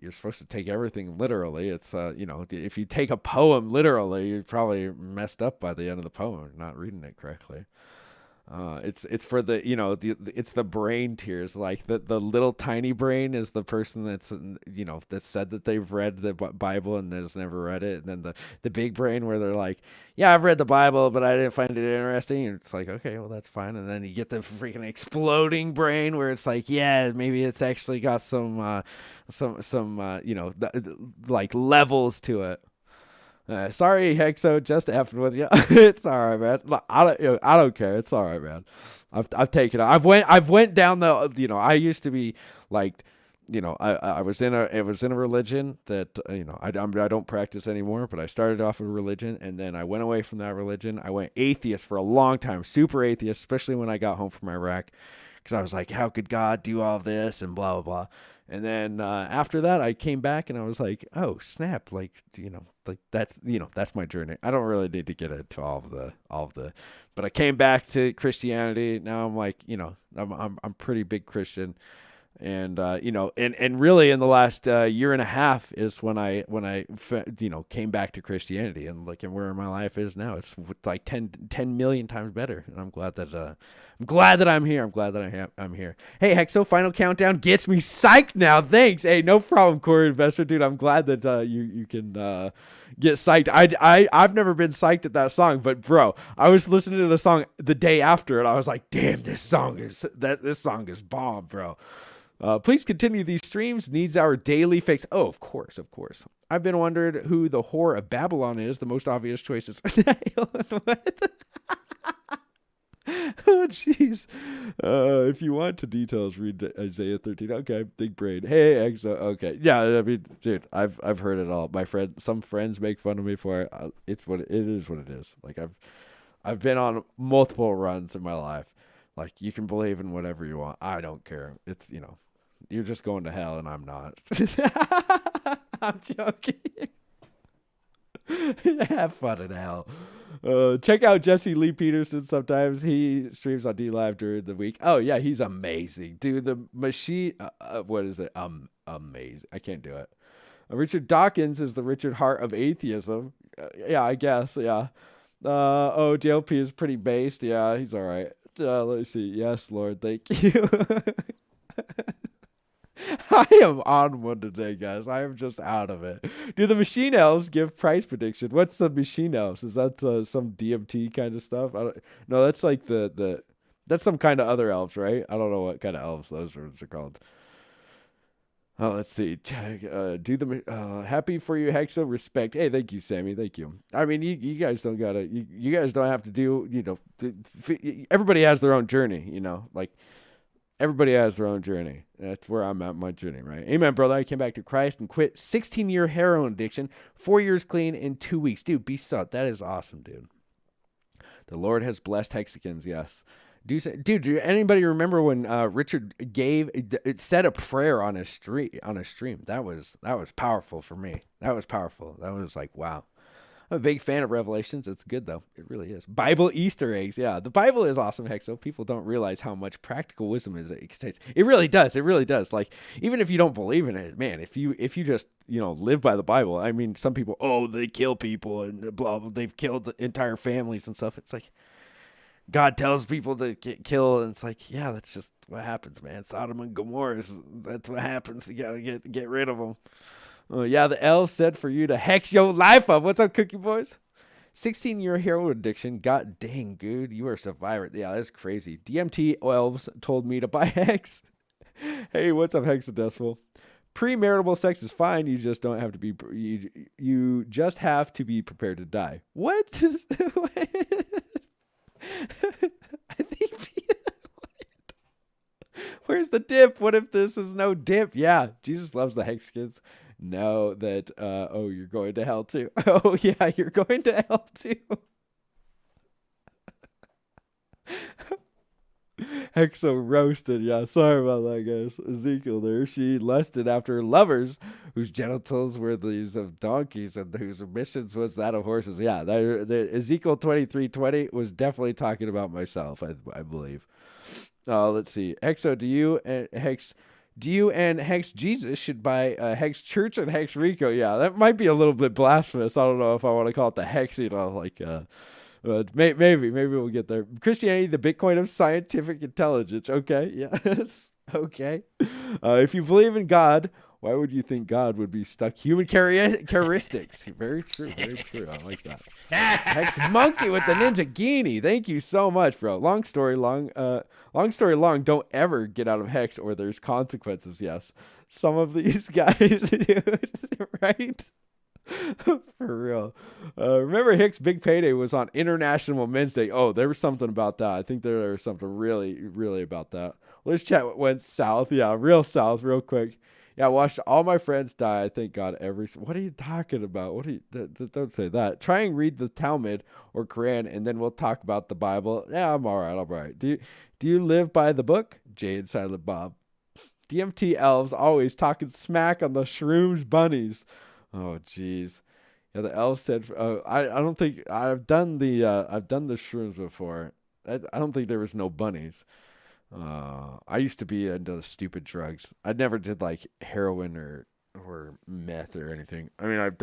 S3: you're supposed to take everything literally. It's if you take a poem literally, you're probably messed up by the end of the poem, not reading it correctly. It's for the it's the brain tiers. Like the little tiny brain is the person that's that said that they've read the Bible and has never read it, and then the big brain where they're like, yeah, I've read the Bible, but I didn't find it interesting. And it's like, okay, well that's fine. And then you get the freaking exploding brain where it's like, yeah, maybe it's actually got some like levels to it. Sorry, Hexo, just effing with you. It's all right, man. I don't care. It's all right, man. I've taken it. I've went down the. I used to be like, I was in a religion that I don't practice anymore. But I started off a religion, and then I went away from that religion. I went atheist for a long time, super atheist, especially when I got home from Iraq, because I was like, how could God do all this and blah blah blah. And then after that, I came back and I was like, oh snap, like that's my journey. I don't really need to get into all of the, but I came back to Christianity. Now I'm like, I'm pretty big Christian, and and really in the last year and a half is when I came back to Christianity, and looking where my life is now, it's like 10 million times better, and I'm glad that I'm here. I'm glad that I'm here. Hey, Hexo, final countdown gets me psyched now. Thanks. Hey, no problem, Corey Investor, dude. I'm glad that you can get psyched. I've never been psyched at that song, but bro, I was listening to the song the day after, and I was like, damn, this song is bomb, bro. Please continue these streams. Needs our daily fix. Oh, of course. I've been wondering who the whore of Babylon is. The most obvious choices. What? Oh, jeez. If you want to details, read Isaiah 13. Okay, big brain. Hey, Exo. Okay, yeah. I mean, dude, I've heard it all. Some friends make fun of me for it. It's what it is. What it is. Like I've been on multiple runs in my life. Like, you can believe in whatever you want. I don't care. It's you're just going to hell, and I'm not. I'm joking. Have fun in hell. Check out Jesse Lee Peterson sometimes. He streams on DLive during the week. Oh, yeah, he's amazing. Dude, the machine... what is it? Amazing. I can't do it. Richard Dawkins is the Richard Hart of atheism. Yeah, I guess, yeah. JLP is pretty based. Yeah, he's all right. Let's see. Yes, Lord, thank you. I am on one today, guys. I am just out of it. Do the machine elves give price prediction? What's the machine elves? Is that some DMT kind of stuff? No, that's like that's some kind of other elves, right? I don't know what kind of elves those are called. Oh, let's see. Do the happy for you, Hexo. Respect. Hey, thank you, Sammy. Thank you. I mean, you guys don't gotta. You guys don't have to do. Everybody has their own journey. Like. Everybody has their own journey. That's where I'm at my journey, right? Amen, brother. I came back to Christ and quit 16-year heroin addiction, 4 years clean in 2 weeks. Dude, be sut. That is awesome, dude. The Lord has blessed Hexicans, yes. Dude, do anybody remember when Richard said a prayer on a stream? That was powerful for me. That was powerful. That was like, wow. I'm a big fan of Revelations. It's good, though. It really is. Bible Easter eggs. Yeah, the Bible is awesome, Hexo. People don't realize how much practical wisdom it contains. It really does. It really does. Like, even if you don't believe in it, man, if you just, live by the Bible. I mean, some people, they kill people and blah, blah, they've killed entire families and stuff. It's like, God tells people to kill, and it's like, yeah, that's just what happens, man. Sodom and Gomorrah, that's what happens. You got to get rid of them. Oh, yeah, the elf said for you to hex your life up. What's up, Cookie Boys? 16-year heroin addiction. God dang, dude. You are a survivor. Yeah, that's crazy. DMT elves told me to buy hex. Hey, what's up, Hexadecimal? Premarital sex is fine. You just don't have to be... You just have to be prepared to die. What? I think... Where's the dip? What if this is no dip? Yeah, Jesus loves the hex kids. Know that, you're going to hell too. Oh, yeah, you're going to hell too. Hexo roasted. Yeah, sorry about that, guys. Ezekiel there. She lusted after lovers whose genitals were these of donkeys and whose emissions was that of horses. Yeah, the Ezekiel 23:20 was definitely talking about myself, I believe. Let's see. Hexo, do you and Hex Jesus should buy Hex Church and Hex Rico? Yeah, that might be a little bit blasphemous. I don't know if I want to call it the Hex, Maybe we'll get there. Christianity, the Bitcoin of scientific intelligence. Okay, yes, okay. If you believe in God, why would you think God would be stuck human characteristics? Very true, very true. I like that. Hex Monkey with the Ninja Guinea. Thank you so much, bro. Long story long. Don't ever get out of Hex or there's consequences. Yes, some of these guys, dude, right? For real. Remember Hicks' big payday was on International Men's Day. Oh, there was something about that. I think there was something really about that. Well, this chat went south. Yeah, real south, real quick. Yeah, I watched all my friends die. I thank God What are you talking about? What are you? Don't say that. Try and read the Talmud or Quran, and then we'll talk about the Bible. Yeah, I'm all right. Do you live by the book? Jay and Silent Bob. DMT elves always talking smack on the shrooms bunnies. Oh, jeez. Yeah, the elf said. I don't think I've done the shrooms before. I don't think there was no bunnies. I used to be into the stupid drugs. I never did like heroin or meth or anything. I mean, I've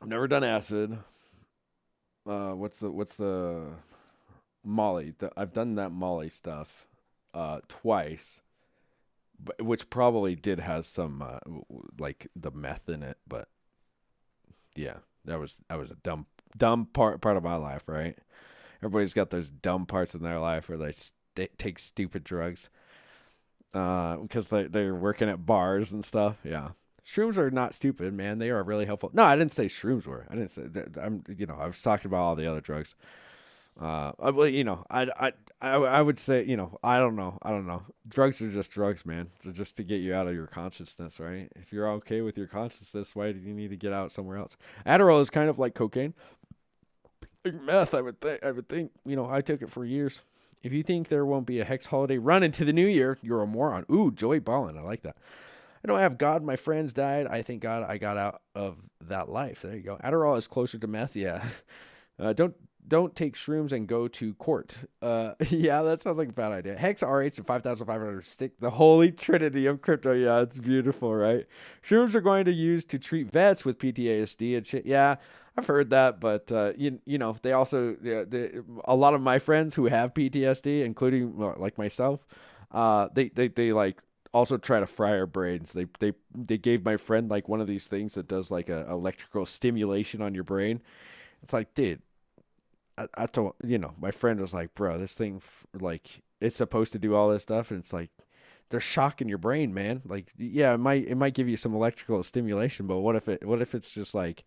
S3: never done acid. What's the Molly? I've done that Molly stuff twice, which probably did have some like the meth in it. But yeah, that was a dumb part of my life, right? Everybody's got those dumb parts in their life where they take stupid drugs because they're working at bars and stuff. Yeah, shrooms are not stupid, man. They are really helpful. No, I didn't say shrooms were. I didn't say that. I was talking about all the other drugs. I would say, I don't know. Drugs are just drugs, man. So just to get you out of your consciousness, right? If you're okay with your consciousness, why do you need to get out somewhere else? Adderall is kind of like cocaine. Meth, I would think, I took it for years. If you think there won't be a Hex holiday run into the new year, you're a moron. Ooh, Joey Ballin, I like that. I don't have God, my friends died. I thank God I got out of that life. There you go. Adderall is closer to meth, yeah. Don't take shrooms and go to court. Yeah, that sounds like a bad idea. Hex RH and 5,500 stick, the holy trinity of crypto. Yeah, it's beautiful, right? Shrooms are going to use to treat vets with PTSD and shit. Yeah, I've heard that, but they also a lot of my friends who have PTSD, including like myself, they like also try to fry our brains. They gave my friend like one of these things that does like a electrical stimulation on your brain. It's like, dude. I told my friend was like, bro, this thing like it's supposed to do all this stuff, and it's like they're shocking your brain, man. Like, yeah, it might give you some electrical stimulation, but what if it's just like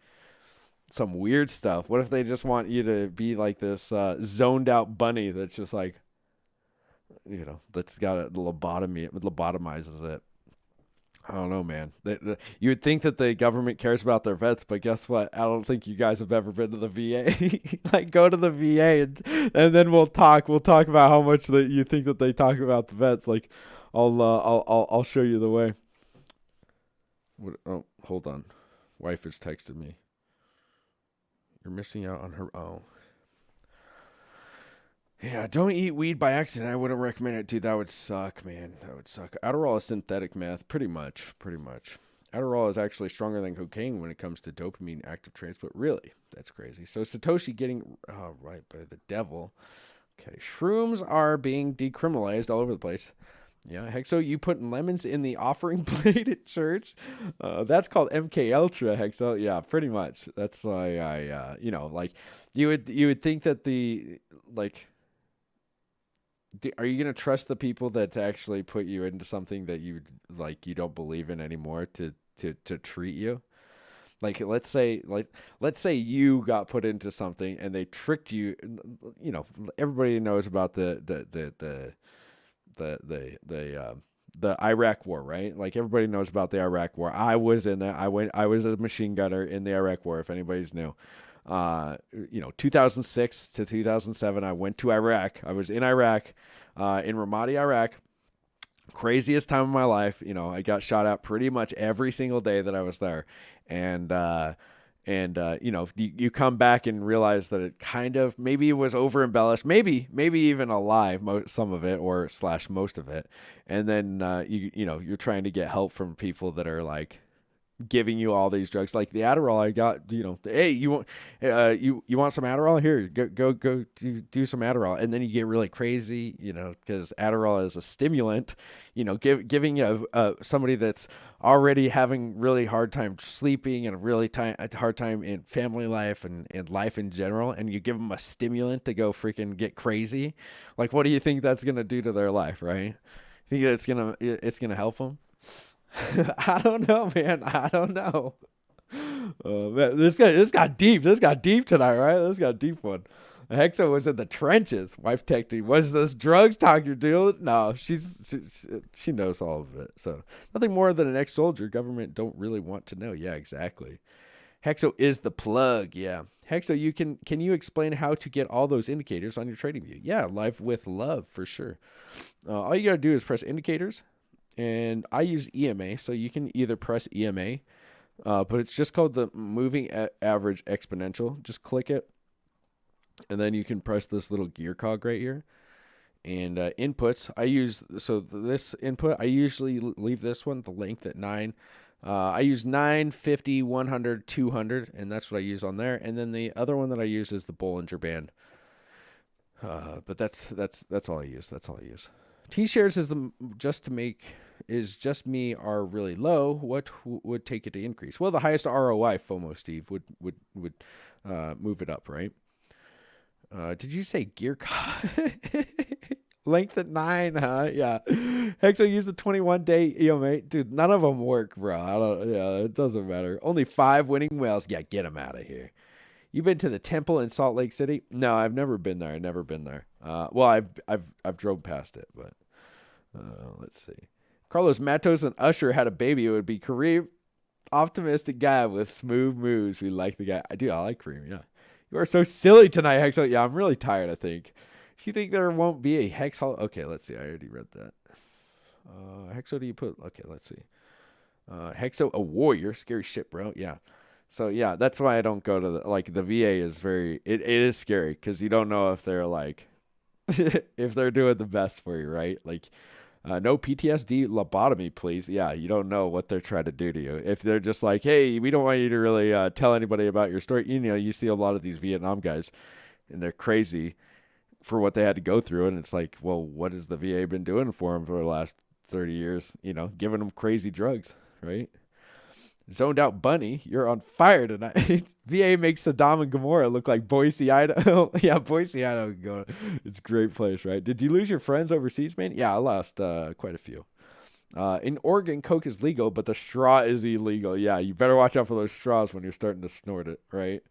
S3: some weird stuff? What if they just want you to be like this zoned out bunny that's just like that's got a lobotomizes it. I don't know, man. You would think that the government cares about their vets, but guess what? I don't think you guys have ever been to the VA. Like, go to the VA and then we'll talk. We'll talk about how much that you think that they talk about the vets. Like, I'll show you the way. Oh, hold on. Wife has texted me. You're missing out on her. Oh. Yeah, don't eat weed by accident. I wouldn't recommend it, dude. That would suck, man. That would suck. Adderall is synthetic meth, pretty much. Adderall is actually stronger than cocaine when it comes to dopamine active transport. Really? That's crazy. So Satoshi getting right by the devil. Okay, shrooms are being decriminalized all over the place. Yeah, Hexo, you putting lemons in the offering plate at church? That's called MK Ultra, Hexo. Yeah, pretty much. That's why I, like you would think that are you going to trust the people that actually put you into something that you don't believe in anymore to treat you? Like, let's say you got put into something and they tricked you. Everybody knows about the Iraq War, right? Like, everybody knows about the Iraq War. I was in that. I was a machine gunner in the Iraq War, if anybody's new. 2006 to 2007, I went to Iraq. I was in Iraq, in Ramadi, Iraq. Craziest time of my life. I got shot at pretty much every single day that I was there. And you come back and realize that it kind of, maybe it was over embellished, maybe even a lie, some of it or / most of it. And then, you're trying to get help from people that are like, giving you all these drugs, like the Adderall I got. Hey, you want you want some Adderall? Here, go do some Adderall, and then you get really crazy, because Adderall is a stimulant. Giving somebody that's already having really hard time sleeping and a hard time in family life and life in general, and you give them a stimulant to go freaking get crazy. Like, what do you think that's gonna do to their life, right? Think it's gonna help them? I don't know, man. I don't know. Man, this got deep. This got deep tonight, right? This got a deep one. Hexo was in the trenches. Wife texting, "Was this drugs talk you're dealing with?" No, she knows all of it. So nothing more than an ex-soldier. Government don't really want to know. Yeah, exactly. Hexo is the plug. Yeah, Hexo, can you explain how to get all those indicators on your trading view? Yeah, live with love for sure. All you gotta do is press indicators. And I use EMA, so you can either press EMA, but it's just called the moving average exponential. Just click it, and then you can press this little gear cog right here. And inputs, this input, I usually leave this one, the length at 9. I use 9, 50, 100, 200, and that's what I use on there. And then the other one that I use is the Bollinger Band. But that's all I use. That's all I use. T-shares is just me are really low. What would take it to increase? Well, the highest ROI, FOMO Steve, would move it up, right? Did you say gear length at 9? Huh? Yeah. Hexo used the 21-day EMA. Dude, none of them work, bro. It doesn't matter. Only 5 winning whales. Yeah, get them out of here. You been to the temple in Salt Lake City? No, I've never been there. Well, I've drove past it, but let's see. Carlos Matos and Usher had a baby. It would be Kareem. Optimistic guy with smooth moves. We like the guy. I like Kareem, yeah. You are so silly tonight, Hexo. Yeah, I'm really tired, I think. If you think there won't be a Hex Hall... Okay, let's see. I already read that. Hexo, do you put... Okay, let's see. Hexo, a warrior. Scary shit, bro. Yeah. So, yeah, that's why I don't go to the VA is very... It is scary because you don't know if they're like... if they're doing the best for you, right? Like... no PTSD lobotomy, please. Yeah, you don't know what they're trying to do to you. If they're just like, hey, we don't want you to really tell anybody about your story. You see a lot of these Vietnam guys, and they're crazy for what they had to go through. And it's like, well, what has the VA been doing for them for the last 30 years? Giving them crazy drugs, right? Zoned Out Bunny, you're on fire tonight. VA makes Saddam and Gomorrah look like Boise, Idaho. Yeah, Boise, Idaho. It's a great place, right? Did you lose your friends overseas, man? Yeah, I lost quite a few. In Oregon, Coke is legal, but the straw is illegal. Yeah, you better watch out for those straws when you're starting to snort it, right?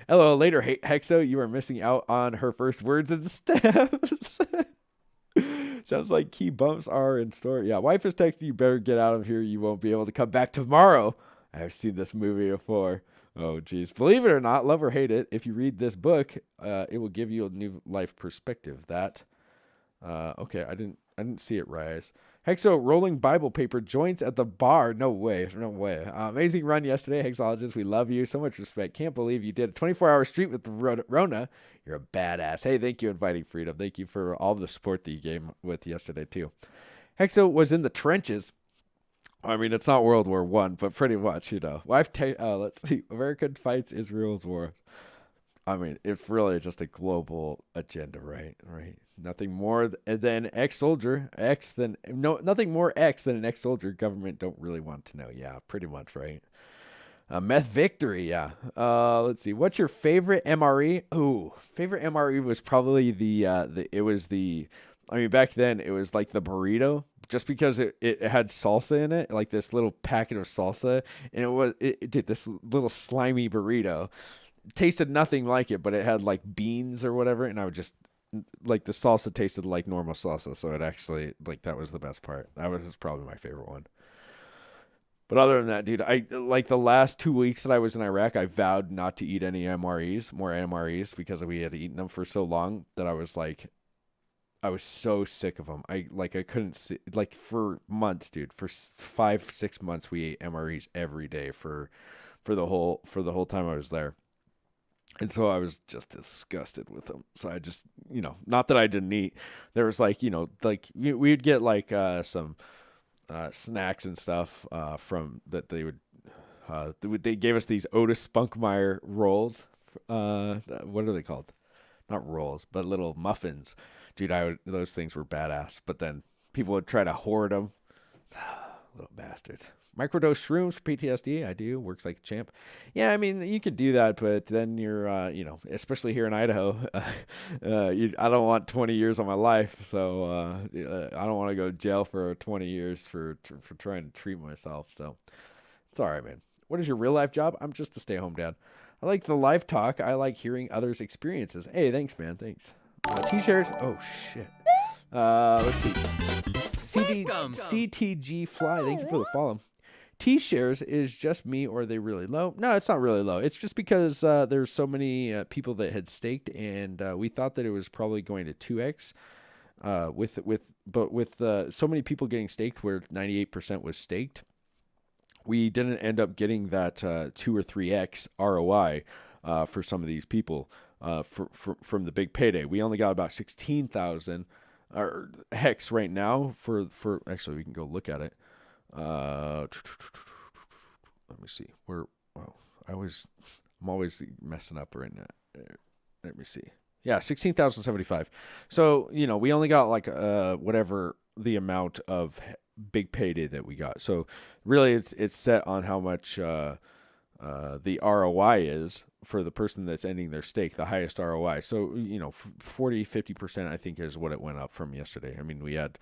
S3: LOL later, Hexo, you are missing out on her first words and steps. Sounds like key bumps are in store. Yeah, wife is texting you, better get out of here. You won't be able to come back tomorrow. I've seen this movie before. Oh, geez. Believe it or not, love or hate it, if you read this book, it will give you a new life perspective. Okay, I didn't see it rise. Hexo, rolling Bible paper joints at the bar. No way. Amazing run yesterday, Hexologist. We love you. So much respect. Can't believe you did a 24-hour street with the Rona. You're a badass. Hey, thank you, Inviting Freedom. Thank you for all the support that you gave with yesterday, too. Hexo was in the trenches. I mean, it's not World War I, but pretty much, let's see. America fights Israel's war. I mean, it's really just a global agenda, right? Nothing more than ex-soldier, nothing more X than an ex-soldier. Government don't really want to know. Yeah, pretty much, right? Meth victory, yeah. Let's see. What's your favorite MRE? Ooh, favorite MRE was probably back then it was like the burrito, just because it had salsa in it, like this little packet of salsa, and it did this little slimy burrito. It tasted nothing like it, but it had like beans or whatever, and I would just like the salsa tasted like normal salsa, so it actually that was the best part. That was probably my favorite one. But other than that, dude, I like the last 2 weeks that I was in Iraq, I vowed not to eat any more MREs, because we had eaten them for so long that I was so sick of them. I couldn't see, for months, dude. For 5-6 months, we ate MREs every day for the whole time I was there. And so I was just disgusted with them. So I just, not that I didn't eat. There was we'd get some snacks and stuff from that they would They gave us these Otis Spunkmeyer rolls. What are they called? Not rolls, but little muffins. Dude, those things were badass. But then people would try to hoard them. Little bastards. Microdose shrooms for PTSD. I do. Works like a champ. Yeah, I mean, you could do that, but then you're, especially here in Idaho, I don't want 20 years of my life. So I don't want to go to jail for 20 years for trying to treat myself. So it's all right, man. What is your real life job? I'm just a stay-at-home dad. I like the live talk. I like hearing others' experiences. Hey, thanks, man. Thanks. T-shirts. Oh, shit. Let's see. CTG Fly. Thank you for the follow. T-shares is just me, or are they really low? No, it's not really low. It's just because there's so many people that had staked, and we thought that it was probably going to 2x. With so many people getting staked, where 98% was staked, we didn't end up getting that 2 or 3x ROI for some of these people from the big payday. We only got about 16,000 or hex right now for actually we can go look at it. Let me see. I'm always messing up right now. Let me see. Yeah, 16,075. So, we only got like whatever the amount of big payday that we got. So really it's set on how much the ROI is for the person that's ending their stake, the highest ROI. So, 40-50% I think is what it went up from yesterday. I mean, we had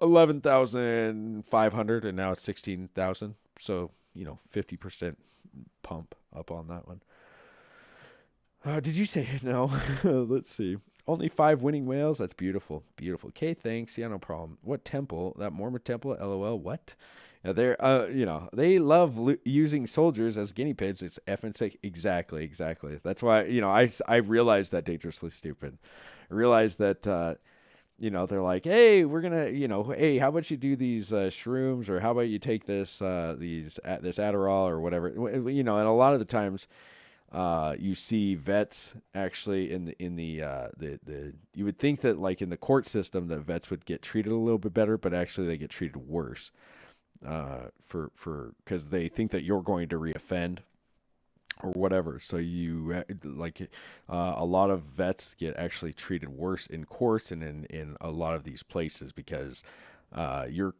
S3: 11,500 and now it's 16,000. So, 50% pump up on that one. Did you say no? Let's see. Only 5 winning whales. That's beautiful. Beautiful. Okay, thanks. Yeah, no problem. What temple? That Mormon temple? LOL. What? Yeah, they're, they love using soldiers as guinea pigs. It's effing sick. Exactly. That's why, I realized that Dangerously Stupid. I realized that, they're like, hey, we're going to, hey, how about you do these shrooms, or how about you take this Adderall or whatever, and a lot of the times, you see vets actually in the you would think that like in the court system that vets would get treated a little bit better, but actually they get treated worse because they think that you're going to reoffend or whatever. So you a lot of vets get actually treated worse in courts and in a lot of these places because you're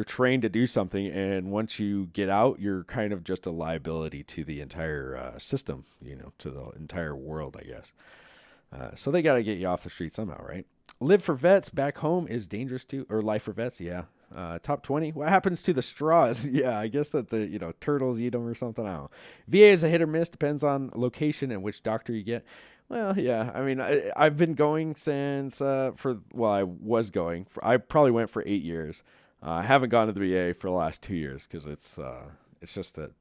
S3: trained to do something, and once you get out, you're kind of just a liability to the entire system, to the entire world, I guess. So they got to get you off the street somehow, right? Live for Vets back home is dangerous too, or Life for Vets, yeah. Top 20. What happens to the straws? Yeah, I guess that the turtles eat them or something. I don't know. VA is a hit or miss, depends on location and which doctor you get. Well, yeah. I mean, I've been going since I was going. I probably went for 8 years. I haven't gone to the VA for the last 2 years because it's just a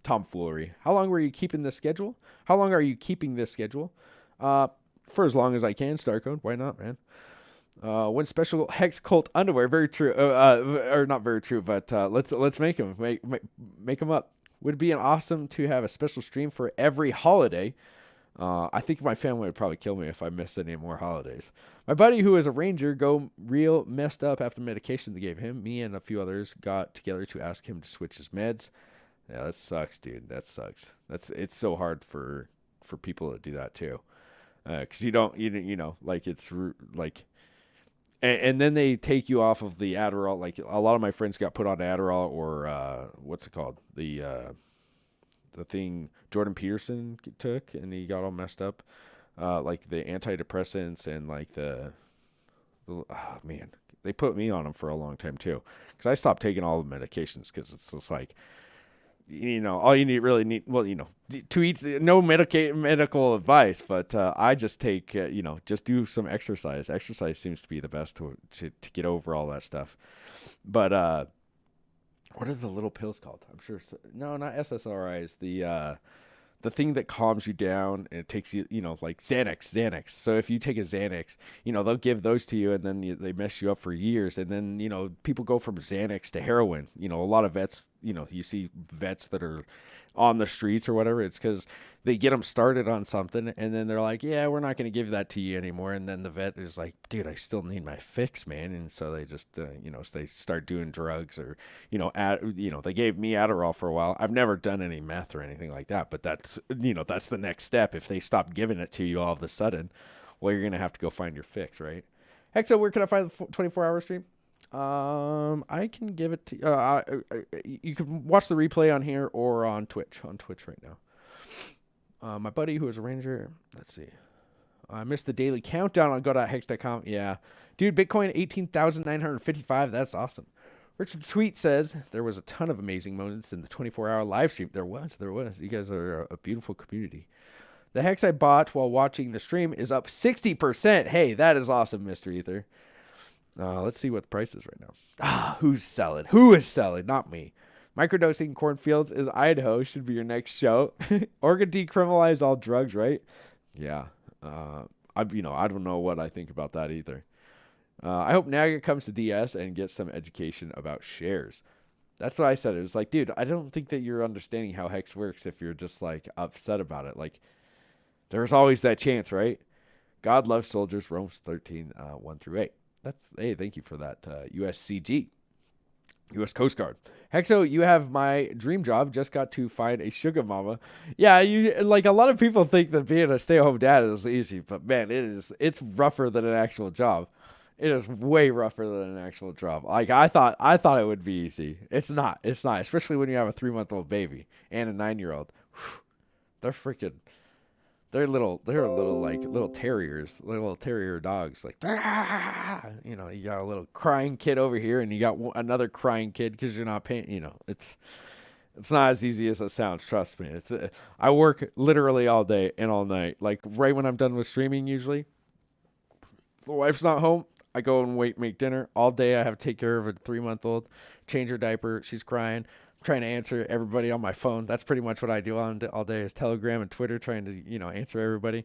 S3: tomfoolery. How long were you keeping this schedule? How long are you keeping this schedule? For as long as I can. Star code. Why not, man? When special hex cult underwear. Very true. Or not very true, but let's make them. Make them up. Would it be awesome to have a special stream for every holiday? I think my family would probably kill me if I missed any more holidays. My buddy, who is a ranger, go real messed up after medication they gave him. Me and a few others got together to ask him to switch his meds. Yeah, that sucks, dude. That sucks. It's so hard for people to do that too, because and then they take you off of the Adderall. Like a lot of my friends got put on Adderall or what's it called, the thing Jordan Peterson took, and he got all messed up, like the antidepressants and like oh man, they put me on them for a long time too, because I stopped taking all the medications because it's just like, all you need, to eat, no medical advice, but I just take, just do some exercise. Exercise seems to be the best to get over all that stuff. But what are the little pills called? I'm sure. No, not SSRIs. The thing that calms you down and it takes you, like Xanax. So if you take a Xanax, they'll give those to you, and then they mess you up for years. And then, people go from Xanax to heroin. A lot of vets, you see vets that are on the streets or whatever. It's because they get them started on something, and then they're like, yeah, we're not going to give that to you anymore. And then the vet is like, dude, I still need my fix, man. And so they just, they start doing drugs or, they gave me Adderall for a while. I've never done any meth or anything like that, but that's the next step. If they stop giving it to you all of a sudden, well, you're going to have to go find your fix, right? Hexo, where can I find the 24-hour stream? I can give it to you can watch the replay on here or on Twitch right now. My buddy who is a ranger, let's see. I missed the daily countdown on go.hex.com. Yeah. Dude, Bitcoin 18,955. That's awesome. Richard Tweet says there was a ton of amazing moments in the 24-hour live stream. There was. You guys are a beautiful community. The hex I bought while watching the stream is up 60%. Hey, that is awesome, Mr. Ether. Let's see what the price is right now. Who's selling? Who is selling? Not me. Microdosing cornfields is Idaho should be your next show. Oregon decriminalized all drugs, right? Yeah. I don't know what I think about that either. I hope Naga comes to DS and gets some education about shares. That's what I said. It was like, dude, I don't think that you're understanding how Hex works if you're just like upset about it. Like, there's always that chance, right? God loves soldiers, Romans 13, 1-8. Hey, thank you for that, USCG, U.S. Coast Guard. Hexo, you have my dream job. Just got to find a sugar mama. Yeah, a lot of people think that being a stay-at-home dad is easy, but man, it's rougher than an actual job. It is way rougher than an actual job. Like I thought it would be easy. It's not, especially when you have a 3-month-old baby and a 9-year-old. They're freaking. They're little terriers, little terrier dogs. Like, you got a little crying kid over here, and you got another crying kid because you're not paying. It's not as easy as it sounds. Trust me. I work literally all day and all night. Like right when I'm done with streaming, usually the wife's not home. I go and make dinner all day. I have to take care of a 3-month-old, change her diaper. She's crying. Trying to answer everybody on my phone. That's pretty much what I do all day is Telegram and Twitter, trying to, answer everybody.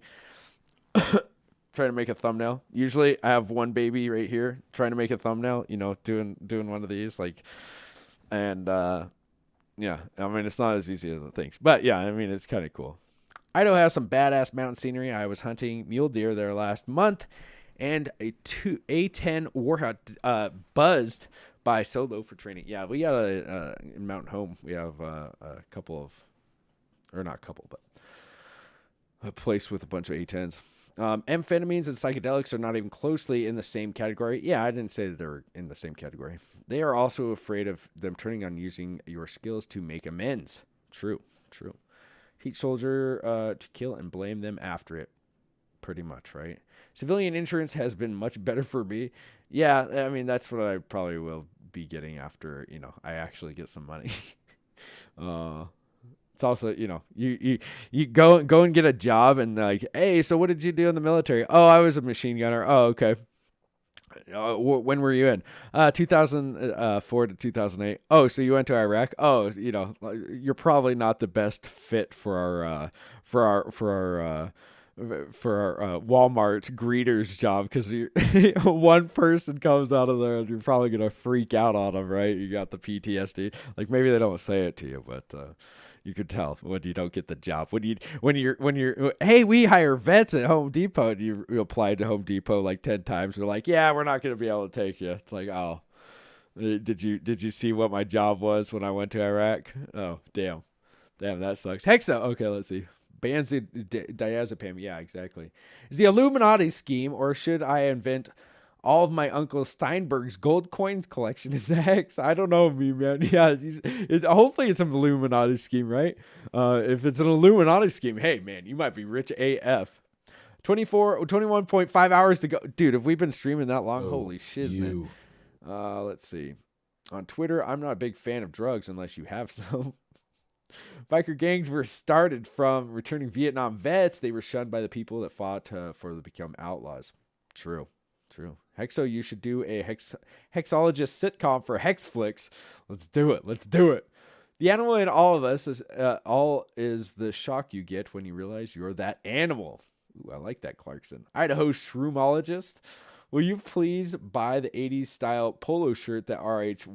S3: Trying to make a thumbnail. Usually I have one baby right here trying to make a thumbnail, doing one of these yeah, I mean, it's not as easy as it thinks, but yeah, I mean, it's kind of cool. Idaho has some badass mountain scenery. I was hunting mule deer there last month and a A10 warhound buzzed by Solo for training. Yeah, we got in Mountain Home. We have a place with a bunch of A10s. Amphetamines and psychedelics are not even closely in the same category. Yeah, I didn't say that they're in the same category. They are also afraid of them turning on using your skills to make amends. True. Teach soldier to kill and blame them after it. Pretty much, right? Civilian insurance has been much better for me. Yeah, I mean, that's what I probably will be getting after, I actually get some money. It's also, you go and get a job and like, hey, so what did you do in the military? Oh, I was a machine gunner. Oh, okay. When were you in? 2004 to 2008. Oh, so you went to Iraq? Oh, you're probably not the best fit for our Walmart greeters job because one person comes out of there and you're probably gonna freak out on them, right? You got the PTSD. Like maybe they don't say it to you, but you could tell when you don't get the job. When you're hey, we hire vets at Home Depot, and you applied to Home Depot like 10 times. They're like, yeah, we're not gonna be able to take you. It's like, oh, did you see what my job was when I went to Iraq? Oh, damn, that sucks. Hexa. Okay, let's see. Diazepam, yeah, exactly. Is the Illuminati scheme, or should I invent all of my Uncle Steinberg's gold coins collection into Hex? I don't know, me man. Yeah, hopefully it's an Illuminati scheme, right? If it's an Illuminati scheme, hey man, you might be rich AF. 21.5 hours to go, dude. Have we been streaming that long? Holy shiznit. Let's see. On Twitter, I'm not a big fan of drugs unless you have some. Biker gangs were started from returning Vietnam vets. They were shunned by the people that fought for to become outlaws. True. Hexo, you should do a hexologist sitcom for Hexflix. Let's do it. The animal in all of us is the shock you get when you realize you're that animal. Ooh, I like that, Clarkson. Idaho shroomologist. Will you please buy the 80s style polo shirt that RH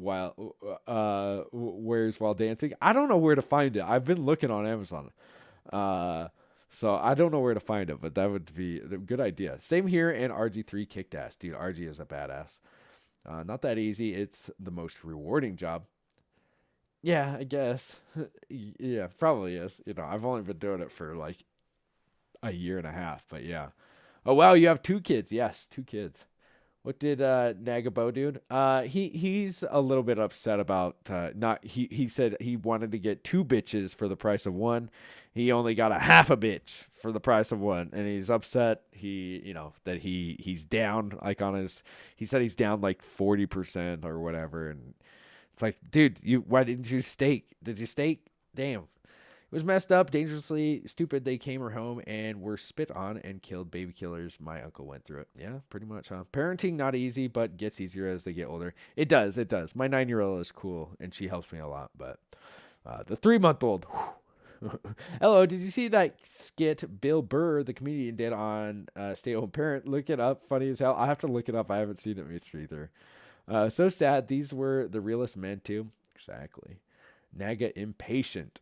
S3: wears while dancing? I don't know where to find it. I've been looking on Amazon. So I don't know where to find it, but that would be a good idea. Same here, and RG3 kicked ass. Dude, RG is a badass. Not that easy. It's the most rewarding job. Yeah, I guess. Yeah, probably is. I've only been doing it for like a year and a half, but yeah. Oh, wow, you have 2 kids. Yes, 2 kids. What did Nagabo do? He's a little bit upset about not. He said he wanted to get 2 bitches for the price of 1. He only got a half a bitch for the price of 1, and he's upset. That he's down like on his. He said he's down like 40% or whatever, and it's like, dude, why didn't you stake? Did you stake? Damn. It was messed up, dangerously stupid. They came her home and were spit on and killed. Baby killers. My uncle went through it. Yeah, pretty much, huh? Parenting, not easy, but gets easier as they get older. It does. My 9-year-old is cool, and she helps me a lot. But the 3-month-old. Hello, did you see that skit Bill Burr, the comedian, did on Stay-at-Home Parent? Look it up. Funny as hell. I have to look it up. I haven't seen it either. So sad. These were the realest men, too. Exactly. Naga impatient.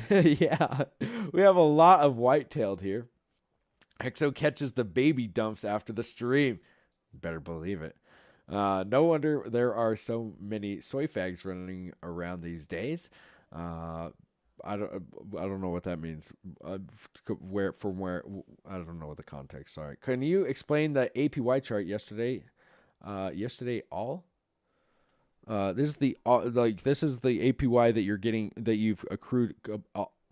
S3: Yeah, we have a lot of white-tailed here. Exo catches the baby dumps after the stream. Better believe it. No wonder there are so many soy fags running around these days. I don't know what that means. Where I don't know what the context. Sorry. Can you explain the APY chart yesterday? This is the APY that you're getting, that you've accrued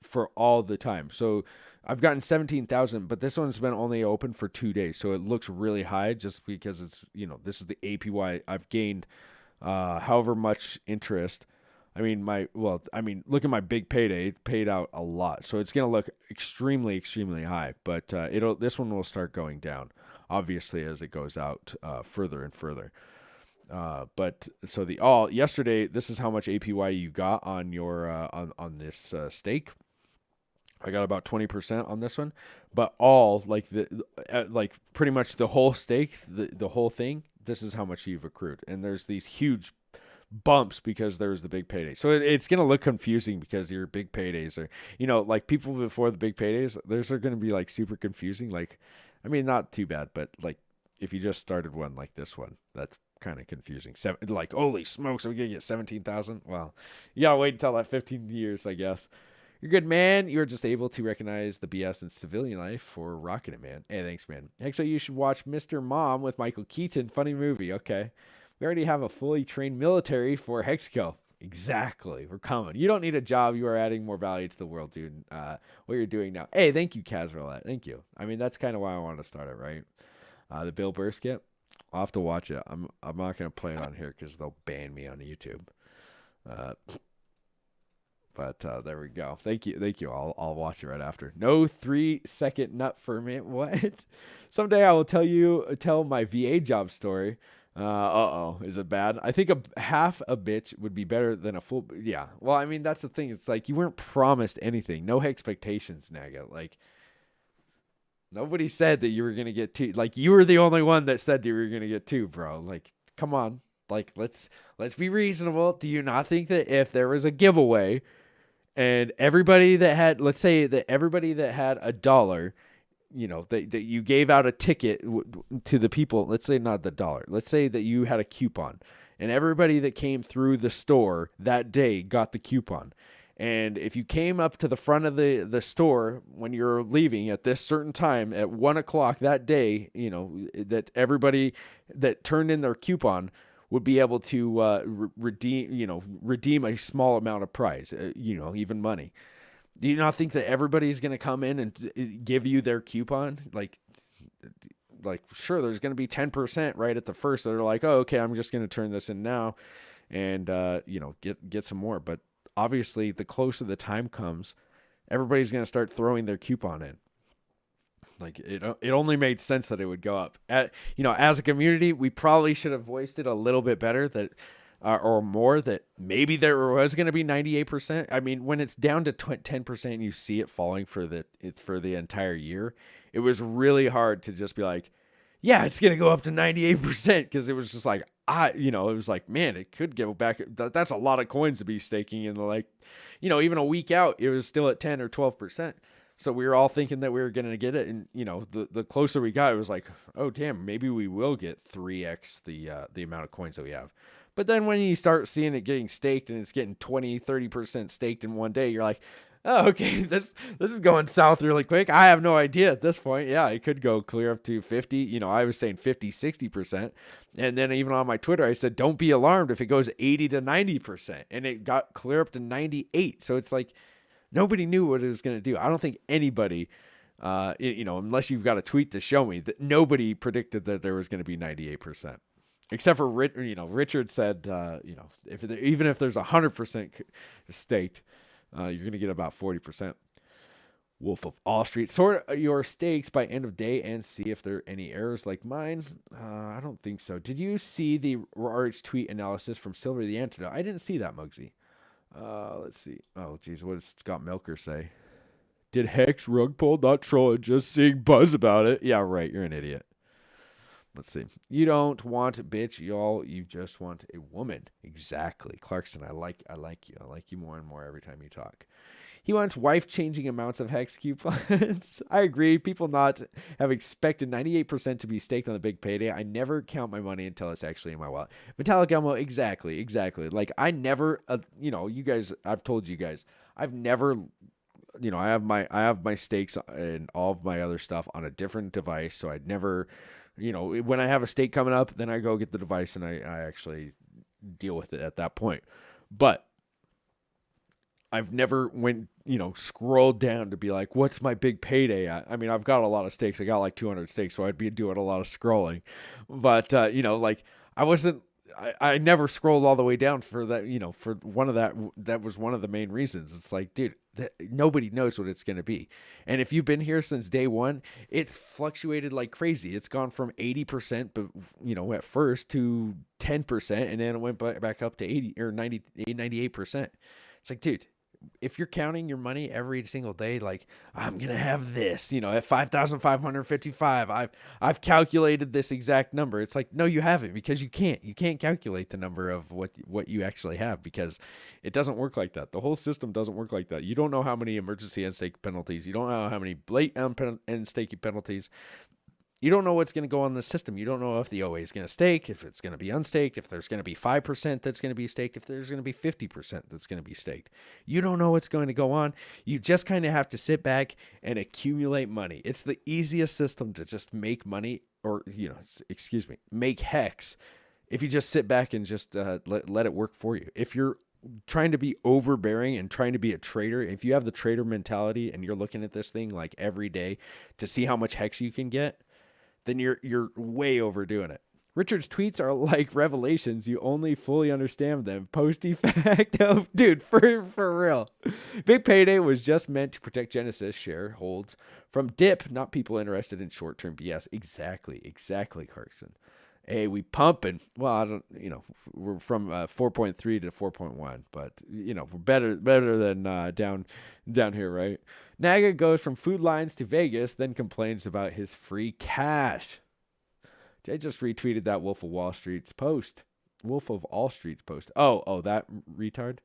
S3: for all the time. So I've gotten 17,000, but this one's been only open for 2 days, so it looks really high just because it's this is the APY I've gained. However much interest. Look at my big payday. It paid out a lot, so it's gonna look extremely, extremely high. But this one will start going down, obviously, as it goes out further and further. But so yesterday, this is how much APY you got on your on this stake. I got about 20% on this one, but pretty much the whole stake, the whole thing. This is how much you've accrued, and there's these huge bumps because there's the big payday. So it's gonna look confusing because your big paydays are, like people before the big paydays. Those are gonna be like super confusing. Not too bad, but like if you just started one like this one, that's kind of confusing. Holy smokes, are we gonna get 17,000? Well, you gotta wait until that 15 years, I guess. You're good, man. You're just able to recognize the BS in civilian life for rocking it, man. Hey, thanks, man. Actually, you should watch Mr. Mom with Michael Keaton. Funny movie. Okay. We already have a fully trained military for Hexco. Exactly. We're coming. You don't need a job. You are adding more value to the world, dude. What you're doing now. Hey, thank you, Kazrolat. Thank you. That's kind of why I wanted to start it, right? The Bill Burr skit. I'll have to watch it. I'm not going to play it on here because they'll ban me on YouTube. But there we go. Thank you. I'll watch it right after. No 3-second nut for me. What? Someday I will tell my VA job story. Is it bad? I think half a bitch would be better than a full. Yeah. Well, that's the thing. It's like you weren't promised anything. No expectations, Naga. Like, nobody said that you were going to get 2. Like, you were the only one that said that you were going to get 2, bro. Like, come on. Like, let's be reasonable. Do you not think that if there was a giveaway and everybody that had, let's say that everybody that had $1, that you gave out a ticket to the people, let's say not the $1, let's say that you had a coupon and everybody that came through the store that day got the coupon. And if you came up to the front of the store when you're leaving at this certain time at 1:00 that day, that everybody that turned in their coupon would be able to redeem a small amount of prize, even money. Do you not think that everybody's going to come in and give you their coupon? Like sure, there's going to be 10% right at the first that are like, oh, okay, I'm just going to turn this in now and, get some more. But obviously, the closer the time comes, everybody's going to start throwing their coupon in. Like, it only made sense that it would go up. As a community, we probably should have voiced it a little bit better that, or more, that maybe there was going to be 98%. When it's down to 10%, you see it falling for the entire year. It was really hard to just be like, yeah, it's going to go up to 98% because it was just like, it was like, man, it could go back. That's a lot of coins to be staking in even a week out, it was still at 10 or 12%. So we were all thinking that we were going to get it. And, the closer we got, it was like, oh, damn, maybe we will get 3x the amount of coins that we have. But then when you start seeing it getting staked and it's getting 20, 30% staked in one day, you're like, oh, okay, this is going south really quick. I have no idea at this point. Yeah, it could go clear up to 50. I was saying 50, 60%. And then even on my Twitter, I said, don't be alarmed if it goes 80 to 90%. And it got clear up to 98. So it's like nobody knew what it was going to do. I don't think anybody, unless you've got a tweet to show me, that nobody predicted that there was going to be 98%. Except for, Richard said, even if there's 100% staked, you're going to get about 40%. Wolf of All Street. Sort your stakes by end of day and see if there are any errors like mine. I don't think so. Did you see the RH tweet analysis from Silver the Antidote? I didn't see that, Muggsy. Let's see. Oh, geez. What does Scott Milker say? Did Hex rug pull? Not trolling, just seeing buzz about it. Yeah, right. You're an idiot. Let's see. You don't want a bitch, y'all. You just want a woman. Exactly. Clarkson, I like you. I like you more and more every time you talk. He wants wife-changing amounts of Hex coupons. I agree. People not have expected 98% to be staked on the big payday. I never count my money until it's actually in my wallet. Metallic Elmo, exactly. Like, I never, you guys, I've told you guys, I've never, I have my stakes and all of my other stuff on a different device, so I'd never... when I have a stake coming up, then I go get the device and I actually deal with it at that point. But I've never scrolled down to be like, what's my big payday at? I mean, I've got a lot of stakes. I got like 200 stakes, so I'd be doing a lot of scrolling. But, I never scrolled all the way down for that, for one of that was one of the main reasons. It's like, dude, nobody knows what it's going to be. And if you've been here since day one, it's fluctuated like crazy. It's gone from 80%, but at first to 10%. And then it went back up to 80 or 98%. It's like, dude, if you're counting your money every single day, like I'm going to have this, at 5,555, I've calculated this exact number. It's like, no, you haven't, because you can't calculate the number of what you actually have, because it doesn't work like that. The whole system doesn't work like that. You don't know how many emergency end stake penalties. You don't know how many late end stake penalties. You don't know what's going to go on the system. You don't know if the OA is going to stake, if it's going to be unstaked, if there's going to be 5% that's going to be staked, if there's going to be 50% that's going to be staked. You don't know what's going to go on. You just kind of have to sit back and accumulate money. It's the easiest system to just make money, or, make Hex, if you just sit back and just let it work for you. If you're trying to be overbearing and trying to be a trader, if you have the trader mentality and you're looking at this thing like every day to see how much Hex you can get, then you're way overdoing it. Richard's tweets are like revelations. You only fully understand them post fact. Oh, dude, for real. Big Payday was just meant to protect Genesis shareholds from dip, not people interested in short-term BS. Exactly, Carson. Hey, we pumping. Well, I don't, we're from 4.3 to 4.1, but we're better than down here, right? Naga goes from food lines to Vegas, then complains about his free cash. I just retweeted that Wolf of All Street's post. Oh, that retard.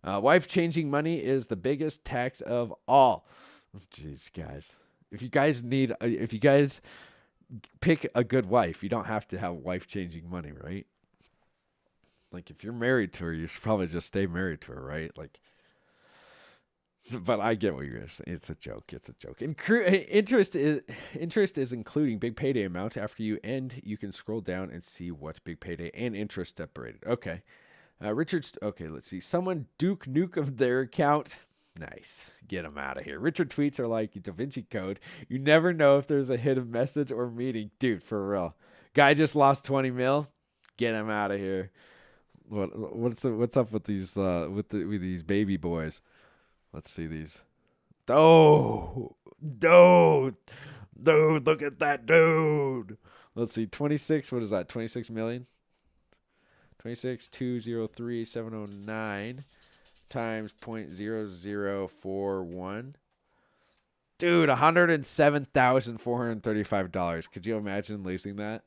S3: Wife changing money is the biggest tax of all. Jeez, guys. If you guys pick a good wife, you don't have to have wife changing money, right? Like, if you're married to her, you should probably just stay married to her, right? Like, but I get what you're going to say. It's a joke. Interest is including big payday amount. After you end, you can scroll down and see what's big payday and interest separated. Okay. Okay, let's see. Someone Duke Nuke of their account. Nice. Get him out of here. Richard tweets are like Da Vinci Code. You never know if there's a hidden message or meeting. Dude, for real. Guy just lost 20 mil. Get him out of here. What's up with these with these baby boys? Let's see these. Oh, dude, look at that dude. Let's see, 26. What is that? 26 million. 26,203,709 times 0.0041. Dude, $107,435. Could you imagine losing that?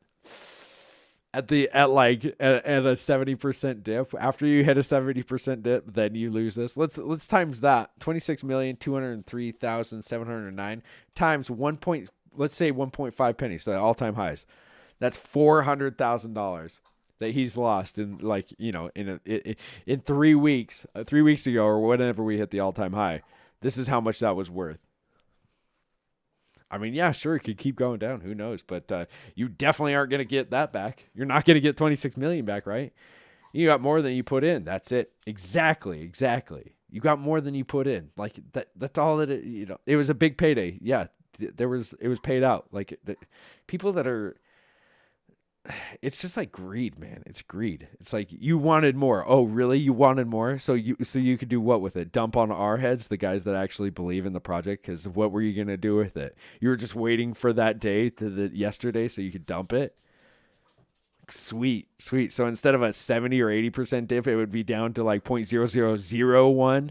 S3: At a 70% dip. After you hit a 70% dip, then you lose this. Let's times that. 26,203,709 times let's say 1.5 pennies, so all-time highs. That's $400,000 that he's lost in in 3 weeks. 3 weeks ago or whenever we hit the all-time high. This is how much that was worth. I mean, yeah, sure, it could keep going down. Who knows? But you definitely aren't going to get that back. You're not going to get 26 million back, right? You got more than you put in. That's it. Exactly. You got more than you put in. Like that's all that it was a big payday. Yeah, it was paid out. Like people that are, it's just like greed, man. It's greed. It's like you wanted more. Oh, really? You wanted more? So you could do what with it? Dump on our heads, the guys that actually believe in the project. Because what were you gonna do with it? You were just waiting for that day yesterday so you could dump it. Sweet. So instead of a 70 or 80% dip, it would be down to like 0.0001.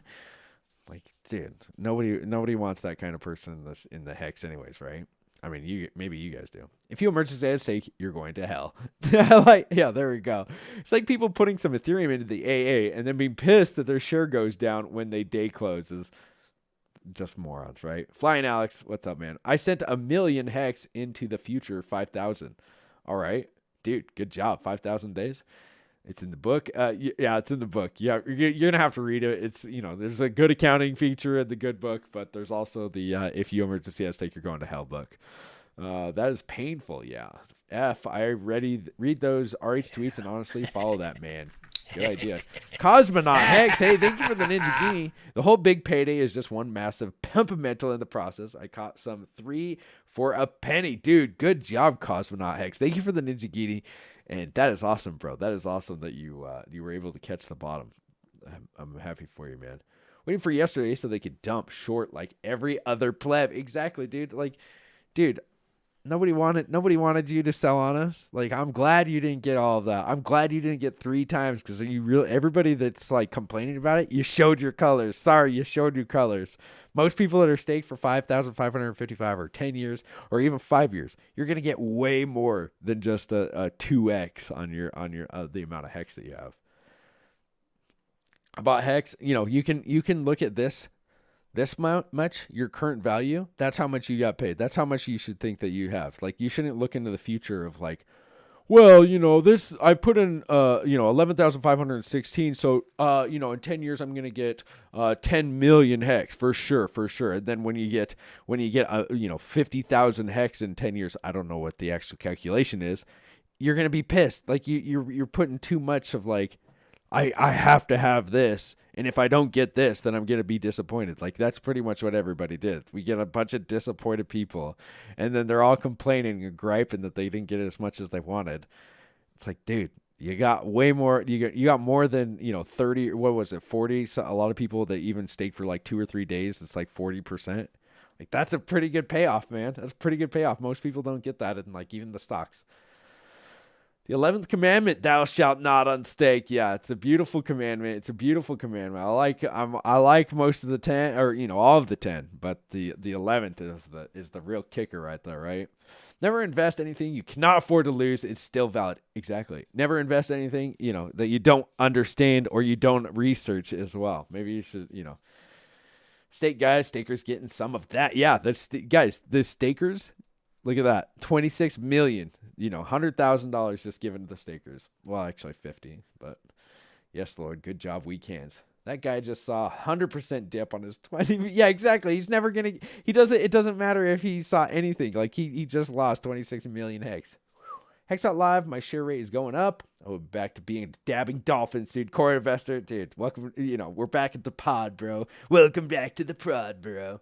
S3: Like, dude, nobody wants that kind of person in the hex, anyways, right? I mean, maybe you guys do. If you emergency at stake, you're going to hell. Yeah, there we go. It's like people putting some Ethereum into the AA and then being pissed that their share goes down when they day closes. Just morons, right? Flying Alex, what's up, man? I sent 1 million hex into the future 5,000. All right, dude, good job. 5,000 days. It's in the book. Yeah, it's in the book. Yeah, you're gonna have to read it. It's there's a good accounting feature in the good book, but there's also the if you emergency at stake, you're going to hell book. That is painful. Yeah. I read those RH tweets and honestly follow that man. Good idea. Cosmonaut Hex, hey, thank you for the Ninja Genie. The whole big payday is just one massive pump-mental in the process. I caught some 3 for a penny. Dude, good job, Cosmonaut Hex. Thank you for the Ninja Genie. And that is awesome, bro. That is awesome that you were able to catch the bottom. I'm happy for you, man. Waiting for yesterday so they could dump short like every other pleb. Exactly, dude. Like, dude, nobody wanted you to sell on us. Like, I'm glad you didn't get all of that. I'm glad you didn't get 3 times because everybody that's like complaining about it, you showed your colors. Sorry, you showed your colors. Most people that are staked for 5,555 or 10 years or even 5 years, you're gonna get way more than just a 2x on your the amount of hex that you have. About hex, you can look at this much, your current value. That's how much you got paid. That's how much you should think that you have. Like, you shouldn't look into the future of like, well, this I put in 11,516, so in 10 years I'm going to get 10 million hex for sure. And then when you get 50,000 hex in 10 years, I don't know what the actual calculation is, you're going to be pissed. Like you're putting too much of like, I have to have this, and if I don't get this, then I'm going to be disappointed. Like, that's pretty much what everybody did. We get a bunch of disappointed people, and then they're all complaining and griping that they didn't get as much as they wanted. It's like, dude, you got way more. You got more than 30. What was it? 40. So a lot of people that even staked for like 2 or 3 days. It's like 40%. Like, that's a pretty good payoff, man. That's a pretty good payoff. Most people don't get that in like even the stocks. The 11th commandment, thou shalt not unstake. Yeah, it's a beautiful commandment. I like most of the 10, or all of the 10, but the 11th is the real kicker right there, right? Never invest anything you cannot afford to lose. It's still valid. Exactly. Never invest anything that you don't understand or you don't research as well. Maybe you should stakers getting some of that. Yeah, guys, the stakers. Look at that. 26 million. $100,000 just given to the stakers. Well, actually 50, but yes, Lord, good job, weak hands. That guy just saw 100% dip on his 20. Yeah, exactly. He's never going to, it doesn't matter if he saw anything. Like he just lost 26 million hex. Hex out live. My share rate is going up. Oh, back to being dabbing dolphins, dude. Core investor, dude. Welcome. We're back at the pod, bro. Welcome back to the prod, bro.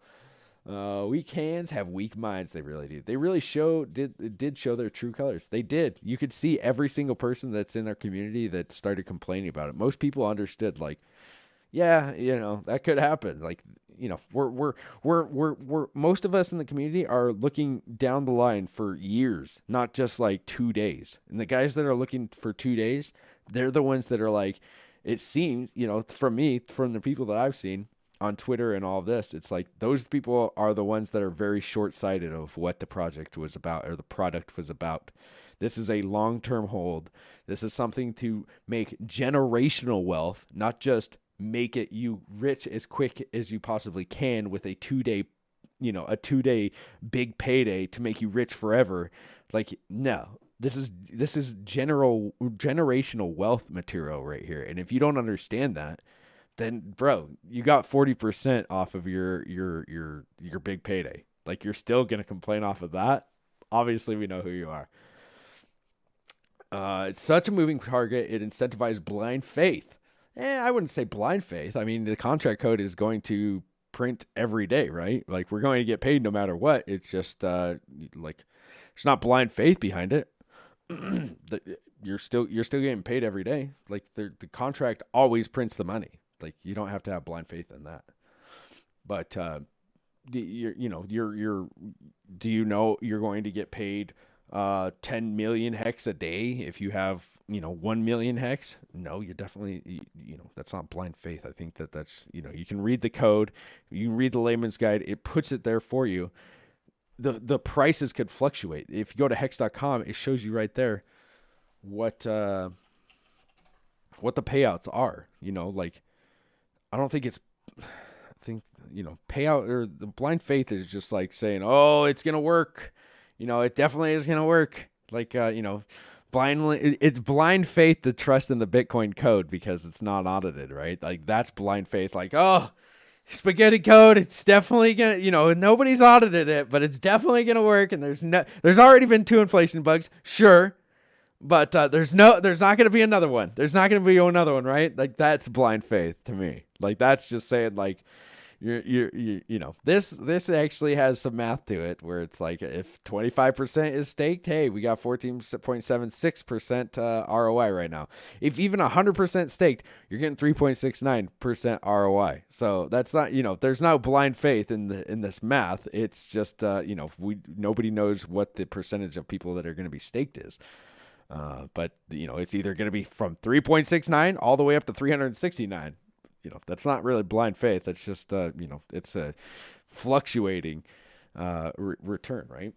S3: Weak hands have weak minds. They really do. They really did show their true colors. They did. You could see every single person that's in our community that started complaining about it. Most people understood, like, yeah, that could happen. Like, we're most of us in the community are looking down the line for years, not just like 2 days. And the guys that are looking for 2 days, they're the ones that are like, it seems, from the people that I've seen, on Twitter and all of this, it's like those people are the ones that are very short-sighted of what the project was about or the product was about. This is a long-term hold. This is something to make generational wealth, not just make it you rich as quick as you possibly can with a 2-day, a 2-day big payday to make you rich forever. Like, no, this is generational wealth material right here. And if you don't understand that, then bro, you got 40% off of your big payday. Like, you're still going to complain off of that. Obviously we know who you are. It's such a moving target. It incentivizes blind faith. I wouldn't say blind faith. I mean, the contract code is going to print every day, right? Like, we're going to get paid no matter what. It's just like, there's not blind faith behind it. You're still getting paid every day. Like, the contract always prints the money. Like, you don't have to have blind faith in that. But do you know you're going to get paid 10 million hex a day if you have 1 million hex? No, you're definitely, that's not blind faith. I think that's you can read the code, you can read the layman's guide, it puts it there for you. The prices could fluctuate. If you go to hex.com, it shows you right there what the payouts are. Like, I don't think payout or the blind faith is just like saying, oh, it's gonna work. It definitely is gonna work. Like, blindly, it's blind faith to trust in the Bitcoin code because it's not audited, right? Like, that's blind faith. Like, oh, spaghetti code, it's definitely gonna, nobody's audited it, but it's definitely gonna work. And there's already been 2 inflation bugs, sure, but there's not gonna be another one. There's not gonna be another one, right? Like, that's blind faith to me. Like, that's just saying, like, this actually has some math to it where it's like, if 25% is staked, hey, we got 14.76% ROI right now. If even 100% staked, you're getting 3.69% ROI. So that's not, there's no blind faith in this math. It's just, nobody knows what the percentage of people that are going to be staked is. But it's either going to be from 3.69 all the way up to 369. That's not really blind faith. That's just, it's a fluctuating return, right?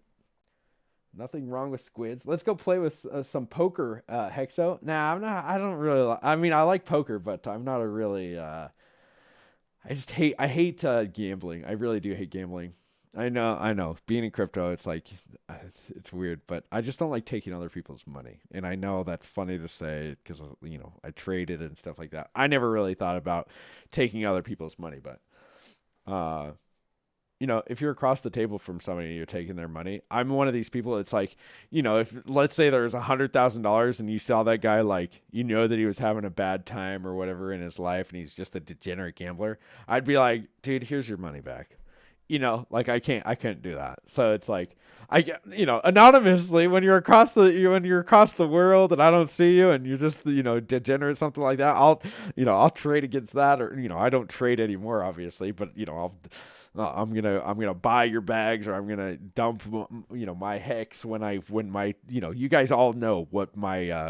S3: Nothing wrong with squids. Let's go play with some poker, Hexo. Nah, I don't really, I like poker, but I'm not a really, I hate gambling. I really do hate gambling. I know. Being in crypto, it's like, it's weird, but I just don't like taking other people's money. And I know that's funny to say because, I traded and stuff like that. I never really thought about taking other people's money, but, if you're across the table from somebody and you're taking their money, I'm one of these people. It's like, if let's say there's $100,000 and you saw that guy, like, that he was having a bad time or whatever in his life and he's just a degenerate gambler, I'd be like, dude, here's your money back. Like, I can't do that. So it's like, anonymously when you're across the world and I don't see you and you're just, degenerate, something like that, I'll trade against that, or, I don't trade anymore, obviously, but, I'm going to buy your bags, or I'm going to dump, my hex when my, you guys all know what my,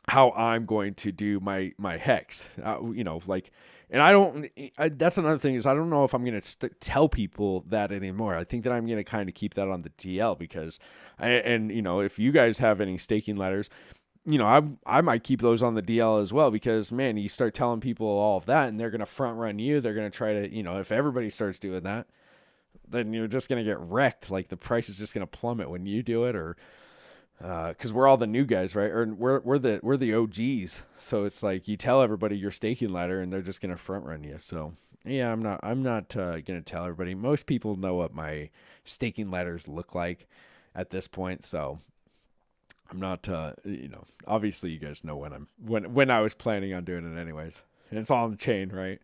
S3: how I'm going to do my hex, like, and that's another thing is I don't know if I'm going to tell people that anymore. I think that I'm going to kind of keep that on the DL because, if you guys have any staking letters, I might keep those on the DL as well, because, man, you start telling people all of that and they're going to front run you. They're going to try to, if everybody starts doing that, then you're just going to get wrecked. Like, the price is just going to plummet when you do it, or, cause we're all the new guys, right? Or we're the OGs. So it's like, you tell everybody your staking ladder and they're just going to front run you. So yeah, I'm not going to tell everybody. Most people know what my staking ladders look like at this point. So I'm not, obviously you guys know when I was planning on doing it anyways, and it's all on the chain, right?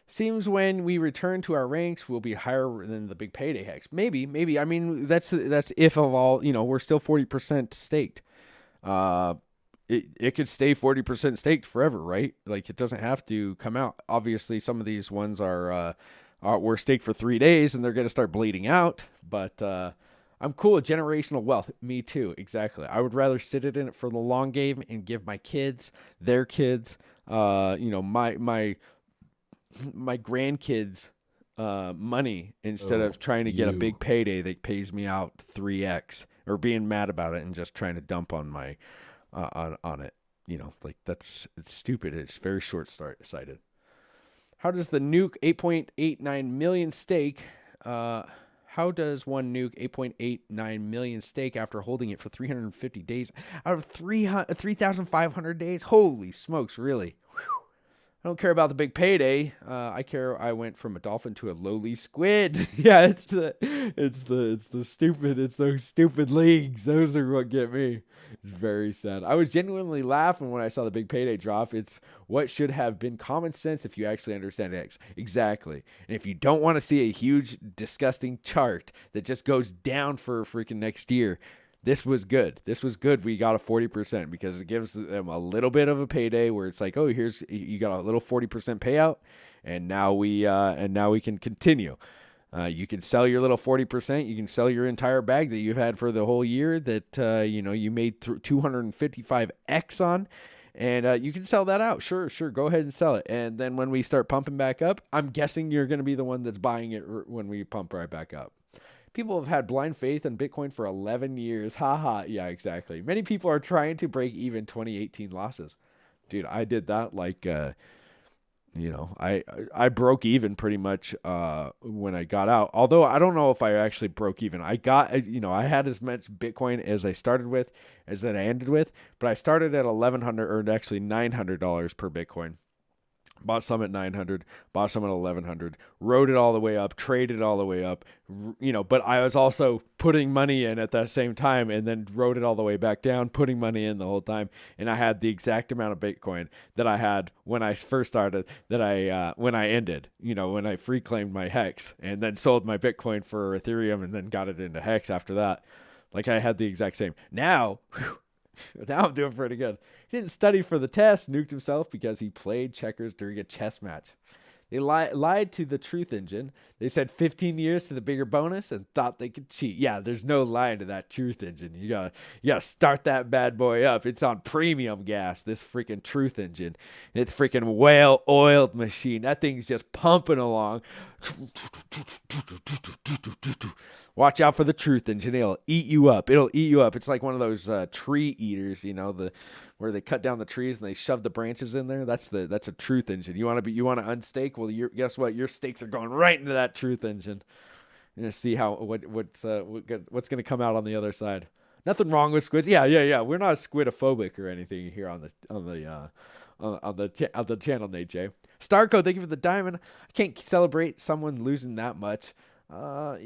S3: Seems when we return to our ranks, we'll be higher than the big payday hex. Maybe. I mean, that's if of all, we're still 40% staked. It could stay 40% staked forever, right? Like, it doesn't have to come out. Obviously, some of these ones were staked for 3 days and they're going to start bleeding out. But I'm cool with generational wealth. Me too. Exactly. I would rather sit it in it for the long game and give my kids, their kids, my grandkids money instead of trying to get a big payday that pays me out 3x or being mad about it and just trying to dump on my on it. It's stupid. It's very short-sighted. How does the nuke 8.89 million stake? How does one nuke 8.89 million stake after holding it for 350 days out of 3,500 days? Holy smokes, really? Whew. I don't care about the big payday. I went from a dolphin to a lowly squid. Yeah, it's those stupid leagues. Those are what get me. It's very sad. I was genuinely laughing when I saw the big payday drop. It's what should have been common sense if you actually understand X. Exactly. And if you don't want to see a huge, disgusting chart that just goes down for freaking next year, this was good. We got a 40% because it gives them a little bit of a payday where it's like, oh, you got a little 40% payout, and now we can continue. You can sell your little 40%. You can sell your entire bag that you've had for the whole year that you made 255x on, and you can sell that out. Sure, go ahead and sell it. And then when we start pumping back up, I'm guessing you're going to be the one that's buying it when we pump right back up. People have had blind faith in Bitcoin for 11 years. Haha. Yeah, exactly. Many people are trying to break even 2018 losses. Dude, I did that I broke even pretty much when I got out. Although I don't know if I actually broke even. I had as much Bitcoin as I started with as that I ended with, but I started at $1,100 or actually $900 per Bitcoin. Bought some at 900, bought some at 1100, rode it all the way up, traded all the way up, but I was also putting money in at that same time and then rode it all the way back down, putting money in the whole time. And I had the exact amount of Bitcoin that I had when I first started when I ended, when I free claimed my Hex and then sold my Bitcoin for Ethereum and then got it into Hex after that. Like I had the exact same. Now I'm doing pretty good. He didn't study for the test, nuked himself because he played checkers during a chess match. They lied to the truth engine. They said 15 years to the bigger bonus and thought they could cheat. Yeah, there's no lying to that truth engine. You gotta start that bad boy up. It's on premium gas, this freaking truth engine. It's freaking well-oiled machine. That thing's just pumping along. Watch out for the truth engine. It'll eat you up. It's like one of those tree eaters, where they cut down the trees and they shove the branches in there. That's a truth engine. You want to unstake? Well, guess what? Your stakes are going right into that truth engine. You're gonna see what's gonna come out on the other side. Nothing wrong with squids. Yeah. We're not squidophobic or anything here on the channel, Nate J. Starco, thank you for the diamond. I can't celebrate someone losing that much. I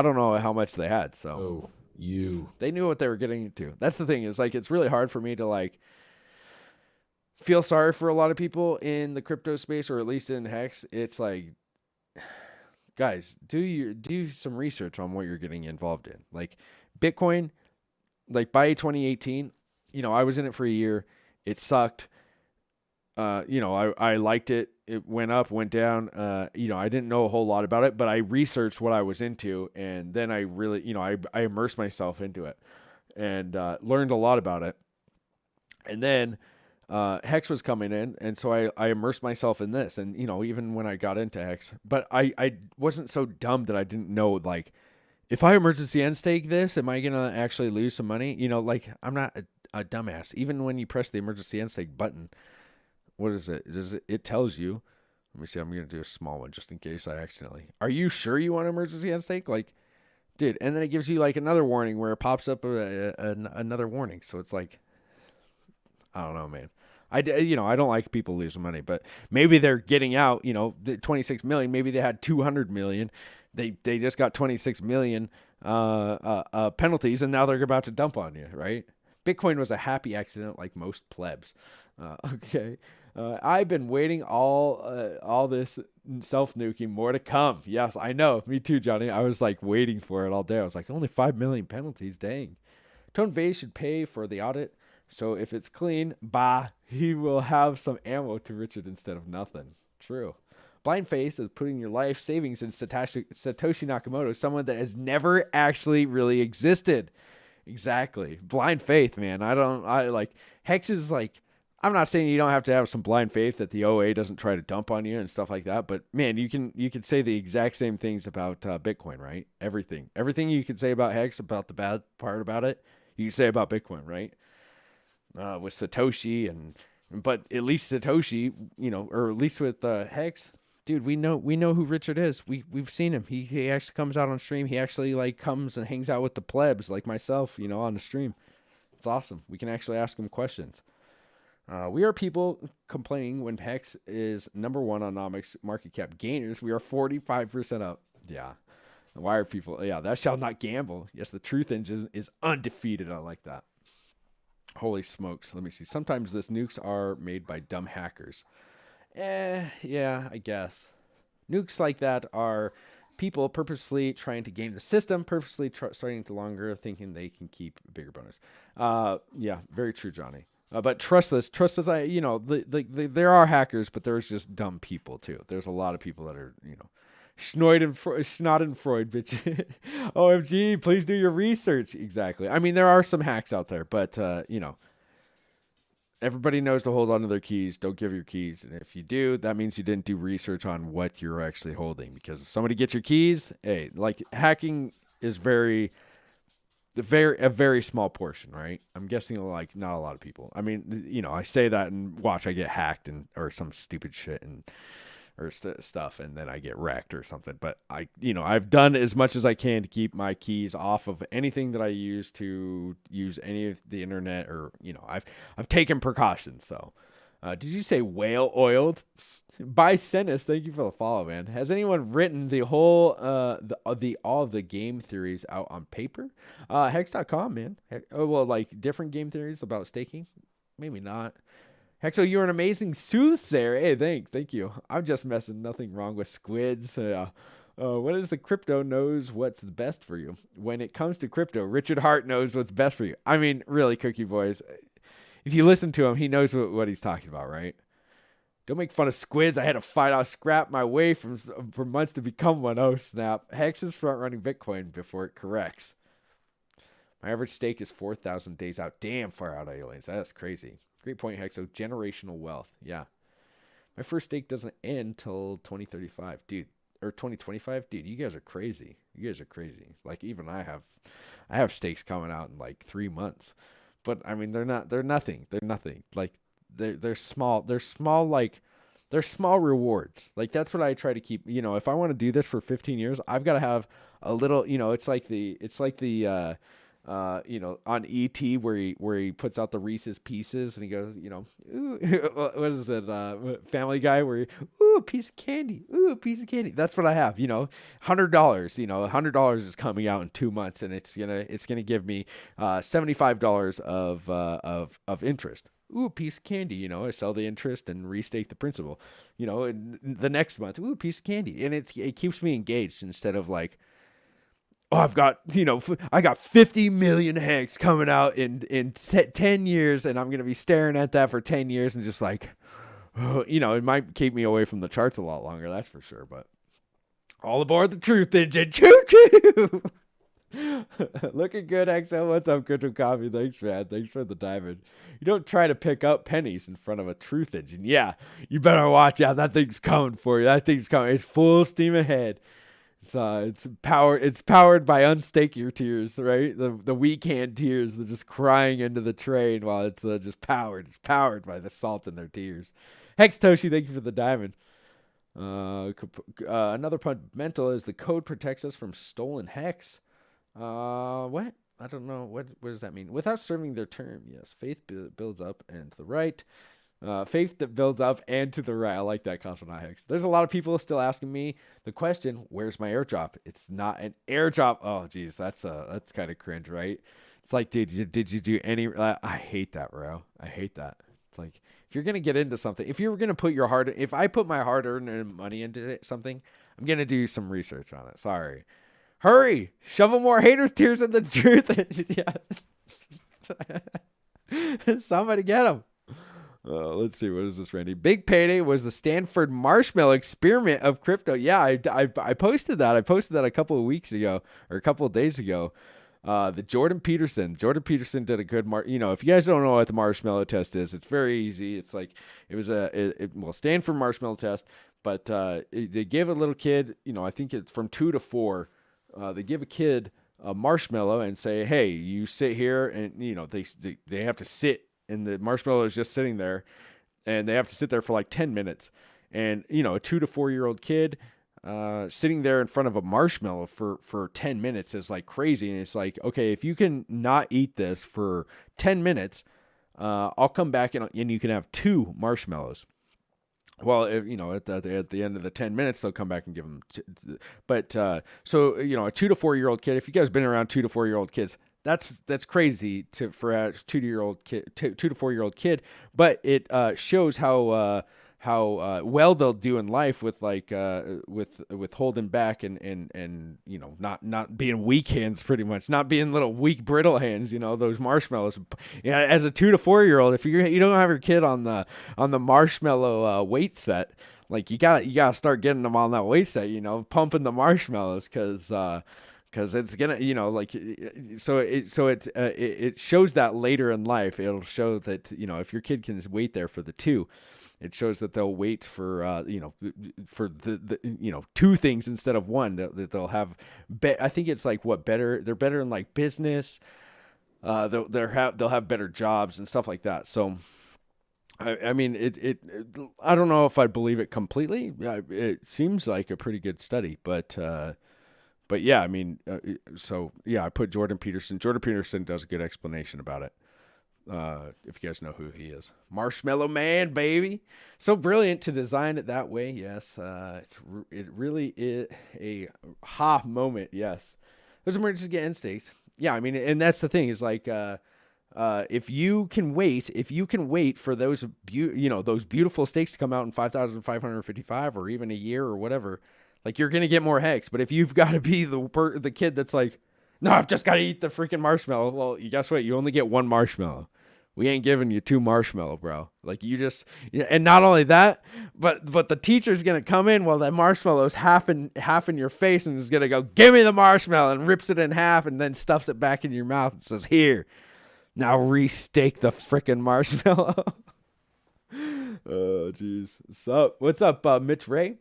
S3: don't know how much they had, so they knew what they were getting into. That's the thing, is like it's really hard for me to feel sorry for a lot of people in the crypto space, or at least in Hex. It's like, guys, do some research on what you're getting involved in. Like Bitcoin, by 2018, I was in it for a year. It sucked. I liked it. It went up, went down. I didn't know a whole lot about it, but I researched what I was into, and then I really, I immersed myself into it and learned a lot about it. And then Hex was coming in, and so I immersed myself in this. And even when I got into Hex, but I wasn't so dumb that I didn't know, if I emergency end stake this, am I gonna actually lose some money? I'm not a dumbass. Even when you press the emergency end stake button, what is it? It tells you. Let me see. I'm going to do a small one just in case I accidentally. Are you sure you want emergency end stake? Dude. And then it gives you another warning where it pops up another warning. So it's I don't know, man. I don't like people losing money, but maybe they're getting out. 26 million. Maybe they had 200 million. They just got 26 million penalties, and now they're about to dump on you, right? Bitcoin was a happy accident, like most plebs. Okay. I've been waiting all this self-nuking, more to come. Yes, I know. Me too, Johnny. I was waiting for it all day. I was only 5 million penalties. Dang. Tone Vase should pay for the audit. So if it's clean, he will have some ammo to Richard instead of nothing. True. Blind faith is putting your life savings in Satoshi Nakamoto, someone that has never actually really existed. Exactly. Blind faith, man. Hex is like, I'm not saying you don't have to have some blind faith that the OA doesn't try to dump on you and stuff like that, but man, you can say the exact same things about Bitcoin, right? Everything you can say about Hex, about the bad part about it, you can say about Bitcoin, right? With Satoshi but at least Satoshi, or at least with Hex, dude, we know who Richard is. We've seen him. He actually comes out on stream. He actually like comes and hangs out with the plebs like myself, on the stream. It's awesome. We can actually ask him questions. We are people complaining when Hex is number 1 on Nomics market cap gainers. We are 45% up. Yeah. Why are people? Yeah, thou shalt not gamble. Yes, the truth engine is undefeated. I like that. Holy smokes. Let me see. Sometimes these nukes are made by dumb hackers. Yeah, I guess. Nukes like that are people purposefully trying to game the system, purposely starting to longer, thinking they can keep a bigger bonus. Yeah, very true, Johnny. But trust us. There are hackers, but there's just dumb people too. There's a lot of people that are, Schnodenfreud, bitch. OMG, please do your research. Exactly. I mean, there are some hacks out there, but, everybody knows to hold on to their keys. Don't give your keys. And if you do, that means you didn't do research on what you're actually holding. Because if somebody gets your keys, hey, like hacking is a very small portion, right? I'm guessing like not a lot of people. I mean, I say that and watch, I get hacked or some stupid shit or stuff, and then I get wrecked or something. But I've done as much as I can to keep my keys off of anything that I use to use any of the internet, or I've taken precautions. So, did you say whale oiled? By Senis, thank you for the follow, man. Has anyone written the whole all of the game theories out on paper? Hex.com, man. Like different game theories about staking? Maybe not. Hexo, you're an amazing soothsayer. Hey, thank you. I'm just messing. Nothing wrong with squids. What is the crypto knows what's the best for you? When it comes to crypto, Richard Hart knows what's best for you. I mean, really, Cookie Boys. If you listen to him, he knows what he's talking about, right? Don't make fun of squids. I had to fight off scrap my way for months to become one. Oh, snap. Hex is front-running Bitcoin before it corrects. My average stake is 4,000 days out. Damn, far out, aliens. That's crazy. Great point, Hexo. Generational wealth. Yeah. My first stake doesn't end till 2035. Dude. Or 2025. Dude, you guys are crazy. Like, even I have stakes coming out in like 3 months. But I mean, they're nothing. Like, they're small. They're small rewards. Like, that's what I try to keep. If I want to do this for 15 years, I've got to have a little, it's like the on ET where he puts out the Reese's Pieces and he goes, ooh, what is it? Family Guy where ooh, a piece of candy. That's what I have, $100, $100 is coming out in 2 months, and it's going to give me, $75 of interest. Ooh, a piece of candy, I sell the interest and restake the principal, and the next month, ooh, a piece of candy. And it keeps me engaged instead of like, oh, I got 50 million Hex coming out in 10 years, and I'm going to be staring at that for 10 years and just like, it might keep me away from the charts a lot longer, that's for sure. But all aboard the truth engine. Choo-choo! Looking good, XL. What's up, Crypto Coffee? Thanks, man. Thanks for the diamond. You don't try to pick up pennies in front of a truth engine. Yeah, you better watch out. That thing's coming for you. It's full steam ahead. It's powered by unstake your tears, right? The weekend tears. They're just crying into the train while it's just powered. It's powered by the salt in their tears. Hex Toshi, thank you for the diamond. Anotr fundamental is the code protects us from stolen Hex. What? I don't know. What does that mean? Without serving their term, yes. Faith builds up and to the right. Faith that builds up and to the right. I like that, Cosmonaut Hex. There's a lot of people still asking me the question, where's my airdrop? It's not an airdrop. Oh, geez, that's kind of cringe, right? It's like, dude, did you do any... I hate that, bro. I hate that. It's like, if you're going to get into something, if you're going to put if I put my hard-earned money into something, I'm going to do some research on it. Sorry. Hurry! Shovel more haters' tears in the truth. Yeah. Somebody get him. Let's see. What is this, Randy? Big payday was the Stanford marshmallow experiment of crypto. Yeah, I posted that. I posted that a couple of weeks ago or a couple of days ago. The Jordan Peterson did a good if you guys don't know what the marshmallow test is, it's very easy. It's like it was Stanford marshmallow test, but they give a little kid, I think it's from 2 to 4. They give a kid a marshmallow and say, hey, you sit here, and they have to sit, and the marshmallow is just sitting there, and they have to sit there for like 10 minutes, and a 2 to 4 year old kid sitting there in front of a marshmallow for 10 minutes is like crazy. And it's like, okay, if you can not eat this for 10 minutes, I'll come back and you can have 2 marshmallows. Well, if, at the end of the 10 minutes, they'll come back and give them. So a 2 to 4 year old kid, if you guys been around 2 to 4 year old kids, that's crazy for a 2 to 4 year old kid, but it shows how well they'll do in life with with holding back and not being weak hands, pretty much, not being little weak brittle hands. Those marshmallows. Yeah, as a 2 to 4 year old, if you don't have your kid on the marshmallow weight set, like you gotta start getting them on that weight set. Pumping the marshmallows because it's gonna, it shows that later in life. It'll show that if your kid can wait there for the 2. It shows that they'll wait for for the 2 things instead of 1. That they'll have. I think it's like better. They're better in like business. They'll have better jobs and stuff like that. So, I mean, I don't know if I believe it completely. It seems like a pretty good study, but yeah, I mean, I put Jordan Peterson. Jordan Peterson does a good explanation about it. If you guys know who he is. Marshmallow Man, baby. So brilliant to design it that way. Yes. It really is a moment. Yes. Those emergency instincts. Yeah. I mean, and that's the thing is like, if you can wait for those those beautiful steaks to come out in 5,555 or even a year or whatever, like you're going to get more hex. But if you've got to be the kid that's like, no, I've just got to eat the freaking marshmallow. Well, guess what? You only get 1 marshmallow. We ain't giving you 2 marshmallow, bro. Like and not only that, but the teacher's going to come in while that marshmallow's half in your face and is going to go, give me the marshmallow, and rips it in half and then stuffs it back in your mouth and says, here, now re-steak the freaking marshmallow. Oh, jeez. So, what's up, Mitch Ray?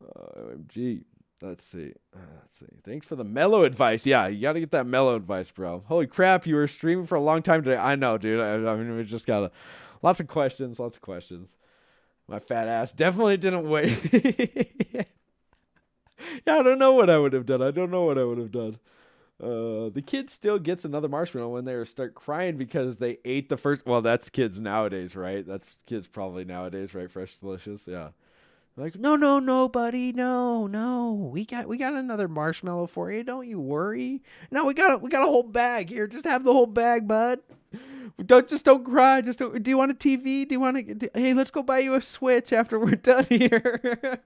S3: OMG. Let's see. Thanks for the mellow advice. Yeah, you got to get that mellow advice, bro. Holy crap, you were streaming for a long time today. I know, dude. I mean, we just got lots of questions. My fat ass definitely didn't wait. Yeah, I don't know what I would have done. The kid still gets another marshmallow when they start crying because they ate the first. Well, that's kids nowadays, right? That's kids probably nowadays, right? Fresh Delicious, yeah. Like, no, buddy, no. We got another marshmallow for you. Don't you worry. No, we got a whole bag here. Just have the whole bag, bud. Don't cry. Do you want a TV? Hey, let's go buy you a Switch after we're done here.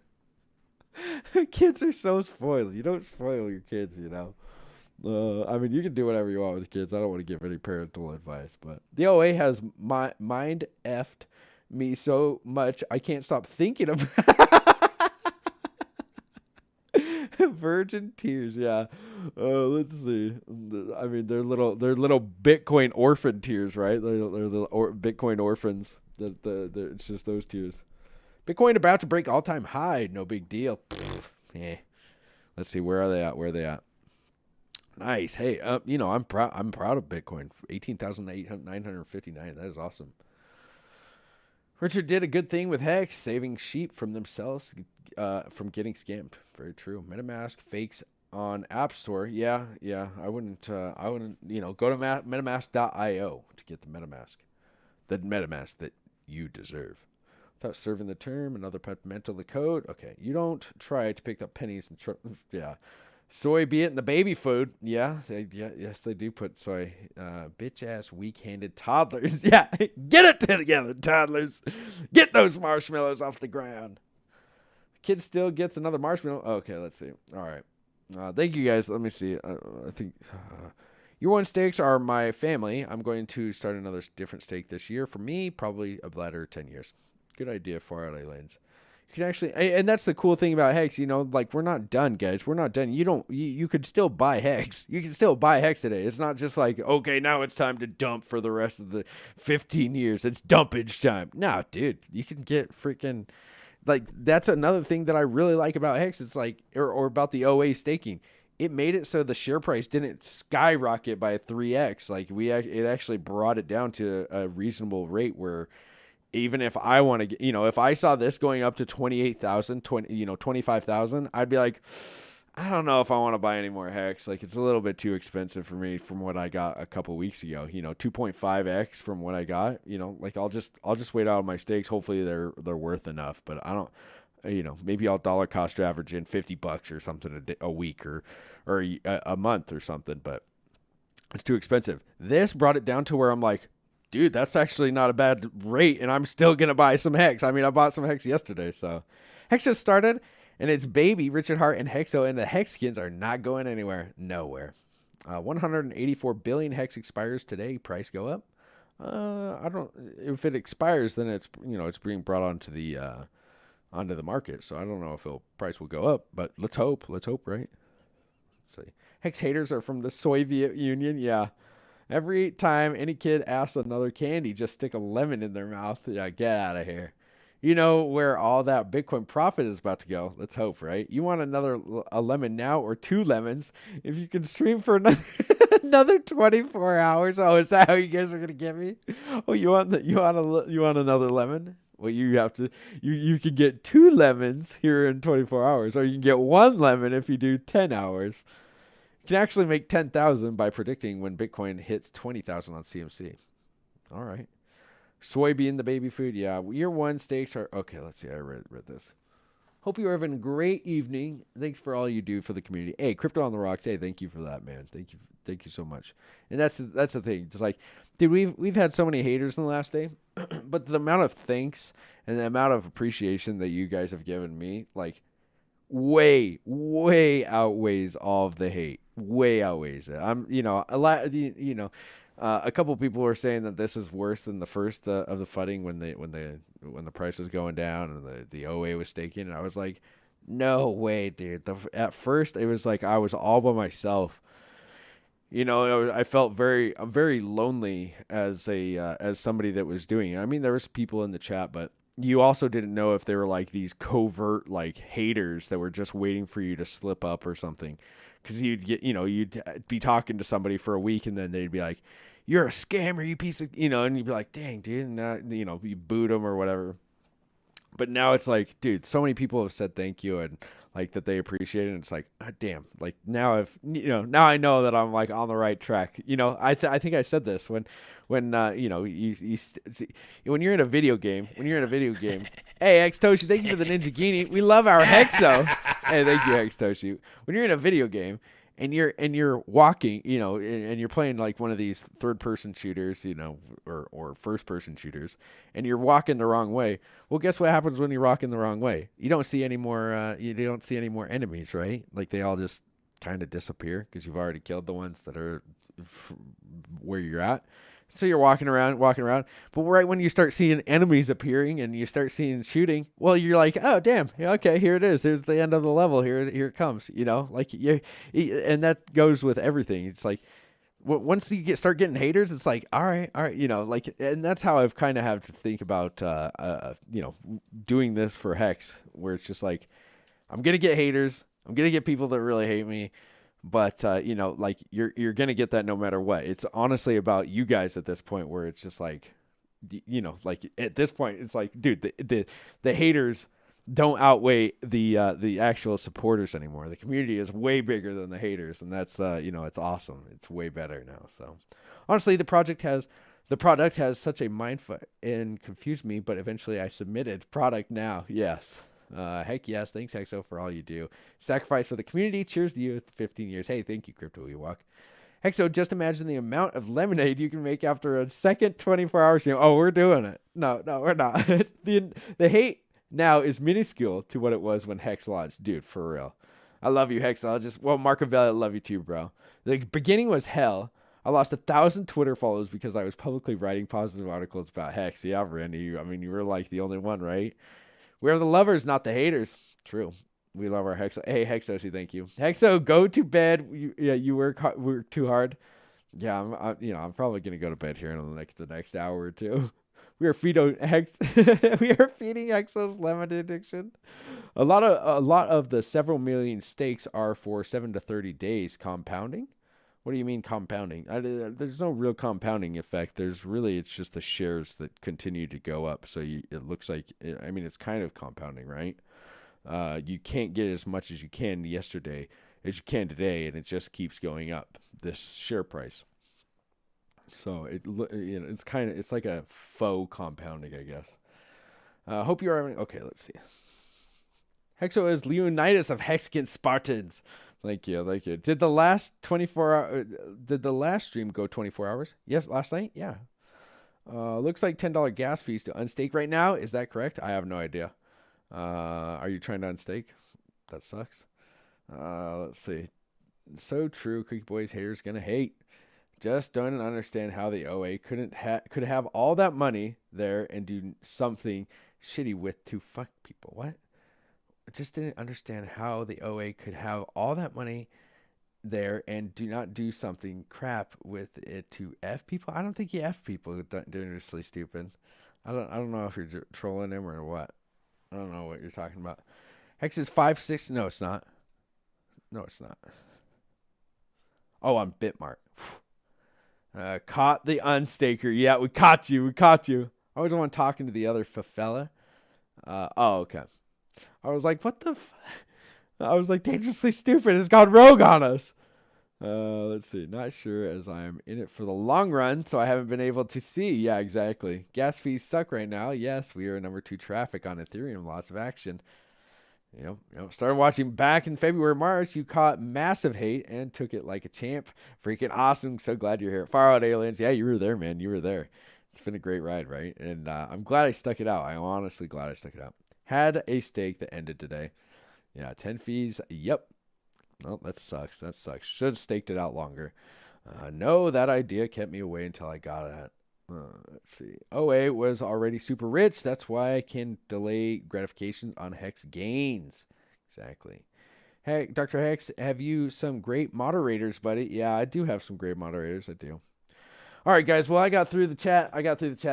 S3: Kids are so spoiled. You don't spoil your kids, I mean, you can do whatever you want with kids. I don't want to give any parental advice, but the OA has mind effed me so much I can't stop thinking of virgin tears. Yeah. Let's see. I mean, they're little Bitcoin orphan tears, right? They're little Bitcoin orphans. It's just those tears. Bitcoin about to break all-time high. No big deal. Let's see. Where are they at? Nice. Hey, I'm proud of Bitcoin. 18,959. That is awesome. Richard did a good thing with Hex, saving sheep from themselves from getting scammed. Very true. MetaMask fakes on App Store. Yeah. I wouldn't go to metamask.io to get the MetaMask that you deserve. Without serving the term, another mental the code. Okay, you don't try to pick up pennies and yeah. Soy be it in the baby food. Yeah, yes, they do put soy. Bitch ass weak-handed toddlers. Yeah, get it together, toddlers. Get those marshmallows off the ground. Kid still gets another marshmallow. Okay, let's see. All right. Thank you guys. Let me see. I think Year one steaks are my family. I'm going to start another different steak this year. For me, probably a bladder 10 years. Good idea, Far LA Lanes. You can actually, and that's the cool thing about Hex, like we're not done, guys. We're not done. You could still buy Hex. You can still buy Hex today. It's not just like, okay, now it's time to dump for the rest of the 15 years. It's dumpage time. No, dude, you can get freaking, like, that's another thing that I really like about Hex. It's like, or about the OA staking. It made it so the share price didn't skyrocket by 3x. Like it actually brought it down to a reasonable rate where, even if I want to get, if I saw this going up to 28,000, 25,000, I'd be like, I don't know if I want to buy any more Hex. Like, it's a little bit too expensive for me from what I got a couple weeks ago. 2.5x from what I got. Like I'll just wait out on my stakes. Hopefully they're worth enough. But I don't, maybe I'll dollar cost average in $50 or something a week or a month or something. But it's too expensive. This brought it down to where I'm like, dude, that's actually not a bad rate, and I'm still going to buy some Hex. I mean, I bought some Hex yesterday, so. Hex just started, and it's baby, Richard Hart, and Hexo, and the Hex skins are not going anywhere. Nowhere. 184 billion Hex expires today. Price go up? I don't. If it expires, then it's being brought onto the market, so I don't know if price will go up, but let's hope, right? Let's see. Hex haters are from the Soviet Union, yeah. Every time any kid asks another candy, just stick a lemon in their mouth. Yeah, get out of here. You know where all that Bitcoin profit is about to go. Let's hope, right? You want a lemon now or 2 lemons if you can stream for another 24 hours. Oh, is that how you guys are gonna get me? Oh, you want another lemon? Well, you have to. You can get 2 lemons here in 24 hours, or you can get 1 lemon if you do 10 hours. You can actually make 10,000 by predicting when Bitcoin hits 20,000 on CMC. All right. Soybean, the baby food. Yeah. Year one stakes are okay. Let's see. I read this. Hope you're having a great evening. Thanks for all you do for the community. Hey, Crypto on the Rocks. Hey, thank you for that, man. Thank you so much. And that's the thing. It's like, dude, we've had so many haters in the last day, but the amount of thanks and the amount of appreciation that you guys have given me, like, way outweighs all of the hate. Way outweighs it. I'm, a couple people were saying that this is worse than the first of the flooding when the price was going down and the OA was staking, and I was like, no way, dude. At first it was like I was all by myself. I felt very lonely as somebody that was doing it. I mean, there was people in the chat, but you also didn't know if they were like these covert like haters that were just waiting for you to slip up or something. Because you'd be talking to somebody for a week and then they'd be like, you're a scammer, you piece of, and you'd be like, dang, dude, and you boot them or whatever. But now it's like, dude, so many people have said thank you and like that they appreciate it. And it's like, oh, damn, like now now I know that I'm like on the right track. I think I said this when you're in a video game, hey, Xtoshi, thank you for the Ninja Genie. We love our Hexo. Hey, thank you, Xtoshi. When you're in a video game and you're walking, and you're playing like one of these third-person shooters, or first-person shooters, and you're walking the wrong way. Well, guess what happens when you're walking the wrong way? You don't see any more. You don't see any more enemies, right? Like they all just kind of disappear because you've already killed the ones that are where you're at. So you're walking around, but right when you start seeing enemies appearing and you start seeing shooting, well, you're like, oh, damn, yeah, okay, here it is. There's the end of the level. Here it comes, like and that goes with everything. It's like, once you start getting haters, it's like, all right, like, and that's how I've kind of have to think about, doing this for Hex, where it's just like, I'm going to get haters. I'm going to get people that really hate me. But, like you're going to get that no matter what. It's honestly about you guys at this point where it's just like, like at this point, it's like, dude, the haters don't outweigh the actual supporters anymore. The community is way bigger than the haters. And that's, it's awesome. It's way better now. So honestly, the product has such a mindfuck and confused me, but eventually I submitted product now. Yes. Heck yes. Thanks, Hexo, for all you do. Sacrifice for the community. Cheers to you at 15 years. Hey, thank you, Crypto Ewok. Hexo, just imagine the amount of lemonade you can make after a second 24 hours. Oh, we're doing it. No, we're not. The hate now is minuscule to what it was when Hex launched. Dude, for real. I love you, Hex. Mark Avelli, I love you too, bro. The beginning was hell, I lost 1,000 Twitter followers because I was publicly writing positive articles about Hex. Yeah, Randy, I mean, you were like the only one, right? We're the lovers, not the haters. True. We love our Hexo. Hey, Hexosi, thank you. Hexo, go to bed. You work too hard. Yeah, I'm probably gonna go to bed here in the next hour or two. We are feeding Hexo's lemon addiction. A lot of the several million stakes are for 7 to 30 days compounding. What do you mean compounding? There's no real compounding effect. It's just the shares that continue to go up. So it looks like, I mean, it's kind of compounding, right? You can't get as much as you can yesterday as you can today, and it just keeps going up, this share price. So it's like a faux compounding, I guess. Hope you are having, okay, let's see. Hexo is Leonidas of Hexkin Spartans. Thank you. Did the last stream go 24 hours? Yes, last night? Yeah. Looks like $10 gas fees to unstake right now. Is that correct? I have no idea. Are you trying to unstake? That sucks. Let's see. So true. Cookie Boys haters gonna hate. Just don't understand how the OA could have all that money there and do something shitty with to fuck people. What? I just didn't understand how the OA could have all that money there and do not do something crap with it to F people. I don't think you F people dangerously stupid. I don't know if you're trolling him or what. I don't know what you're talking about. Hex is 5.6. No, it's not. Oh, on Bitmart. Caught the unstaker. Yeah, we caught you. I was the one talking to the other fella. Okay. I was like, what the I was like, dangerously stupid. It's gone rogue on us. Let's see. Not sure as I'm in it for the long run, so I haven't been able to see. Yeah, exactly. Gas fees suck right now. Yes, we are number 2 traffic on Ethereum. Lots of action. Started watching back in February, March. You caught massive hate and took it like a champ. Freaking awesome. So glad you're here. Far Out Aliens. Yeah, you were there, man. You were there. It's been a great ride, right? And I'm glad I stuck it out. I'm honestly glad I stuck it out. Had a stake that ended today. Yeah, 10 fees. Yep. Oh, that sucks. Should have staked it out longer. No, that idea kept me away until I got it. Let's see. OA was already super rich. That's why I can delay gratification on Hex gains. Exactly. Hey, Dr. Hex, have you some great moderators, buddy? Yeah, I do have some great moderators. I do. All right, guys. Well, I got through the chat.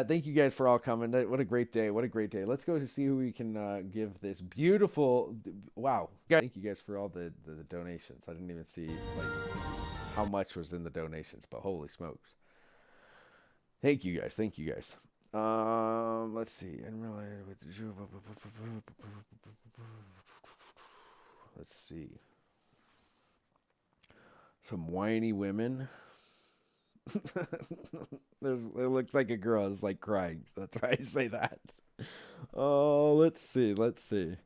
S3: Thank you guys for all coming. What a great day. Let's go to see who we can give this beautiful. Wow. Thank you guys for all the donations. I didn't even see how much was in the donations, but holy smokes. Thank you guys. Let's see. Let's see. Some whiny women. It looks like a girl is like crying. That's why I say that. Oh, let's see. I'm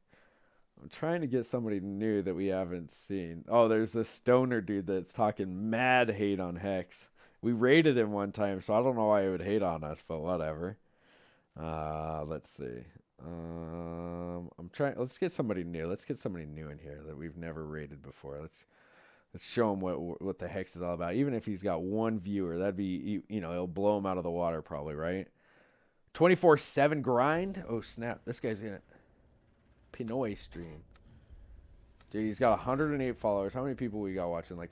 S3: trying to get somebody new that we haven't seen. Oh, there's this stoner dude that's talking mad hate on Hex. We raided him one time, so I don't know why he would hate on us, but whatever. Let's see. Let's get somebody new. Let's get somebody new in here that we've never raided before. Let's show him what the Hex is all about. Even if he's got one viewer, that'd be, it'll blow him out of the water probably, right? 24/7 grind? Oh, snap. This guy's in it. Pinoy stream. Dude, he's got 108 followers. How many people we got watching? Like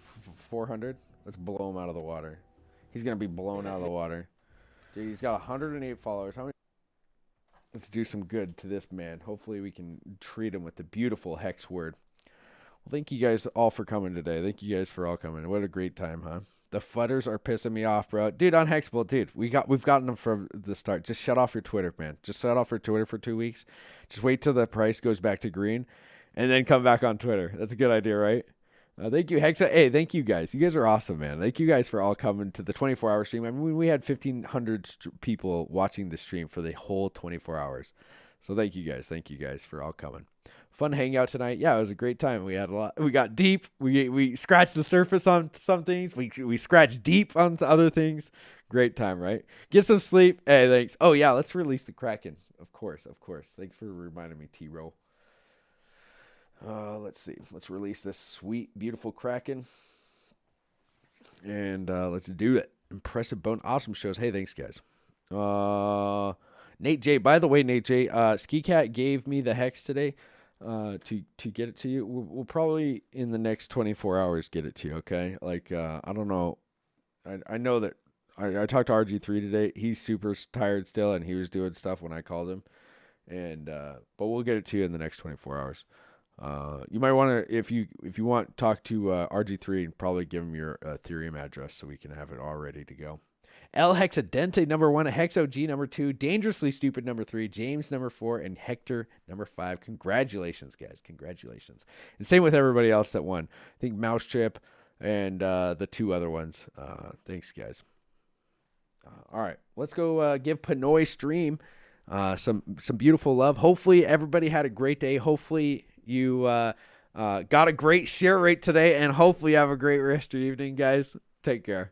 S3: 400? Let's blow him out of the water. He's going to be blown out of the water. Dude, he's got 108 followers. How many? Let's do some good to this man. Hopefully we can treat him with the beautiful Hex word. Well, thank you guys all for coming today. Thank you guys for all coming. What a great time, huh? The fudders are pissing me off, bro. Dude, on Hexable, dude, we've gotten them from the start. Just shut off your Twitter, man. Just shut off your Twitter for 2 weeks. Just wait till the price goes back to green, and then come back on Twitter. That's a good idea, right? Thank you, Hexa. Hey, thank you guys. You guys are awesome, man. Thank you guys for all coming to the 24-hour stream. I mean, we had 1,500 people watching the stream for the whole 24 hours. So thank you guys. Thank you guys for all coming. Fun hangout tonight. Yeah, it was a great time. We had a lot. We got deep. We scratched the surface on some things. We scratched deep on other things. Great time, right? Get some sleep. Hey, thanks. Oh yeah, let's release the Kraken. Of course. Thanks for reminding me, T-Roll. Let's see. Let's release this sweet, beautiful Kraken. And let's do it. Impressive bone. Awesome shows. Hey, thanks, guys. Nate J. By the way, Nate J. Ski Cat gave me the hex today to get it to you. We'll probably in the next 24 hours get it to you, okay? Like, I don't know. I know that I talked to RG3 today. He's super tired still, and he was doing stuff when I called him. And but we'll get it to you in the next 24 hours. You might want to, if you want, talk to RG3 and probably give him your Ethereum address so we can have it all ready to go. El Hexadente number 1, Hex OG number 2, Dangerously Stupid number 3, James number 4, and Hector number 5. Congratulations, guys! Congratulations, and same with everybody else that won. I think Mousetrip and the 2 other ones. Thanks, guys. All right, let's go give Pinoy Stream some beautiful love. Hopefully everybody had a great day. Hopefully you got a great share rate today, and hopefully you have a great rest of your evening, guys. Take care.